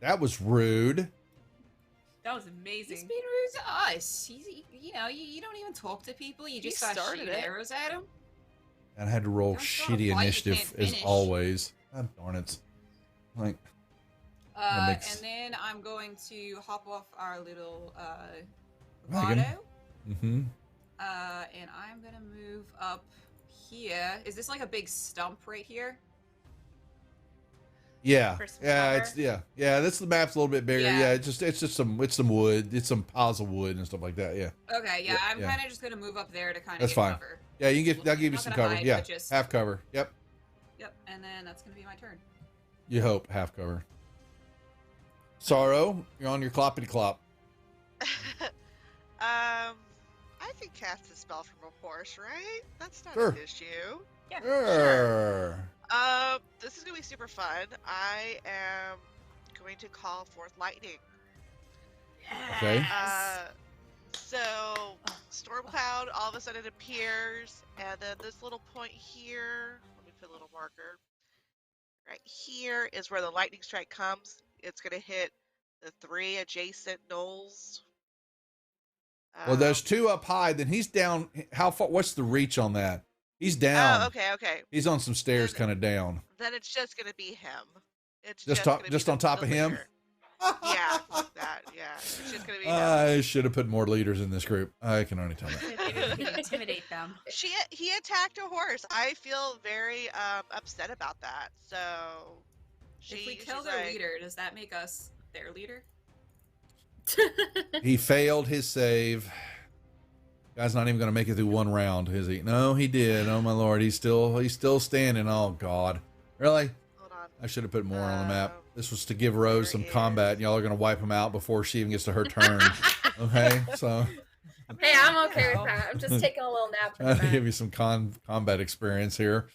That was rude. That was He's amazing. being rude to us. You don't even talk to people. You just start started shooting it. arrows at him. And I had to roll Don't start a shitty fight you initiative can't as finish. always. God darn it. Like, that makes- And then I'm going to hop off our little Wagon. Vado. mm-hmm. And I'm gonna move up here. Is this like a big stump right here? Yeah, For some yeah, cover? it's yeah. This the map's a little bit bigger. Yeah. Yeah, it's just some wood. It's some piles of wood and stuff like that. Yeah, Okay, yeah, I'm yeah. kind of just gonna move up there to kind of that's get fine. cover. Yeah, you can get. That'll give you Not some gonna cover. hide, Yeah, but just- half cover. Yep. Yep, and then that's gonna be my turn. You hope half cover. Sorrow, you're on your cloppity clop. I can cast a spell from a horse, right? That's not Sure. an issue. Yeah. Sure. This is gonna be super fun. I am going to call forth lightning. Okay. So storm cloud all of a sudden appears, and then this little point here. Let me put a little marker. Right here is where the lightning strike comes. It's gonna hit the 3 adjacent knolls. Well, there's 2 up high. Then he's down. How far? What's the reach on that? He's down. Oh, okay. He's on some stairs, kind of down. Then it's just gonna be him. It's Just gonna top, be just the on top of him. leader. Yeah, that. Yeah, it's just gonna be him. I should have put more leaders in this group. I can only tell that. Maybe intimidate them. He attacked a horse. I feel very upset about that. So If we kill she's their like, leader, does that make us their leader? He failed his save. Guy's not even going to make it through one round, is he? No, he did. Oh my lord, he's still standing. Oh god, really? Hold on. I should have put more on the map. This was to give Rose some combat, and y'all are going to wipe him out before she even gets to her turn. Okay, so Hey, I'm okay with that. I'm just taking a little nap. in the I'll back. give you some combat experience here.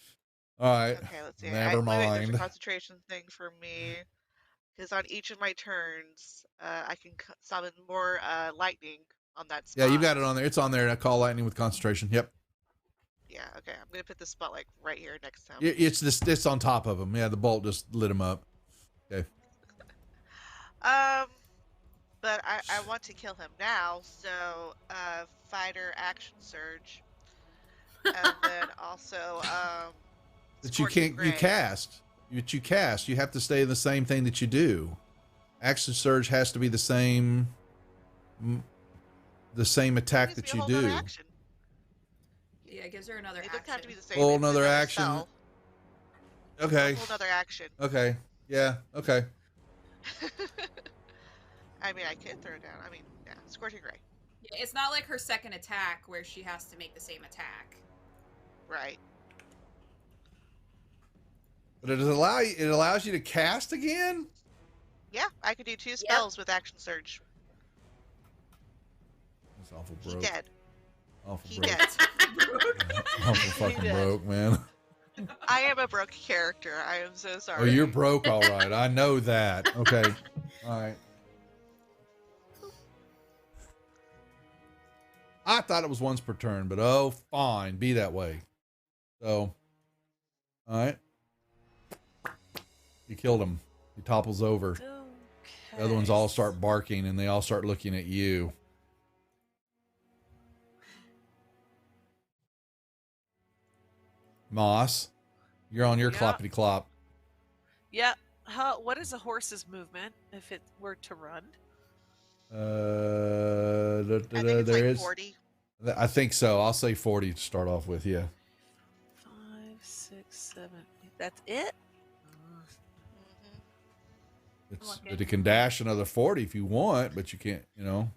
All right, Okay, let's see. never wait, there's mind. a concentration thing for me. Because on each of my turns, I can summon more lightning on that spot. Yeah, you've got it on there. It's on there. I call lightning with concentration. Yep. Yeah, okay. I'm gonna put the spot like right here next to him. It's on top of him. Yeah, the bolt just lit him up. Okay. But I want to kill him now, so fighter action surge, and then also That you Scorching can't Ray. you cast. You cast. You have to stay the same thing that you do. Action surge has to be the same attack Gives that me you a whole nother do. action. Yeah, it gives her another It action. doesn't have to be the same. Whole it's nother another action. spell. Okay. Whole nother action. Okay. Yeah. Okay. I mean, I can throw it down. I mean, yeah, Scorching Ray. Yeah, it's not like her second attack where she has to make the same attack. Right. But it allows you to cast again? Yeah, I could do 2 spells with action surge. It's awful He broke. dead. Awful He broke. dead. Awful fucking broke, man. I am a broke character. I am so sorry. Oh, you're broke, all right. I know that. Okay. All right. I thought it was once per turn, but oh, fine. Be that way. So, all right. You killed him. He topples over. Okay. The other ones all start barking, and they all start looking at you. Moss, you're on your Yeah. cloppity clop. Yeah. What is a horse's movement if it were to run? I think it's like 40. I think so. I'll say 40 to start off with. Yeah. 5, 6, 7. 8. That's it? But it can dash another 40 if you want, but you can't, you know.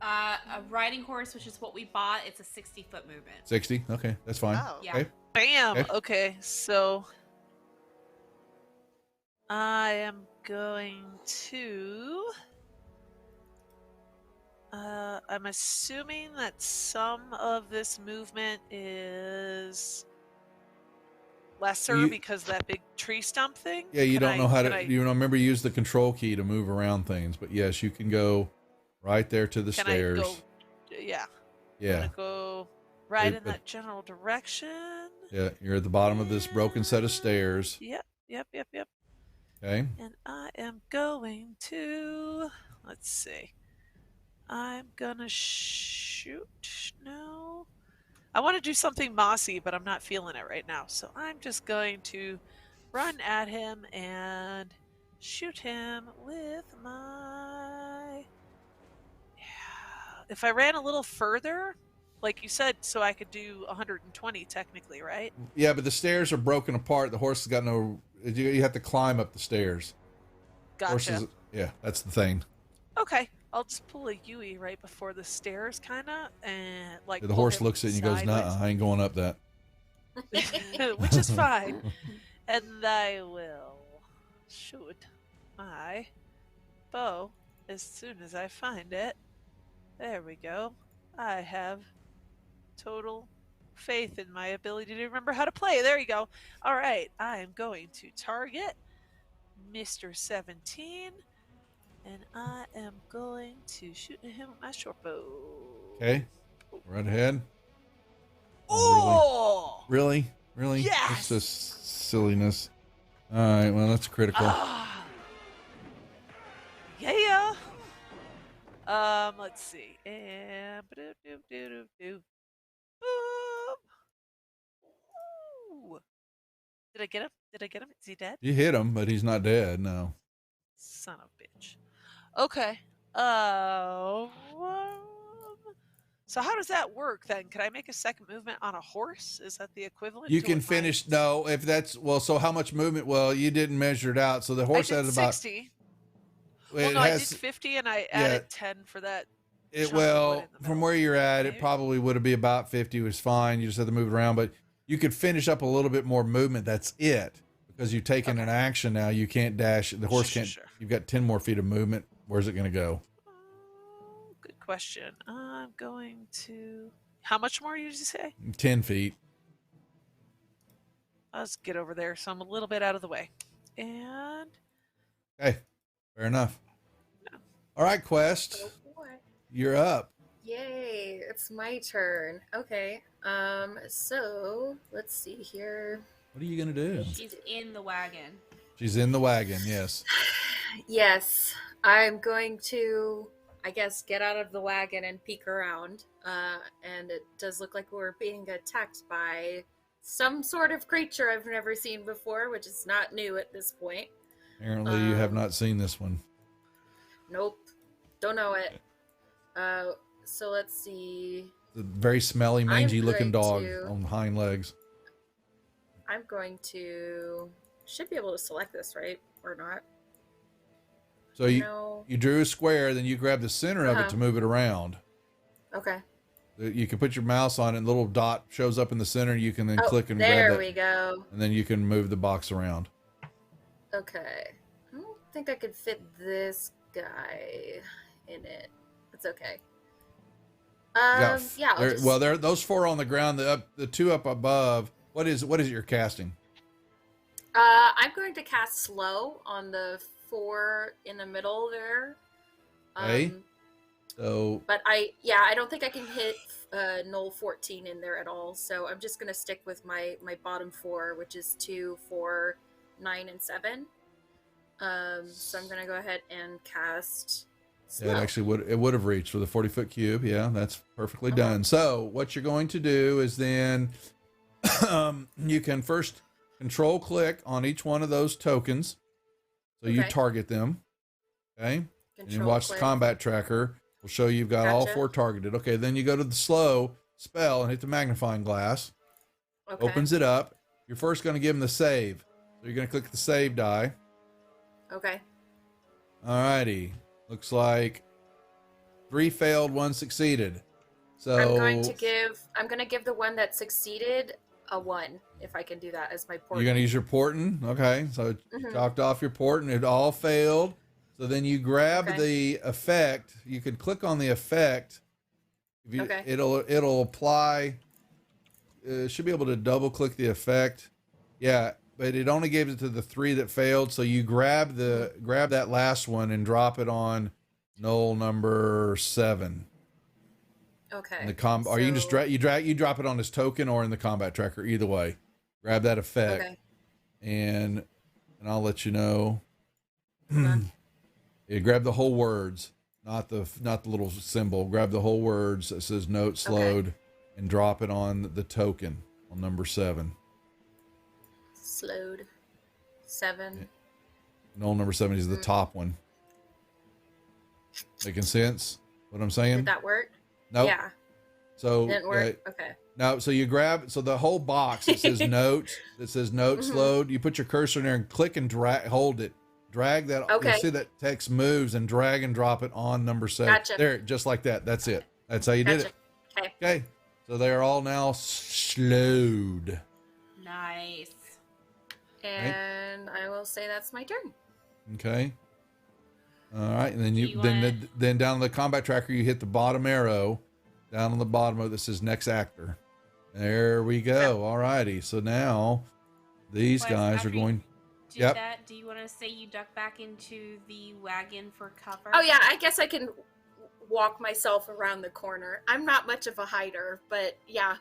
A riding horse, which is what we bought, it's a 60-foot movement. 60? Okay, that's fine. Yeah. Okay. Bam. Okay. Okay, so I am going to. I'm assuming that some of this movement is lesser You- because of that big tree stump thing. Yeah, you Can don't know how can to, I- you don't remember to use the control key to move around things, but yes, you can go right there to the Can stairs. I go? Yeah. Yeah. I'm gonna go right in but- that general direction. Yeah, you're at the bottom of this broken set of stairs. Yep. Okay. And I am going to, let's see. I'm gonna shoot. No. I want to do something mossy, but I'm not feeling it right now. So I'm just going to run at him and shoot him with my. Yeah. If I ran a little further, like you said, so I could do 120 technically, right? Yeah, but the stairs are broken apart. The horse has got no, you have to climb up the stairs. Gotcha. Horses, yeah, that's the thing. Okay. I'll just pull a Yui right before the stairs, kind of, and like. The pull horse him looks at you and goes, nah, sideways. I ain't going up that. Which is fine. And I will shoot my bow as soon as I find it. There we go. I have total faith in my ability to remember how to play. There you go. All right, I am going to target Mr. 17, and I am going to shoot at him with my short bow. Okay. Right ahead. Oh! Really? Really? Yes! It's just silliness. All right, well, that's critical. Ah. Yeah. Let's see. And boom. Ooh. Did I get him? Is he dead? You hit him, but he's not dead, no. Son of a bitch. Okay. So how does that work then? Can I make a second movement on a horse? Is that the equivalent? You to can what finish, no, if that's, well, so how much movement? Well, you didn't measure it out. So the horse I did has about, 60. Well, Well, it no, I has- did 50 and I yeah. added 10 for that. it, chunk of wood well, in the from where you're at, it probably would have been about 50. It was fine. You just had to move it around, but you could finish up a little bit more movement. That's it. Because you've taken an action now. You can't dash. The horse can't, you've got 10 more feet of movement. Where's it going to go? Good question. I'm going to. How much more did you say? 10 feet. Let's get over there. So I'm a little bit out of the way. And Okay. Fair enough. All right, Quest. You're up. Yay, it's my turn. Okay. So let's see here. What are you going to do? She's in the wagon. She's in the wagon. Yes. Yes, I'm going to, I guess, get out of the wagon and peek around. And it does look like we're being attacked by some sort of creature I've never seen before, which is not new at this point. Apparently, you have not seen this one. Nope, don't know it. So let's see. The very smelly, mangy-looking going dog to- on hind legs. I'm going to, should be able to select this, right? Or not? So you No. you drew a square, then you grab the center of it to move it around. Okay. You can put your mouse on it, and the little dot shows up in the center. You can then Oh, click and there grab that, we go. and then you can move the box around. Okay. think I could fit this guy in it. It's okay. Yeah. There. Those 4 on the ground. The 2 up above. What is it you're casting? I'm going to cast slow on the 4 in the middle there. Okay. So. But I don't think I can hit null 14 in there at all. So I'm just gonna stick with my bottom 4, which is 2, 4, 9, and 7. So I'm gonna go ahead and cast. Yeah, it actually would have reached with a 40-foot cube. Yeah, that's perfectly done. So what you're going to do is then you can first control click on each one of those tokens. So you target them. Okay. And you watch the combat tracker. Will show you've got all 4 targeted. Okay, then you go to the slow spell and hit the magnifying glass. Okay. Opens it up. You're first going to give them the save. So you're going to click the save die. Okay. Alrighty. Looks like 3 failed, 1 succeeded. So I'm going to give the one that succeeded a 1, if I can do that as my port. You're going to use your portent. Okay, so chalked off your portent. It all failed. So then you grab the effect. You can click on the effect. If you, it'll apply. Should be able to double click the effect. Yeah, but it only gave it to the 3 that failed. So you grab that last one and drop it on null number 7. Okay. Or you can just drop it on this token or in the combat tracker. Either way, grab that effect, and I'll let you know. Yeah, grab the whole words, not the little symbol. Grab the whole words that says note slowed, and drop it on the token on number 7. Slowed 7. Null number 7 is the top one. Making sense? What I'm saying? Did that work? Nope. Yeah. So didn't work. Okay. No, so you grab the whole box that says note slowed. You put your cursor in there and click and hold it. Drag that. Okay. You see that text moves and drag and drop it on number 7. Gotcha. There, just like that. That's it. That's how you did it. Okay. Okay. So they are all now slowed. Nice. And I will say that's my turn. Okay. All right, and then then down on the combat tracker, you hit the bottom arrow down on the bottom of this says next actor. There we go. All righty. So now these guys are going. That, do you want to say you duck back into the wagon for cover? Oh yeah, I guess I can walk myself around the corner. I'm not much of a hider, but yeah.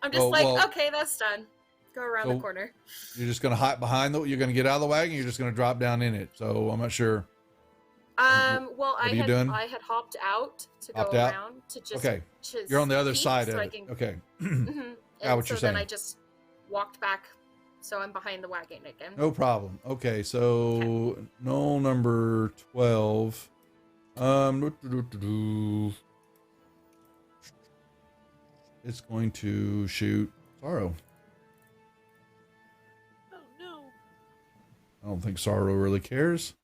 I'm just okay, that's done. Go around the corner. You're just going to hide behind you're going to get out of the wagon. You're just going to drop down in it. So I'm not sure. Well, I had hopped out to Hopped go out? around to just. Okay. Just You're on the other peek side so of I it. can- Okay. Mhm. Got what so you're saying. then I just walked back, so I'm behind the wagon again. No problem. Okay, so null number 12. It's going to shoot Sorrow. Oh no. I don't think Sorrow really cares.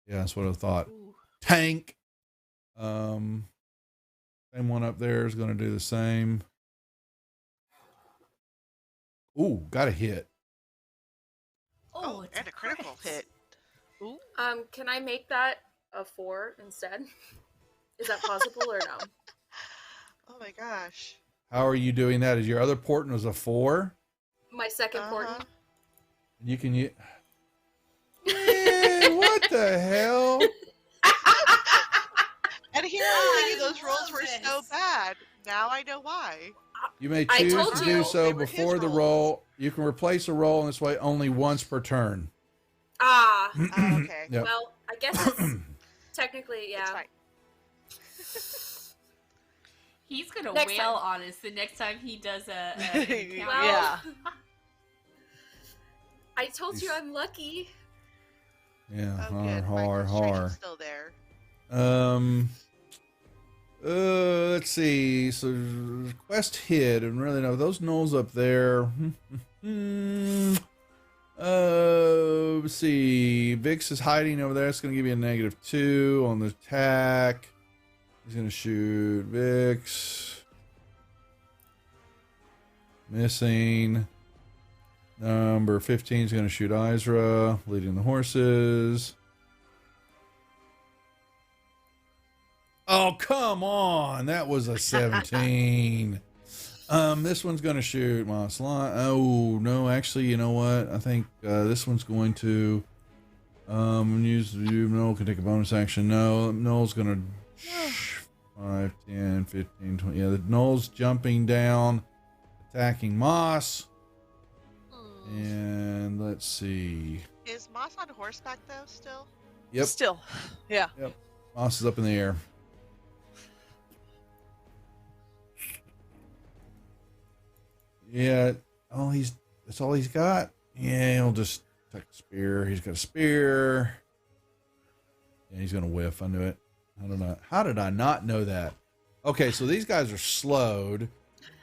Yeah, that's what I thought. Tank. Same one up there is going to do the same. Ooh, got a hit. Oh, and a critical hit. Can I make that a 4 instead? Is that possible or no? Oh my gosh. How are you doing that? Is your other portent was a 4? My second portent. You can use. Man, what the hell? And here I'm thinking those rolls were so bad. Now I know why. You may choose to do so before the roll. You can replace a roll in this way only once per turn. Okay. Yep. Well, I guess it's technically, yeah. He's gonna Next wail time. on us the next time he does a encounter. Well, I told you I'm lucky. Yeah, good. har. Still there. Let's see. So quest hit, and really no, those nulls up there. Let's see. Vix is hiding over there. It's going to give you a -2 on the attack. He's going to shoot Vix. Missing. Number 15 is going to shoot Izra, leading the horses. Oh, come on. That was a 17. This one's going to shoot Moss Lion. Oh, no, actually, you know what? I think this one's going to use Noel can take a bonus action. No, Noel's going to 5, 10, 15, 20. Yeah, the Noel's jumping down, attacking Moss. And let's see. Is Moss on horseback though still? Yep. Still. Yeah. Yep. Moss is up in the air. Yeah. That's all he's got. Yeah, he'll just take a spear. He's got a spear. Yeah, he's gonna whiff. I knew it. I don't know. How did I not know that? Okay, so these guys are slowed,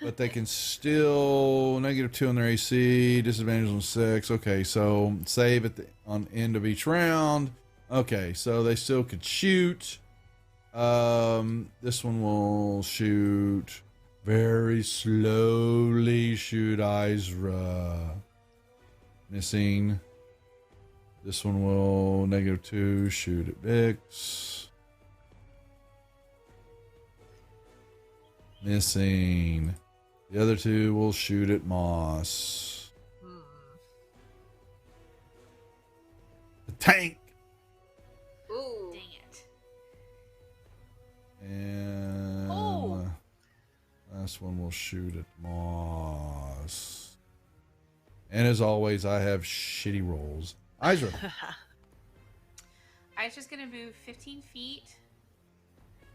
but they can still -2 on their AC, disadvantage on 6. Okay, so save at the on end of each round. Okay, so they still could shoot. This one will shoot very slowly. Shoot Izra. Missing. This one will -2 shoot at Vix. Missing. The other two will shoot at Moss. The tank. Ooh. Dang it. And last one will shoot at Moss. And as always, I have shitty rolls. Izra. Izra's gonna move 15 feet.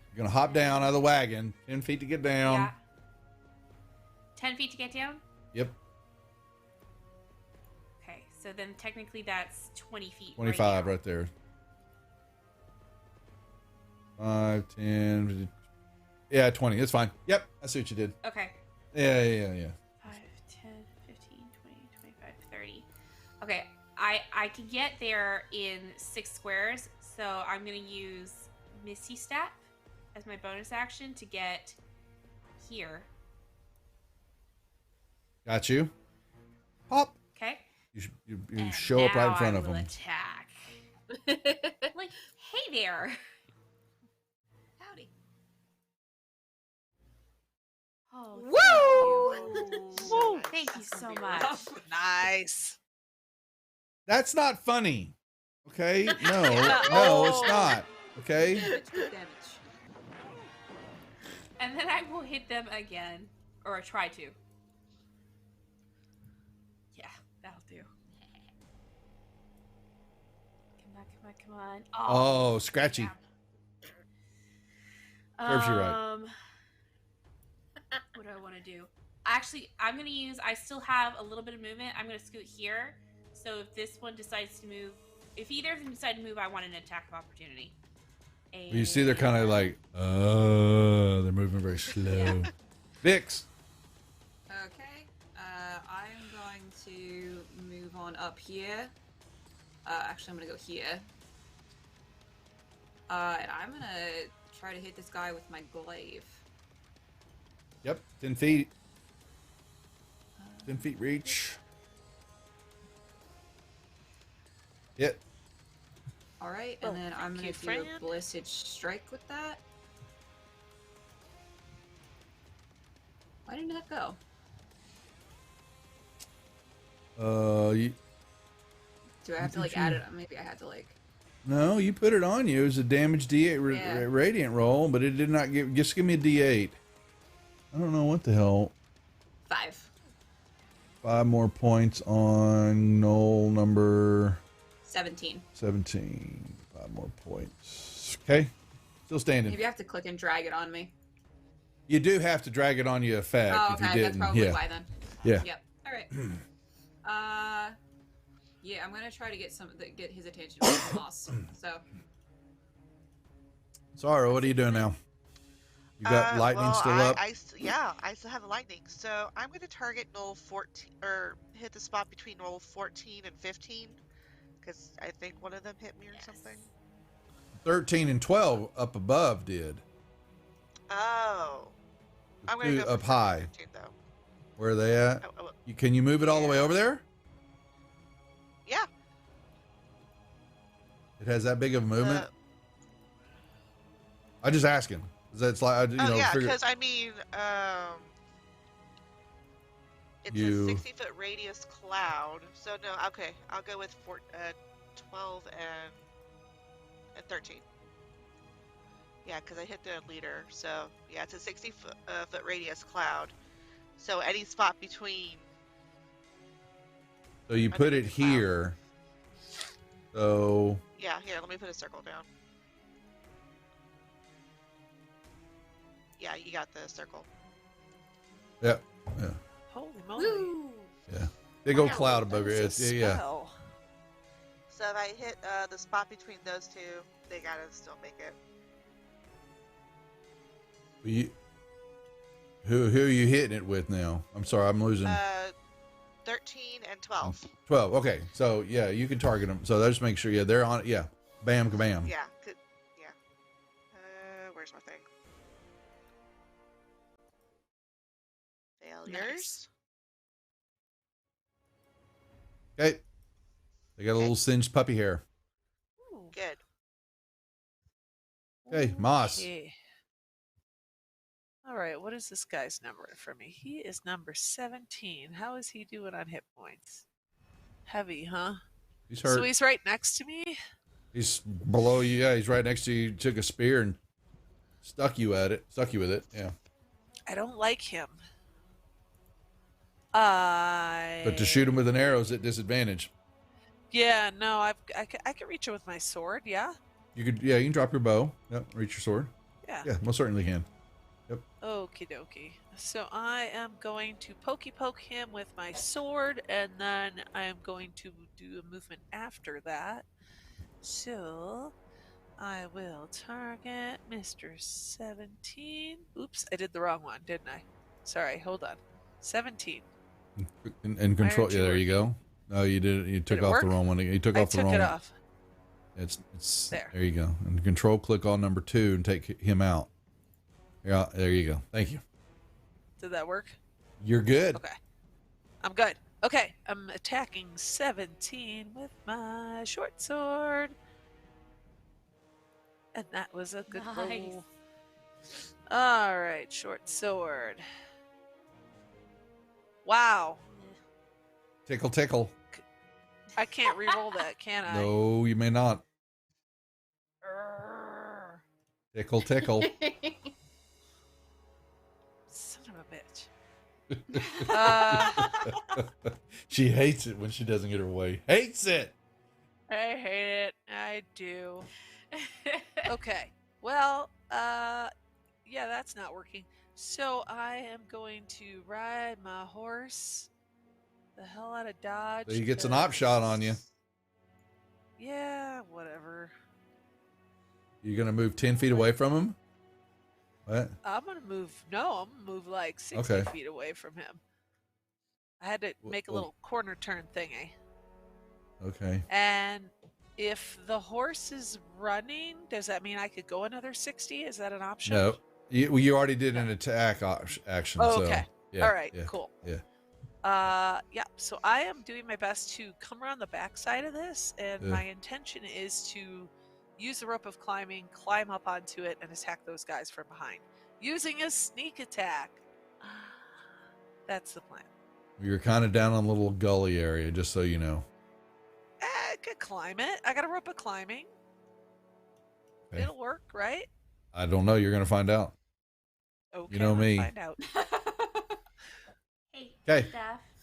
You're going to hop down out of the wagon. 10 feet to get down. Yeah. 10 feet to get down? Yep. Okay, so then technically that's 20 feet. 25 right there. 5, 10. 50. Yeah, 20. It's fine. Yep. I see what you did. Okay. Yeah. 5, 10, 15, 20, 25, 30. Okay, I can get there in 6 squares, so I'm going to use Misty Step as my bonus action to get here. Got you. Pop. Okay. You show up right in front of them. Attack. Like, hey there. Howdy. Oh, thank you so much. Nice. That's not funny. Okay? No, Oh. it's not. Okay? And then I will hit them again, or try to. Yeah, that'll do. Come on. Oh, scratchy. Serves you right. What do I want to do? Actually, I'm going to use, I still have a little bit of movement. I'm going to scoot here. So if this one decides to move, if either of them decide to move, I want an attack of opportunity. You see they're kind of like, they're moving very slow. Vix. Okay. I'm going to move on up here. Actually, I'm going to go here. And I'm going to try to hit this guy with my glaive. Yep, 10 feet. 10 feet reach. Yep. Alright, and then I'm going to do a Blessed Strike with that. Why didn't that go? Do I have to like add it? Maybe I had to like. No, you put it on you. It was a damage D8 Yeah. radiant roll, but it did not give. Just give me a D8. I don't know what the hell. 5. 5 more points on Knoll number 17. 17. 5 more points. Okay. Still standing. Maybe I have to click and drag it on me. You do have to drag it on your effect Oh, if you okay, didn't. that's probably yeah. why then. Yeah. Yep. All right. Yeah, I'm gonna try to get get his attention with the boss. So. Sorry, what are you doing now? You got lightning well, still up? I still have the lightning. So I'm going to target Knoll 14, or hit the spot between Knoll 14 and 15, because I think one of them hit me or something. 13 and 12 up above did. Oh. I'm going to Two go up for high. 15, though. Where are they at? Can you move it all the way over there? It has that big of a movement. Uh, I'm just asking. That's like you know. yeah, figure- because I mean, it's You- a 60-foot radius cloud. So no, okay, I'll go with 12 and 13. Yeah, because I hit the leader. So yeah, it's a 60-foot foot radius cloud. So any spot between. So you put it here. So Yeah, here, let me put a circle down. Yeah, you got the circle. yeah. Holy moly. Yeah. Big old Wow, cloud of that booger. was a Yeah. spell. So if I hit the spot between those two, they gotta still make it. Who are you hitting it with now? I'm sorry, I'm losing. 13 and 12. 12. Okay, so yeah, you can target them. So just make sure. Yeah, they're on. Yeah, bam, kabam. Yeah, yeah. Where's my thing? Failures. Okay. They got a little singed puppy hair. Good. Okay, Moss. Okay. All right, what is this guy's number for me? He is number 17. How is he doing on hit points? Heavy, huh? He's hurt. So he's right next to me? He's below you. Yeah, he's right next to you. Took a spear and stuck you with it. Yeah. I don't like him. But to shoot him with an arrow is at disadvantage. Yeah, no, I can reach him with my sword, yeah? You could. Yeah, you can drop your bow. Yep. Reach your sword. Yeah. Yeah, most certainly can. Yep. Okie dokie. So I am going to poke him with my sword, and then I am going to do a movement after that. So I will target Mr. 17. Oops, I did the wrong one, didn't I? Sorry, hold on. 17. And control. aren't Yeah, you there you go. No, you did. You took it off work? the wrong one. You took off the I took wrong it one. off. It's There. you go. And control click on number 2 and take him out. Yeah, there you go. Thank you. Did that work? You're good. Okay. I'm good. Okay, I'm attacking 17 with my short sword. And that was a good roll. All right, short sword. Wow. Tickle, tickle. I can't re-roll that, can I? No, you may not. Tickle, tickle. Son of a bitch. She hates it when she doesn't get her way. Hates it. I hate it. I do. Okay. Well, yeah, that's not working. So I am going to ride my horse the hell out of Dodge. So he gets an op shot on you. Yeah, whatever. You're gonna move 10 feet away from him. What? I'm gonna move. No, I'm gonna move like 60 Okay. feet away from him. I had to make a well- little corner turn thingy. Okay. And if the horse is running, does that mean I could go another 60? Is that an option? No, you already did an attack action. Oh, so, okay. yeah, All right, yeah, cool. Yeah. Yeah, so I am doing my best to come around the backside of this, and Yeah. my intention is to use the rope of climbing, climb up onto it, and attack those guys from behind. Using a sneak attack. That's the plan. You're kind of down on a little gully area, just so you know. I could climb it. I got a rope of climbing. Okay. It'll work, right? I don't know. You're gonna find out. Okay, You know let's me. find out. Okay.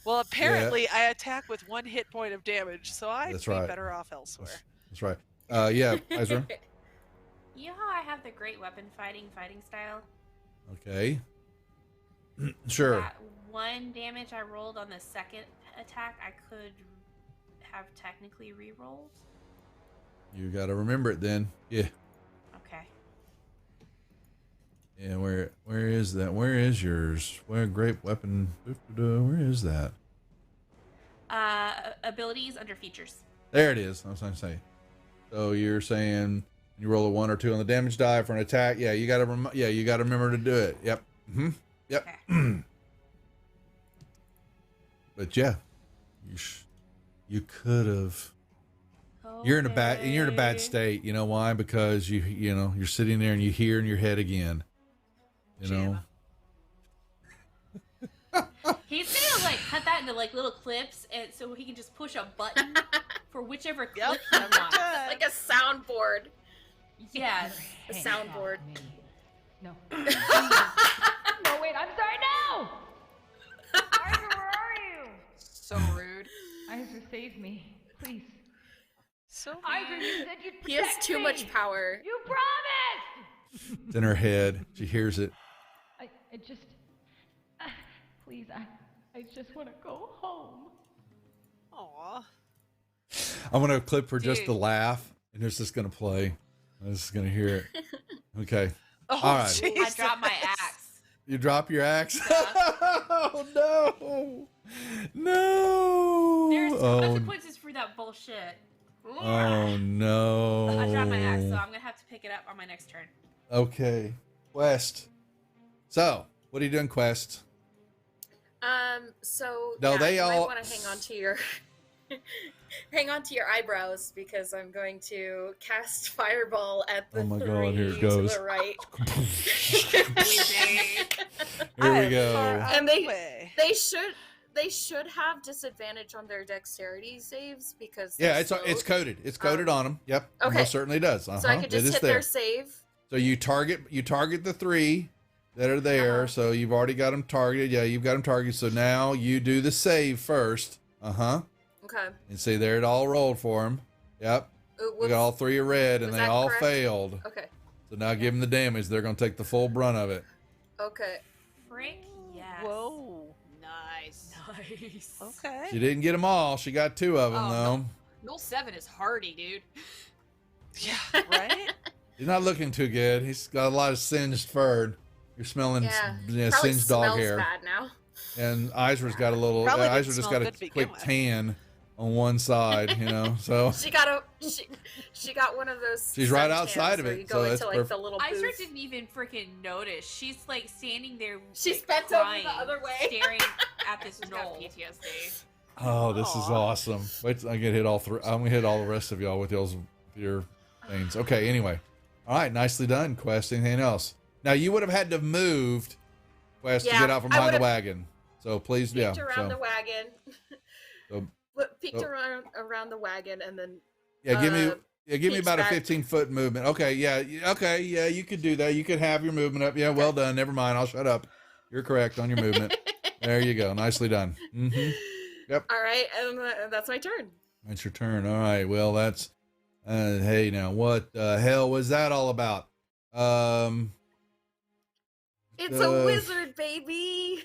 Well, apparently I attack with 1 hit point of damage, so I'd That's be right. better off elsewhere. That's right. Yeah, Ezra. You know how I have the great weapon fighting style? Okay. Sure. That 1 damage I rolled on the second attack, I could have technically re-rolled. You got to remember it then. Yeah. Okay. Yeah. Where is that? Where is yours? Where great weapon? Where is that? Abilities under features. There it is. I was trying to say. So you're saying you roll a 1 or 2 on the damage die for an attack. Yeah, you got to. You got to remember to do it. Yep. Yep. But yeah, you could have. You're in a bad state. You know why? Because you're sitting there and you hear in your head again. You know. He's gonna like cut that into like little clips, and so he can just push a button for whichever clip he wants. Like a soundboard. Yes, a soundboard. No. No, wait, I'm sorry, no! Arthur, where are you? So rude. Arthur, save me, please. So Arthur, you said you'd protect He has too me. much power. You promised! It's in her head. She hears it. I just... please, I just want to go home. Aw. I'm gonna clip for just the Dude. laugh, and it's just gonna play. I'm just gonna hear it. Okay. Oh, All right. I dropped my axe. You drop your axe. Oh no! No! There's Oh, consequences for that bullshit. oh no! I dropped my axe, so I'm gonna have to pick it up on my next turn. Okay, Quest. So, what are you doing, Quest? So No, yeah, they you all- might want to hang on to your eyebrows because I'm going to cast fireball at the Oh my God, three here it to goes. the right. Here we go. And they should have disadvantage on their dexterity saves because Yeah, they're it's slowed. coded. It's coded on them. Yep. it okay. most certainly does. So I could It just is hit there. their save. So you target the three that are there. So you've already got them targeted. Yeah, you've got them targeted. So now you do the save first. Okay. And see there, it all rolled for them. Yep. We whoops. got all three are red, and Was they that all correct? failed. Okay. So now give them the damage. They're going to take the full brunt of it. Okay. Frick, yes. Whoa. Nice. Nice. Okay. She didn't get them all. She got two of them, Oh, though. Null 7 is hardy, dude. Yeah, right? He's not looking too good. He's got a lot of singed fur. You're smelling Probably singed dog smells hair. bad now. And Isra's got a little. Probably didn't Isra just smell got a good to begin quick with. tan on one side, So She got one of those. She's right sun outside tans of where it, You so go that's into like the perfect. little Isra booth. didn't even freaking notice. She's like standing there. She's like, bent over crying, the other way. staring at this She's got knoll. PTSD. oh, this is awesome. Wait, till I get hit all three. I'm gonna hit all the rest of y'all with your things. Okay. Anyway, all right, nicely done, Quest. Anything else? Now you would have had to have moved, Quest, to Yeah, get out from I behind the would've wagon. So please, Peeked yeah. around So, the wagon. so Peeked so- around the wagon and then. yeah, give me peeked about a back. 15-foot movement. Okay, yeah, you could do that. You could have your movement up. Yeah, well done. Never mind. I'll shut up. You're correct on your movement. There you go. Nicely done. Yep. All right, and that's my turn. That's your turn. All right. Well, that's. Hey, now what the hell was that all about? It's Uh, a wizard, baby.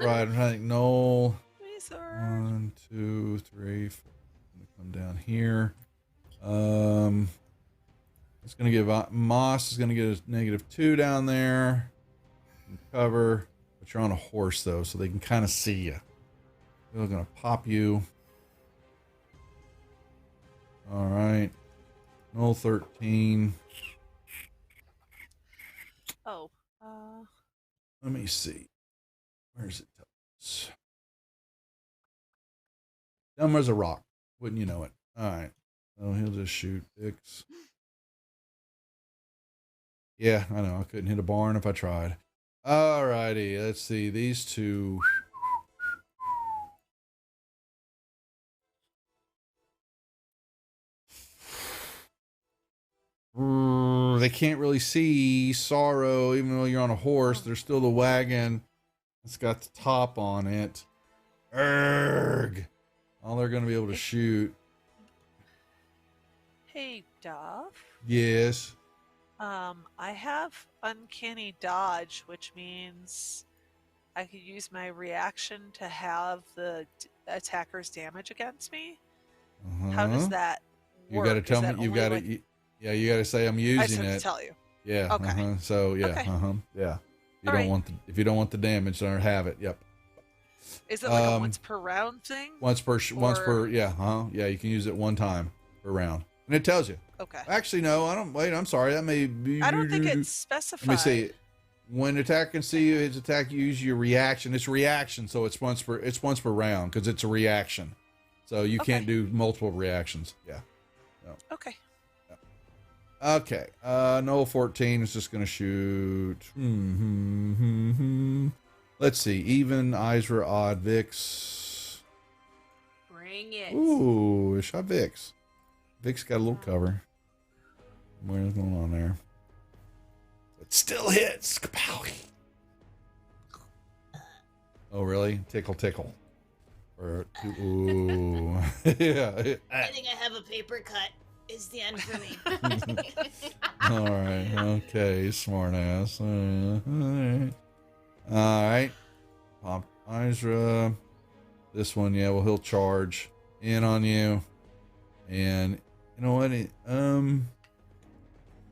Right. I'm trying to think. No. Wizard. 1, 2, 3, 4. I'm gonna come down here. It's gonna give Moss is gonna get a -2 down there. Cover, but you're on a horse though, so they can kind of see you. They're gonna pop you. All right. No 13. Oh. Let me see. Where's it? Dumb as a rock. Wouldn't you know it? All right. So he'll just shoot X. Yeah, I know. I couldn't hit a barn if I tried. All righty. Let's see. These two. They can't really see Sorrow, even though you're on a horse. There's still the wagon. It's got the top on it. Erg. All they're going to be able to shoot. Hey, Duff. Yes. I have uncanny dodge, which means I could use my reaction to have the attacker's damage against me. How does Uh-huh. that You work? got to Is tell that me. You only got to. when- Yeah, you got to say I'm I using just have it. to tell you. Yeah. Okay. So yeah. Okay. Yeah. You All don't right. want if you don't want the damage, don't have it. Yep. Is it like a once per round thing? Once per Or- yeah. Yeah. You can use it one time per round, and it tells you. Okay. Actually, no. I don't. Wait. I'm sorry. That may be. I don't think it's specified. Let me see. When the attacker can see you, his attack, you use your reaction. It's reaction, so it's once per round because it's a reaction. So you can't do multiple reactions. Yeah. Okay. Okay. Noel 14 is just going to shoot. Let's see. Even, Isra, odd, Vix. Bring it. Ooh, shot Vix. Vix got a little cover. What's going on there? It still hits. Kapow. Oh, really? Tickle, tickle. Or, ooh. Yeah. I think I have a paper cut. Is the end for me. All right. Okay. Smart ass. All right. All right. Pop Isra. This one, yeah, well, he'll charge in on you. And you know what?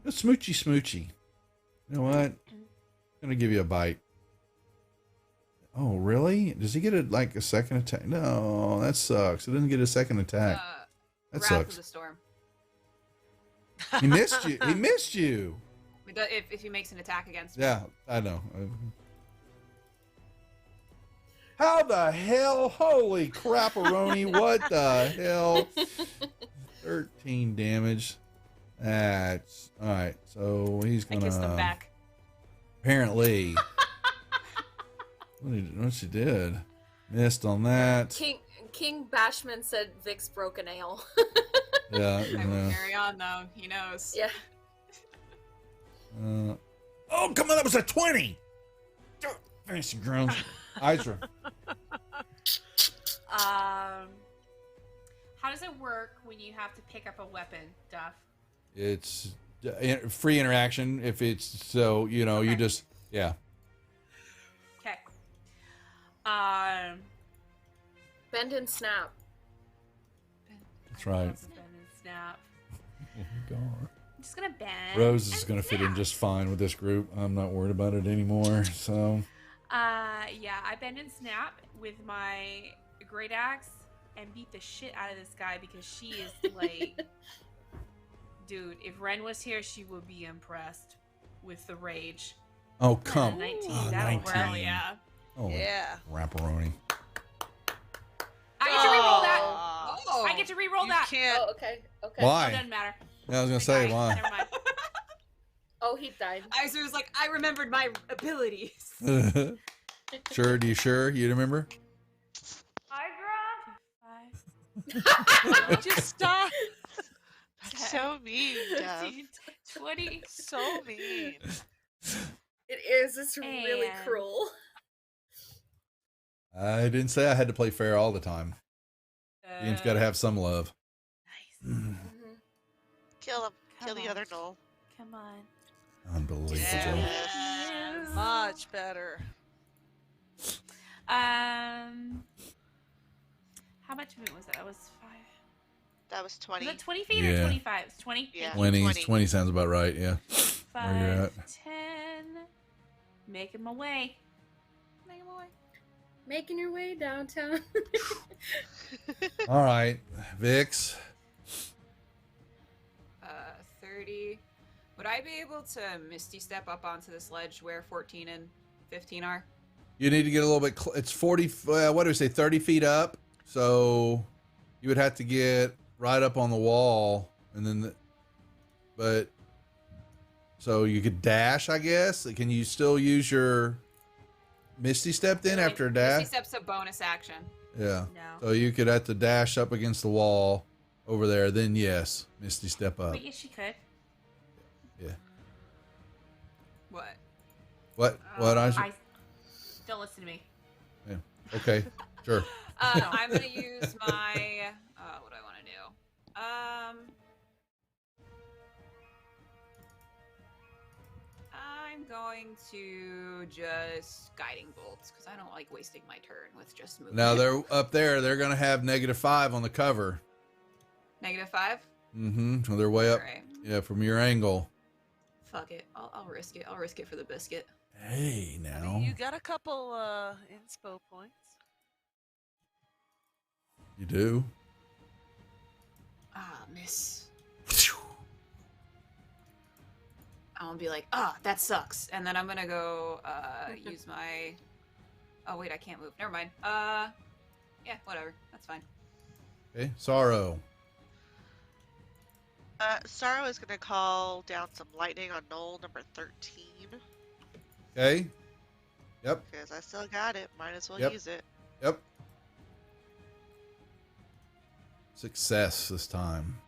Smoochy smoochy. You know what? I'm gonna give you a bite. Oh, really? Does he get a second attack? No, that sucks. It doesn't get a second attack. That Wrath sucks. of the Storm. He missed you. He missed you. If he makes an attack against me. Yeah, I know. How the hell? Holy crapperoni. What the hell? 13 damage. That's all right. So he's I gonna. kissed him back. Apparently. What she did? Missed on that. King Bashman said Vix broke a nail. Yeah. I will carry on though. He knows. Yeah. Oh, come on. That was a 20. Fancy groans. Isra. How does it work when you have to pick up a weapon, Duff? It's free interaction. If it's so, you just, yeah. Okay. Bend and snap. That's right. Bend and snap. God. I'm just gonna bend. Rose is going to fit in just fine with this group. I'm not worried about it anymore. So. Yeah, I bend and snap with my great axe and beat the shit out of this guy because she is like, dude, if Ren was here, she would be impressed with the rage. Oh, come 19. on. That'll 19. work, yeah. Oh, yeah. Rapperoni. I get to re-roll that. Oh, I get to re-roll that. Can't. Oh, okay. Okay. Why? It doesn't matter. Yeah, I was going to say, why? Never mind. Oh, he died. Isra was like, I remembered my abilities. Sure? Do you sure? You remember? Just stop. That's so mean. 15, 20. So mean. It is. It's really And- cruel. I didn't say I had to play fair all the time. Game's got to have some love. Kill him. Kill Come the on. other Noel. Come on. Unbelievable. Yes. Much better. How much movement was that? That was 5. That was 20. Was it 20 feet or Yeah. 25? It's 20? Yeah. 20 sounds about right, yeah. 5, Where you're at. 10. Making my way. Making my way. Making your way downtown. All right. Vix. 30. Would I be able to Misty step up onto this ledge where 14 and 15 are? You need to get a little bit. It's 40. What do we say? 30 feet up. So you would have to get right up on the wall, and then. So you could dash, I guess. Can you still use your Misty step then after a dash? Misty step's a bonus action. Yeah. No. So you could have to dash up against the wall over there. Then yes, Misty step up. But yes, she could. Yeah. What? What? Don't listen to me. Yeah. Okay. Sure. I'm gonna use my. What do I want to do? I'm going to just guiding bolts because I don't like wasting my turn with just moving. Now they're up there. They're gonna have -5 on the cover. -5. Mm-hmm. So they're way up. Alright. Yeah, from your angle. Fuck it. I'll risk it. I'll risk it for the biscuit. Hey, now You got a couple inspo points. you do. Miss. I'm gonna be like, that sucks, and then I'm gonna go use my. Oh wait, I can't move. Never mind. Yeah, whatever. That's fine. Okay, Sorrow. Sorrow is going to call down some lightning on Knoll number 13. Okay. Yep. Because I still got it. Might as well Yep. use it. Yep. Success this time.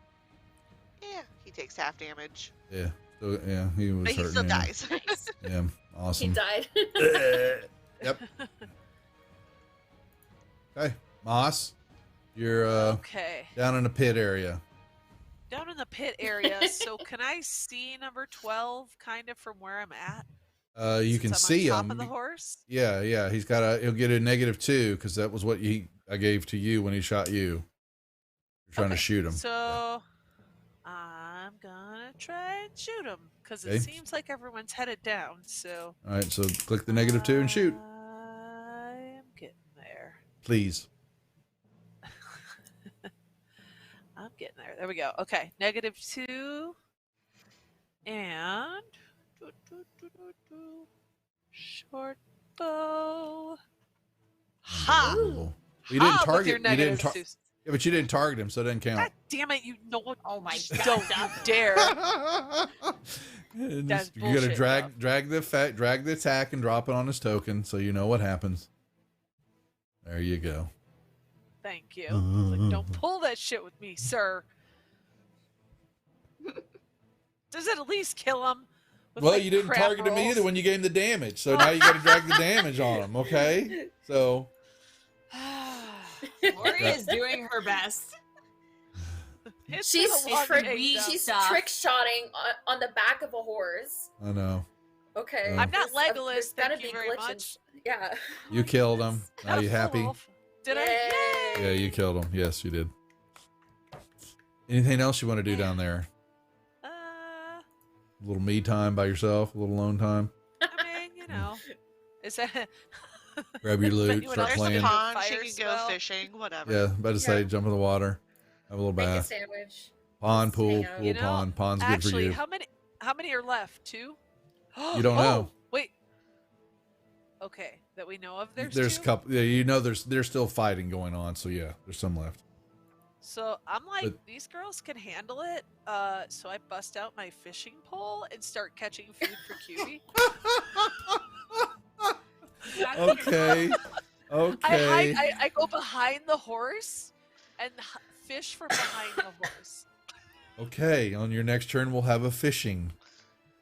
Yeah, he takes half damage. Yeah. So, yeah, he was But he hurting. still yeah. dies. Yeah. Awesome. He died. Yep. Okay. Moss, you're Okay. down in the pit area. Down in the pit area. So can I see number 12 kind of from where I'm at? You can Since see I'm on him. top of the horse? Yeah, yeah. He'll get a -2 because that was what I gave to you when he shot you. You're trying to shoot him. So I'm gonna try and shoot him because Okay. it seems like everyone's headed down. So All right, so click the -2 and shoot, I am getting there. please. I'm getting there. There we go. Okay, -2 and short bow. Ha! Unbelievable. You didn't Ha, with target. your You didn't negative tar- two. Yeah, but you didn't target him, so it doesn't count. God damn it! You know what? Oh my Don't you dare! Yeah, That's you gotta bullshit, drag the attack and drop it on his token, so you know what happens. There you go. Thank you. Like, don't pull that shit with me, sir. Does it at least kill him? with, Well, like, you didn't crap target him rolls? either when you gave him the damage, so now you got to drag the damage on him. Okay, so Lori is doing her best. It's She's been a long trick, day, though. she's trick shotting on the back of a horse. I know Okay. I'm not There's Legolas, gotta thank you be very glitches. much. Yeah. you killed him. Are you happy? Did I? Yeah, you killed him. Yes, you did. Anything else you want to do down there? A little me time by yourself, a little alone time. I mean, you know, is that Grab your loot, anyone start else playing. There's a pond. Fire She can go spell? fishing. Whatever. Yeah, about to say, jump in the water, have a little Make a bath. sandwich. Pond, pool, hang out. pool, You know, pond. Pond's good for actually, you. how many are left? 2? You don't know. Wait. Okay, that we know of. There's There's 2? a couple. Yeah, you know, there's still fighting going on. So yeah, there's some left. So I'm like, But- these girls can handle it. So I bust out my fishing pole and start catching food for Cutie. Okay. Okay. I go behind the horse and fish from behind the horse. Okay. On your next turn, we'll have a fishing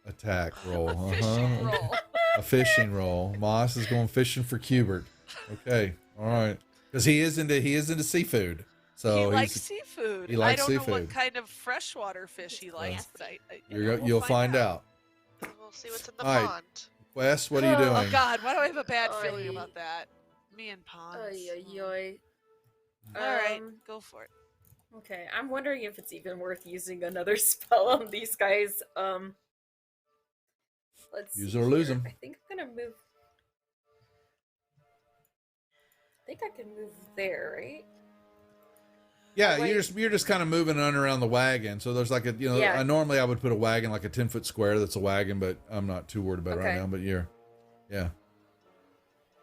attack roll. Fishing roll. A fishing roll. Moss is going fishing for Cubert. Okay. All right. Because he is into seafood. So He he's, likes seafood. he likes I don't know what seafood. kind of freshwater fish he likes, but You'll find out. We'll see what's in the All right. pond. Wes, what are you doing? Oh God, why do I have a bad Oy. feeling about that? Me and ponds. Oy, oy, oy. All right, Um, go for it. Okay, I'm wondering if it's even worth using another spell on these guys. Let's Use see it or lose here. 'em. I think I'm gonna move. I think I can move there, right? Yeah, Wait. you're just kind of moving on around the wagon. So there's like a Yeah. normally I would put a wagon like a 10-foot square that's a wagon, but I'm not too worried about it right Okay. now. But you're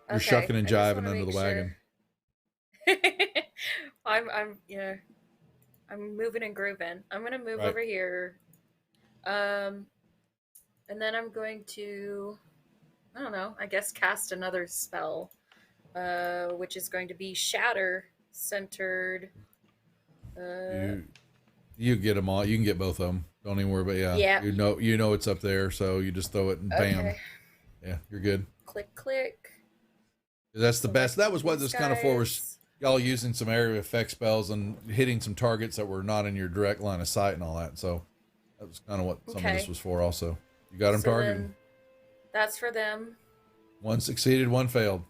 Okay, shucking and I just jiving wanna under the make wagon. sure. I'm moving and grooving. I'm gonna move Right. over here. And then I'm going to, I don't know, I guess cast another spell, which is going to be Shatter centered. You get them all. You can get both of them. Don't even worry about Yeah. You know it's up there, so you just throw it and bam. Okay. Yeah, you're good. Click, click. That's the best. That was what this these kind of for was guys. y'all using some area effect spells and hitting some targets that were not in your direct line of sight and all that. So that was kind of what some of this Okay. was for. Also, you got them So targeted. then that's for them. One succeeded, one failed.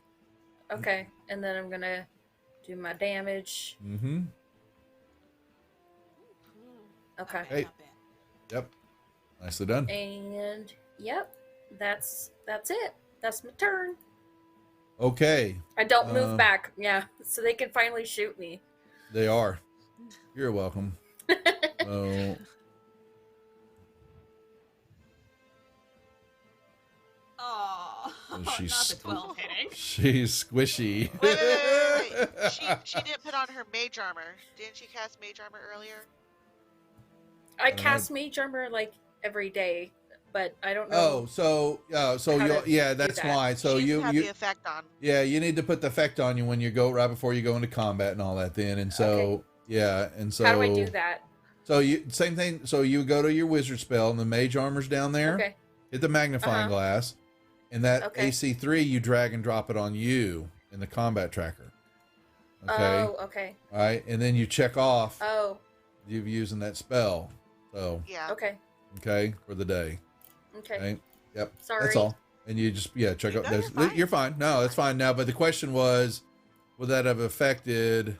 Okay, and then I'm gonna do my damage. Mm-hmm. Okay. Hey. Yep. Nicely done. And yep, that's it. That's my turn. Okay. I don't move Uh, back. Yeah, so they can finally shoot me. They are. You're welcome. Oh. Oh, And not she's the 12 hitting. She's squishy. Wait. She didn't put on her mage armor. Didn't she cast mage armor earlier? I don't know. cast Mage Armor like every day, but I don't know. Oh, so how to yeah, do that's that. why. So She's you had the effect on. yeah, you need to put the effect on you when you go right before you go into combat and all that. Then and so yeah, and so How do I do that? So you same thing. So you go to your wizard spell and the mage armor's down there. Okay. Hit the magnifying glass, and that Okay. AC3 you drag and drop it on you in the combat tracker. Okay. Oh, okay. All right, and then you check off Oh, you've using that spell. So Yeah. okay. okay for the day. Okay. Yep. Sorry. That's all. And you just check out. No, You're fine. No, that's fine now. But the question was, would that have affected?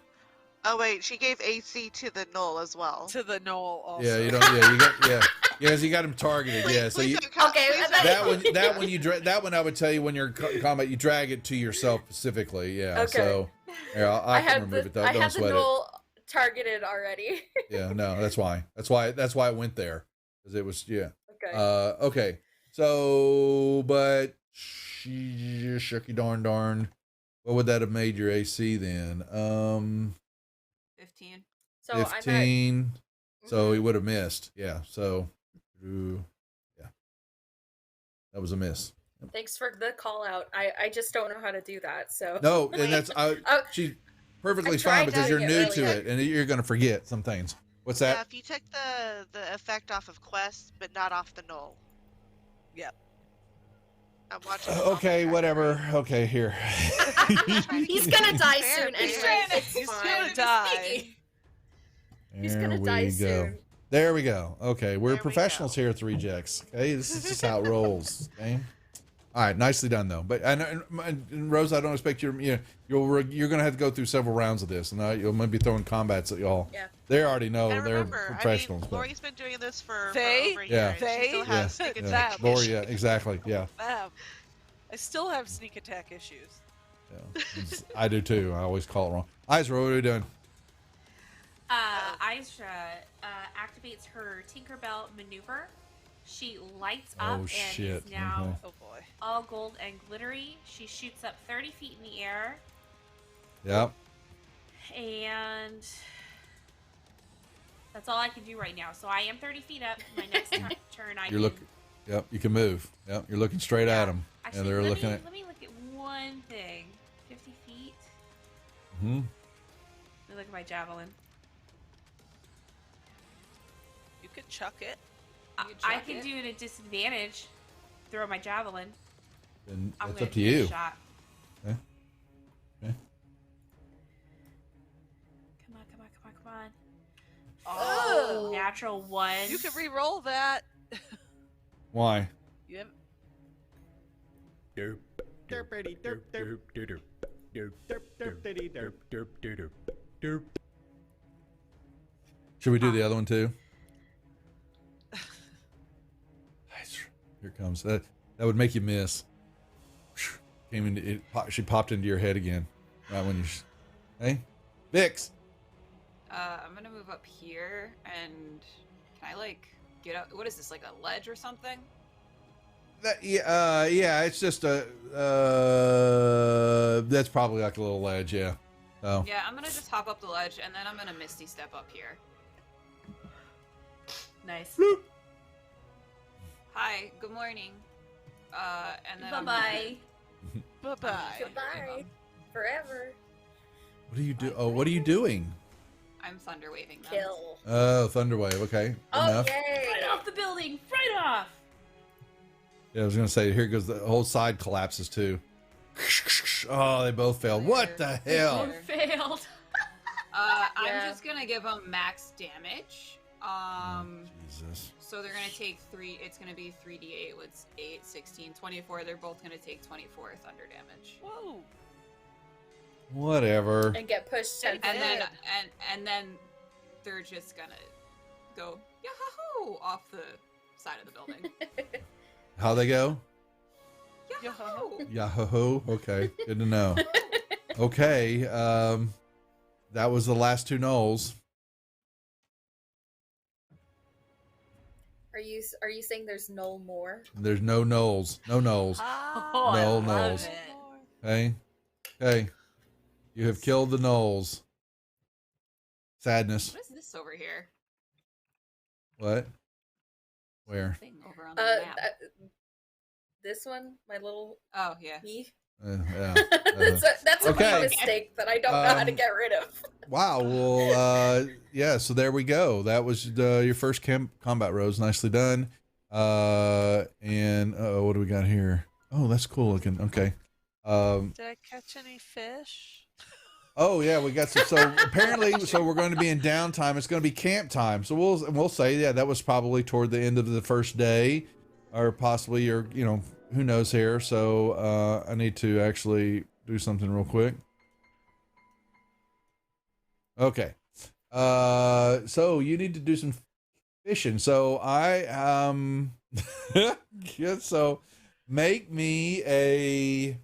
Oh wait, she gave AC to the null as well. To the null also. Yeah, you don't. Yeah, you got. Yeah, because you got him targeted. Yeah, so you Okay. that one I would tell you when you're in combat, you drag it to yourself specifically. Yeah. Okay. So yeah, I can had remove the it though. I Don't had the sweat it. null targeted already. Yeah, no, that's why. That's why it went there because it was Okay. Okay. So, but shucky darn. What would that have made your AC then? 15. So I'm at 15. So he would have missed. Yeah. So, yeah, that was a miss. Thanks for the call out. I just don't know how to do that. So No, and that's she's perfectly I fine tried because you're doing new it to earlier. it and you're going to forget some things. What's Yeah, that? if you took the effect off of quests, but not off the null. Yep. I'm watching. Okay, whatever. Okay, here. He's gonna die Fair, soon fair. anyway. It's He's fine. gonna die. He's There gonna we die go. soon. There we go. Okay, we're There we professionals here at the Rejects. Okay, this is just how it rolls. Okay. All right, nicely done though. But and Rose, I don't expect you're gonna have to go through several rounds of this, and you'll maybe throwing combats at y'all. Yeah. They already know And they're remember, professionals. I mean, Lori's been doing this for They- over a Yeah. year, and she still yeah, has sneak yeah. attack Lori, issues. yeah, exactly. Yeah, I still have sneak attack issues. I do too. I always call it wrong. Izra, what are we doing? Izra activates her Tinkerbell maneuver. She lights up Oh, and shit. is now Oh boy. all gold and glittery. She shoots up 30 feet in the air, Yep. and that's all I can do right now. So I am 30 feet up. My next turn, I You're can. looking. Yep, you can move. Yep, you're looking straight at them. Actually, and they're let looking me, at. let me look at one thing. 50 feet. Hmm. Let me look at my javelin. You could chuck it. I can do it at disadvantage. Throw my javelin. Then I'm that's gonna up to take a you. shot. Okay. Okay. Come on, come on, come on, come on. Oh. Natural one. You could re-roll that. Why? You have Derp, derpity, derp, derp, derp, derp, derp, derpity, derp, derp, derp, derp. Should we do the other one too? Here it comes. That would make you miss. Came into it. She popped into your head again. Right when you. Hey, Vix. I'm gonna move up here, and can I like get up? What is this, like a ledge or something? Yeah. It's just a. That's probably like a little ledge. Yeah. So. Yeah, I'm gonna just hop up the ledge, and then I'm gonna Misty Step up here. Nice. Hi, good morning. And then Bye-bye. Bye-bye. Goodbye. Forever. What do you do? Oh, what are you doing? I'm thunder waving them. Kill. Oh, Thunderwave. Okay. Oh, Enough. yay. Right off the building. Right off. Yeah, I was gonna say. Here goes the whole side collapses too. Oh, they both failed. What the hell? Both failed. Yeah. I'm just gonna give them max damage. Jesus. So they're gonna take 3. It's gonna be 3d8 with 8, 16, 24. They're both gonna take 24 thunder damage. Whoa. Whatever. And get pushed 10 And then feet. and then they're just gonna go yahoo off the side of the building. How they go? Yahoo! Yahoo. Okay. Good to know. Okay. That was the last two Knolls. Are you saying there's no more? There's no Knolls. No Knolls. Oh, I No love Knolls. it. Okay. Okay. You have killed the Knolls. Sadness. What is this over here? What? Where? Thing over on the Uh, map. this one, my little Oh yeah. me. Yeah. That's a Okay. me mistake that I don't know how to get rid of. Wow. Well, yeah. So there we go. That was your first combat, Rose. Nicely done. And what do we got here? Oh, that's cool looking. Okay. Did I catch any fish? Oh yeah, we got some. So apparently, so we're going to be in downtime. It's going to be camp time. So we'll say, yeah, that was probably toward the end of the first day, or possibly, or who knows here. So I need to actually do something real quick. Okay. So you need to do some fishing. So yeah, so make me a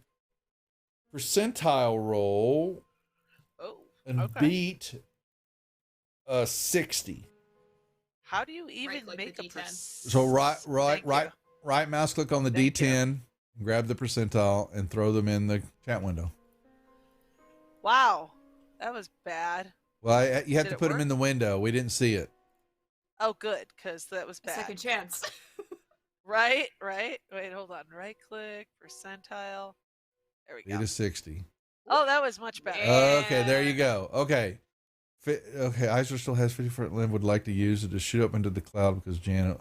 percentile roll and beat 60. How do you even Right-click make the a D10. So right mouse click on the D10, grab the percentile, and throw them in the chat window. Wow, that was bad. Well, you have Did to it put them work? in the window. We didn't see it. Oh, good, because that was bad. Second chance. Right. Wait, hold on. Right click, percentile. There we Beat go. a 60. Oh, that was much better. Okay, there you go. Okay. Okay, Iser still has 50-foot limb. Would like to use it to shoot up into the cloud because Janet.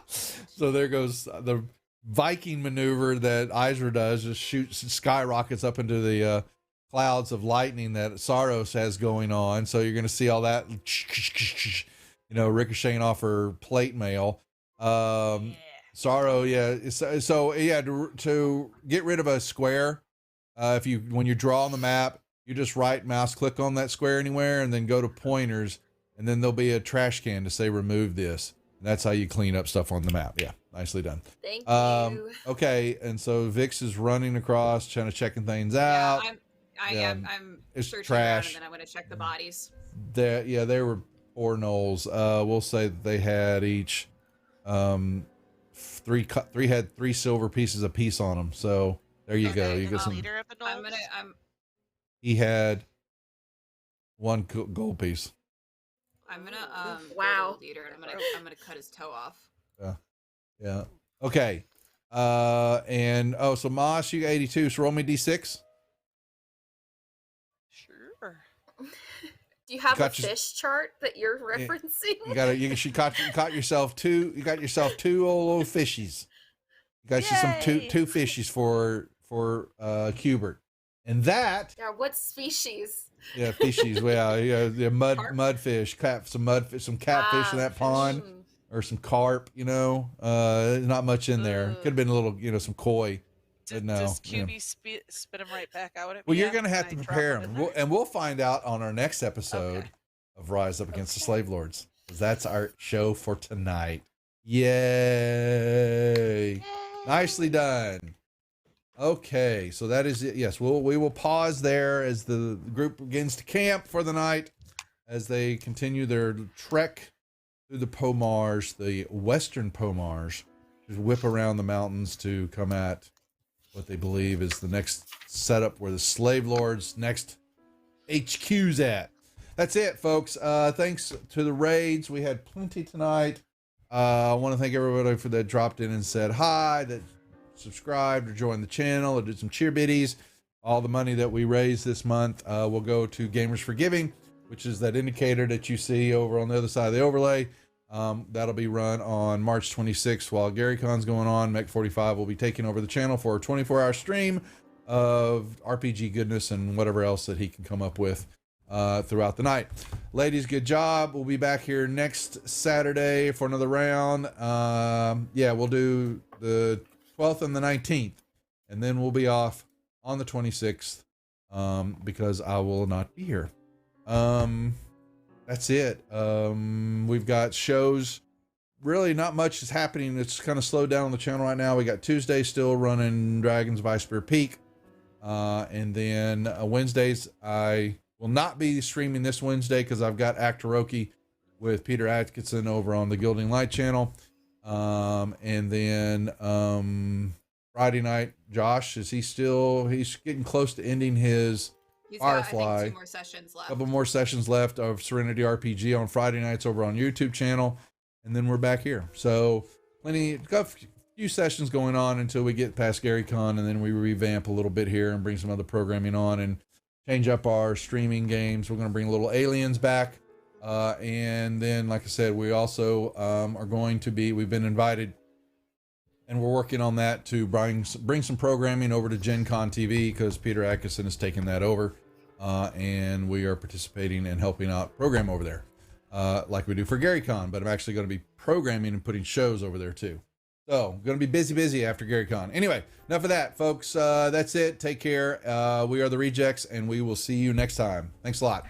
So there goes the Viking maneuver that Iser does, just shoots, skyrockets up into the clouds of lightning that Saros has going on. So you're going to see all that, ricocheting off her plate mail. Sorrow, yeah. So yeah, to get rid of a square, when you draw on the map, you just right mouse click on that square anywhere and then go to pointers, and then there'll be a trash can to say remove this. And that's how you clean up stuff on the map. Yeah, nicely done. Thank you. Okay, and so Vix is running across, checking things out. I'm It's searching trash. around and then I'm going to check the bodies. They were poor Knolls. We'll say that they had each three had 3 silver pieces a piece on them. So there you go. You get some. He had 1 gold piece. I'm gonna wow. Leader, and I'm gonna cut his toe off. Yeah. Okay. So Moss, you got 82. So roll me d6. Sure. Do you have a Got your- fish chart that you're referencing? You caught yourself 2. You got yourself 2 old little fishies. You got you some two fishies for Cubert, and that. Yeah, what species? Yeah, fishies. Well, yeah, mudfish, some catfish in that pond, or some carp. Not much in there. Could have been a little, some koi. But no. Does QB spit them right back out at me? Well, you're going to have to prepare them, and we'll find out on our next episode of Rise Up Against the Slave Lords, because that's our show for tonight. Yay! Nicely done. Okay, so that is it. Yes, we will pause there as the group begins to camp for the night, as they continue their trek through the Pomars, the western Pomars, just whip around the mountains to come at what they believe is the next setup where the slave lords' next HQ's at. That's it, folks. Thanks to the raids. We had plenty tonight. I want to thank everybody that dropped in and said hi, that subscribed or joined the channel or did some cheer biddies. All the money that we raised this month will go to Gamers for Giving, which is that indicator that you see over on the other side of the overlay. That'll be run on March 26th while GaryCon's going on. Mech45 will be taking over the channel for a 24-hour stream of RPG goodness and whatever else that he can come up with throughout the night. Ladies, good job. We'll be back here next Saturday for another round. We'll do the 12th and the 19th, and then we'll be off on the 26th because I will not be here. That's it. We've got shows. Really not much is happening. It's kind of slowed down on the channel right now. We got Tuesday still running Dragons by Spear Peak. And then Wednesdays, I will not be streaming this Wednesday because I've got Actoroki with Peter Atkinson over on the Gilding Light channel. And then Friday night, Josh, he's getting close to ending his He's got, I Firefly. think, 2 more sessions A left. couple more sessions left of Serenity RPG on Friday nights over on YouTube channel, and then we're back here. So got a few sessions going on until we get past GaryCon, and then we revamp a little bit here and bring some other programming on and change up our streaming games. We're going to bring a little Aliens back, and then, like I said, we also are going to be. We've been invited, and we're working on that to bring some programming over to Gen Con TV because Peter Atkinson has taken that over. And we are participating and helping out program over there, like we do for GaryCon, but I'm actually going to be programming and putting shows over there too. So going to be busy after GaryCon. Anyway, enough of that, folks. That's it. Take care. We are the Rejects, and we will see you next time. Thanks a lot.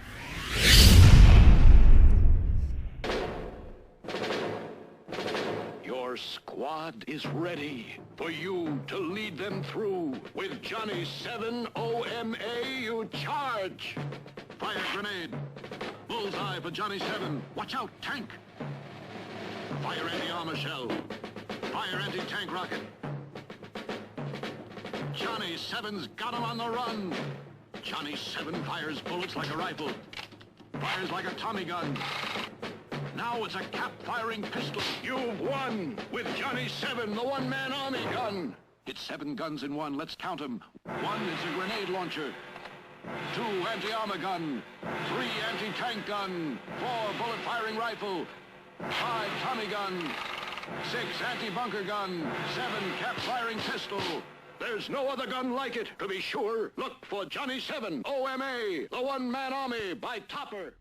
Your squad is ready for you to lead them through. With Johnny 7 OMA, you charge. Fire grenade. Bullseye for Johnny 7. Watch out, tank. Fire anti-armor shell. Fire anti-tank rocket. Johnny 7's got him on the run. Johnny 7 fires bullets like a rifle. Fires like a Tommy gun. Now it's a cap-firing pistol. You've won with Johnny 7, the one-man army gun. It's 7 guns in one. Let's count them. 1 is a grenade launcher. 2 anti-armor gun. 3 anti-tank gun. 4 bullet-firing rifle. 5 Tommy gun. 6 anti-bunker gun. 7 cap-firing pistol. There's no other gun like it. To be sure, look for Johnny 7 OMA, the one-man army by Topper.